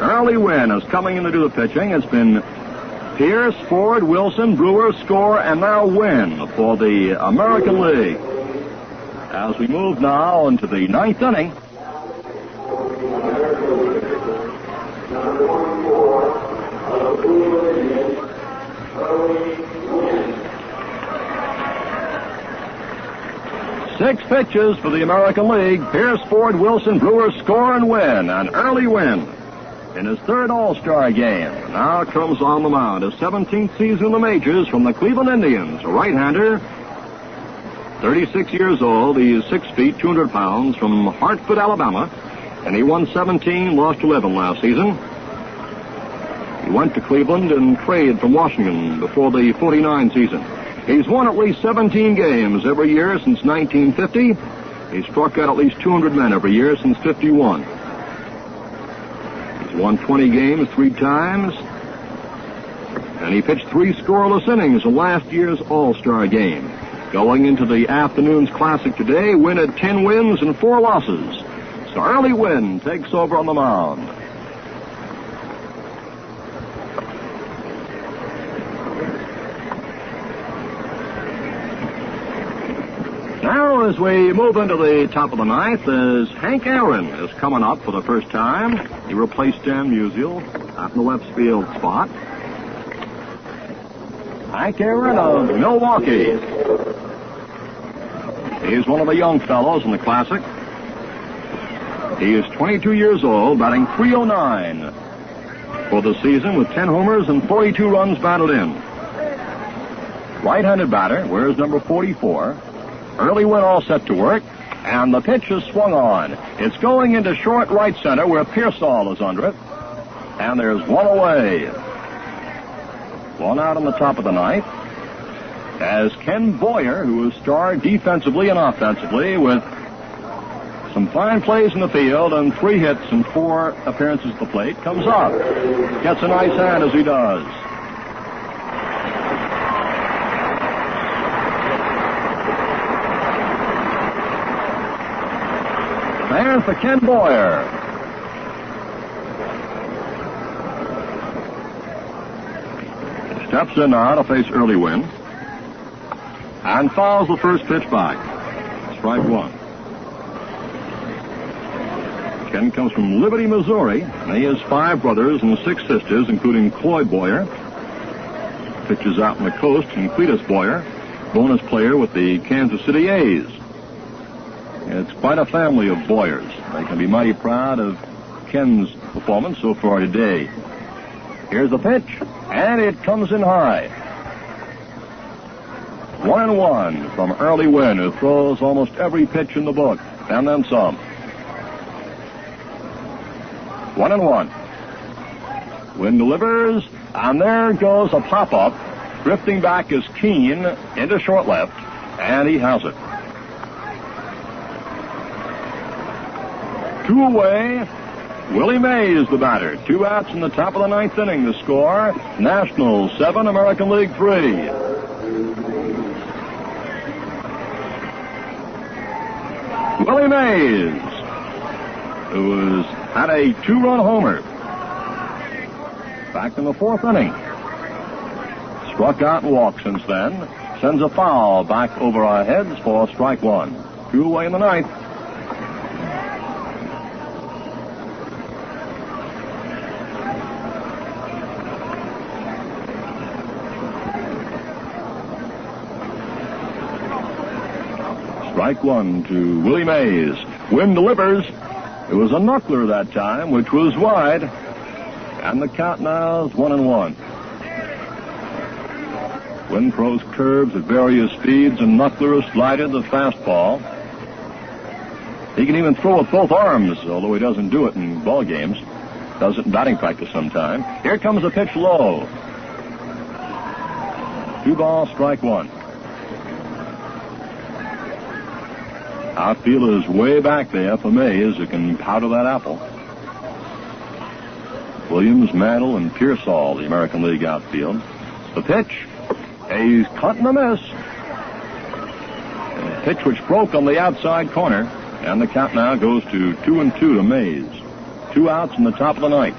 Early Wynn is coming in to do the pitching. It's been Pierce, Ford, Wilson, Brewer, Score, and now Wynn for the American League. As we move now into the 9th inning. Six pitches for the American League. Pierce, Ford, Wilson, Brewer, Score, and Wynn. And Early Wynn in his 3rd All-Star game. Now comes on the mound. His 17th season in the majors from the Cleveland Indians. A right-hander, 36 years old. He is 6 feet, 200 pounds, from Hartford, Alabama. And he won 17, lost 11 last season. He went to Cleveland and traded from Washington before the 49 season. He's won at least 17 games every year since 1950. He's struck out at least 200 men every year since 51. He's won 20 games 3 times. And he pitched 3 scoreless innings in last year's All-Star game. Going into the afternoon's Classic today, Wynn had 10 wins and 4 losses. So Early Wynn takes over on the mound. Now, as we move into the top of the 9th, as Hank Aaron is coming up for the first time. He replaced Stan Musial out in the left field spot. Hank Aaron of Milwaukee. He's one of the young fellows in the Classic. He is 22 years old, batting .309 for the season with 10 homers and 42 runs batted in. Right-handed batter, wears number 44. Early Wynn all set to work, and the pitch is swung on. It's going into short right center where Pearsall is under it, and there's one away. One out on the top of the 9th, as Ken Boyer, who has starred defensively and offensively with some fine plays in the field and 3 hits and 4 appearances at the plate, comes up. Gets a nice hand as he does. And for Ken Boyer. Steps in now to face Early Wynn. And fouls the first pitch back. Strike 1. Ken comes from Liberty, Missouri. And he has 5 brothers and 6 sisters, including Cloyd Boyer. Pitches out on the coast, and Cletus Boyer, bonus player with the Kansas City A's. It's quite a family of Boyers. They can be mighty proud of Ken's performance so far today. Here's the pitch, and it comes in high. 1-1 from Early Wynn, who throws almost every pitch in the book, and then some. 1-1. Wynn delivers, and there goes a pop-up. Drifting back is Keene into short left, and he has it. 2 away. Willie Mays, the batter. 2 outs in the top of the 9th inning. The score, Nationals 7, American League 3. Willie Mays, who had a 2-run homer back in the 4th inning. Struck out and walked since then. Sends a foul back over our heads for strike 1. 2 away in the 9th. Strike 1 to Willie Mays. Wynn delivers. It was a knuckler that time, which was wide. And the count now is 1-1. Wynn throws curves at various speeds, and knuckler, a slider, the fastball. He can even throw with both arms, although he doesn't do it in ball games. Does it in batting practice sometime. Here comes a pitch low. 2 balls, strike 1. Outfield is way back there for Mays, who can powder that apple. Williams, Mantle, and Pearsall, the American League outfield. The pitch. He's cutting a miss. A pitch which broke on the outside corner, and the count now goes to 2-2 to Mays. 2 outs in the top of the 9th.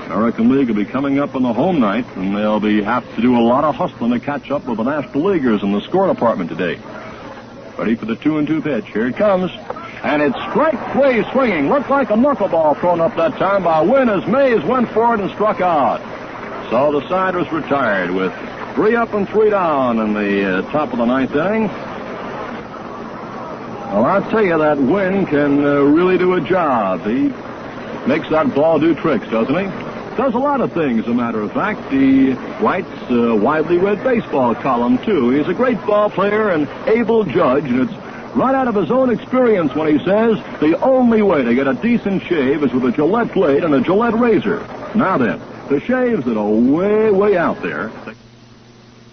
American League will be coming up on the home night, and they'll have to do a lot of hustling to catch up with the National Leaguers in the score department today. Ready for the 2-2 pitch. Here it comes. And it's strike 3 swinging. Looked like a knuckleball thrown up that time by Wynn as Mays went for it and struck out. So the side was retired with 3 up and 3 down in the top of the 9th inning. Well, I'll tell you that Wynn can really do a job. He makes that ball do tricks, doesn't he? Does a lot of things, as a matter of fact. He writes a widely read baseball column, too. He's a great ball player and able judge, and it's right out of his own experience when he says the only way to get a decent shave is with a Gillette blade and a Gillette razor. Now then, the shaves that are way, way out there, they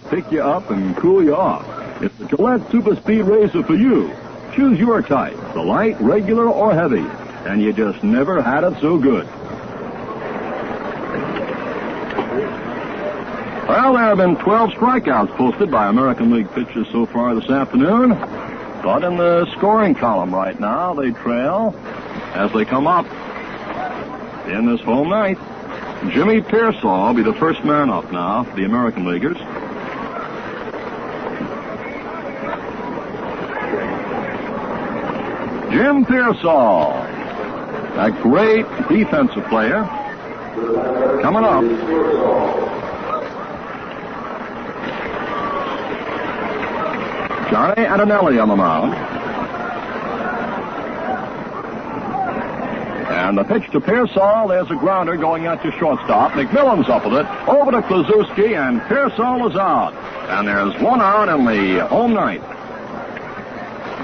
pick you up and cool you off. It's the Gillette Super Speed Razor for you. Choose your type, the light, regular, or heavy, and you just never had it so good. Well, there have been 12 strikeouts posted by American League pitchers so far this afternoon. But in the scoring column right now, they trail as they come up in this home night. Jimmy Pearsall will be the first man up now for the American Leaguers. Jim Pearsall, a great defensive player, coming up. Johnny Adonelli on the mound. And the pitch to Pearsall. There's a grounder going out to shortstop. McMillan's up with it. Over to Kluszewski, and Pearsall is out. And there's 1 out in the home ninth.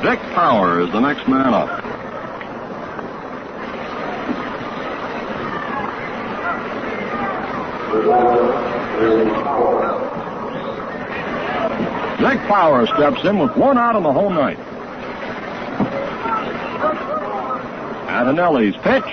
Dick Power is the next man up. Dick Power steps in with 1 out in the home ninth. Adonelli's pitch.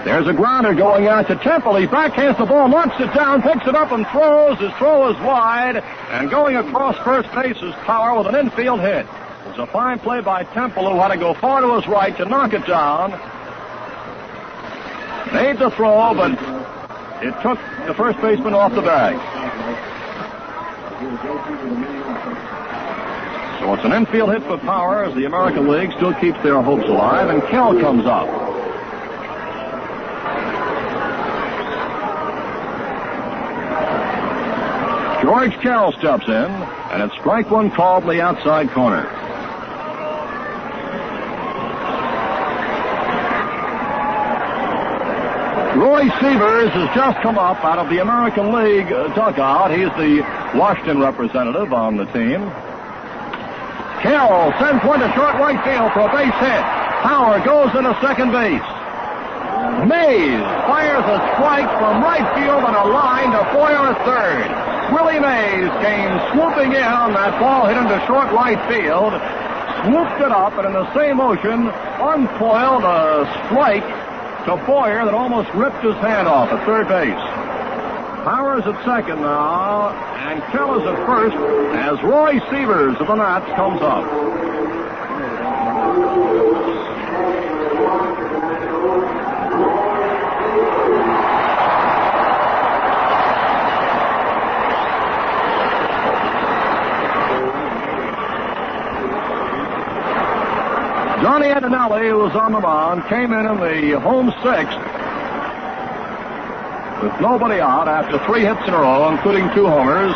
There's a grounder going out to Temple. He backhands the ball, knocks it down, picks it up and throws. His throw is wide. And going across first base is Power with an infield hit. It's a fine play by Temple, who had to go far to his right to knock it down. Made the throw, but it took the first baseman off the bag. So it's an infield hit for Power as the American League still keeps their hopes alive, and Kell comes up. George Kell steps in, and it's strike 1 called in the outside corner. Roy Severs has just come up out of the American League dugout. He's the Washington representative on the team. Kell sends one to short right field for a base hit. Power goes into second base. Mays fires a strike from right field on a line to Foyer at third. Willie Mays came swooping in on that ball hit into short right field, swooped it up, and in the same motion uncoiled a strike to Foyer that almost ripped his hand off at third base. Power's at second now, and Kell is at first as Roy Severs of the Nats comes up. Johnny Antonelli, who was on the mound, came in the home sixth with nobody out after 3 hits in a row, including 2 homers.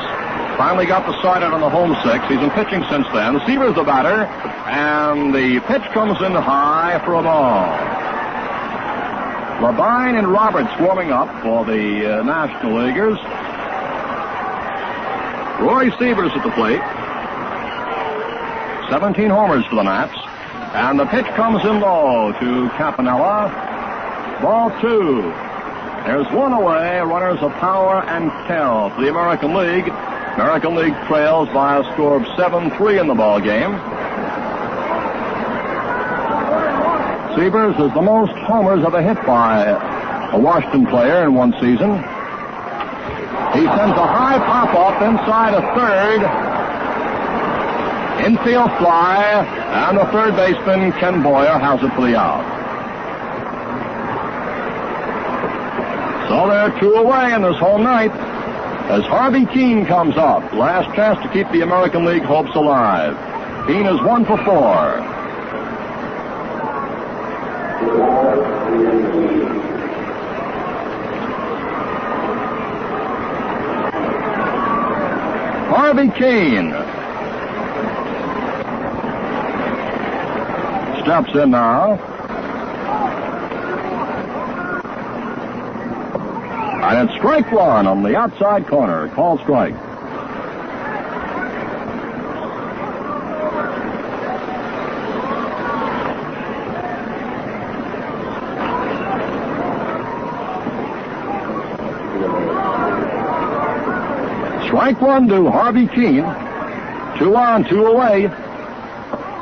Finally got the side out on the home sixth. He's been pitching since then. Seaver's the batter, and the pitch comes in high for a ball. Labine and Roberts warming up for the National Leaguers. Roy Seavers at the plate. 17 homers for the Nats. And the pitch comes in low to Campanella. Ball 2. There's 1 away. Runners of power and Kell for the American League. American League trails by a score of 7-3 in the ball game. Seavers is the most homers ever hit by a Washington player in one season. He sends a high pop-up inside a third. Infield fly, and the third baseman, Ken Boyer, has it for the out. So they're 2 away in this home ninth as Harvey Keene comes up. Last chance to keep the American League hopes alive. Keene is 1 for 4. Harvey Keene steps in now. And it's strike 1 on the outside corner. Called strike. Strike 1 to Harvey Keene. 2 on, 2 away.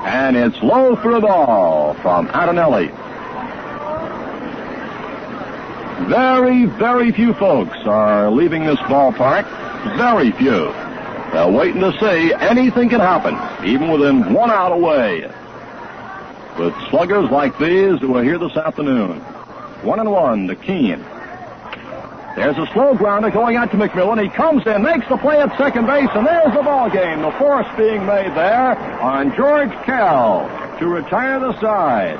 And it's low for a ball from Antonelli. Very, very few folks are leaving this ballpark. Very few. They're waiting to see anything can happen, even within 1 out away. With sluggers like these who are here this afternoon. 1-1 to Keene. There's a slow grounder going out to McMillan. He comes in, makes the play at second base, and there's the ball game. The force being made there on George Kell to retire the side.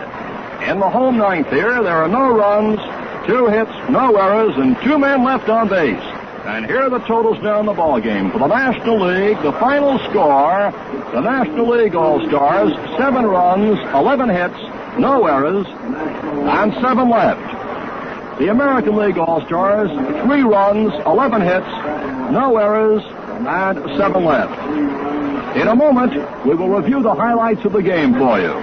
In the home ninth here, there are no runs, 2 hits, no errors, and 2 men left on base. And here are the totals down the ball game. For the National League, the final score, the National League All-Stars, 7 runs, 11 hits, no errors, and 7 left. The American League All-Stars, 3 runs, 11 hits, no errors, and 7 left. In a moment, we will review the highlights of the game for you.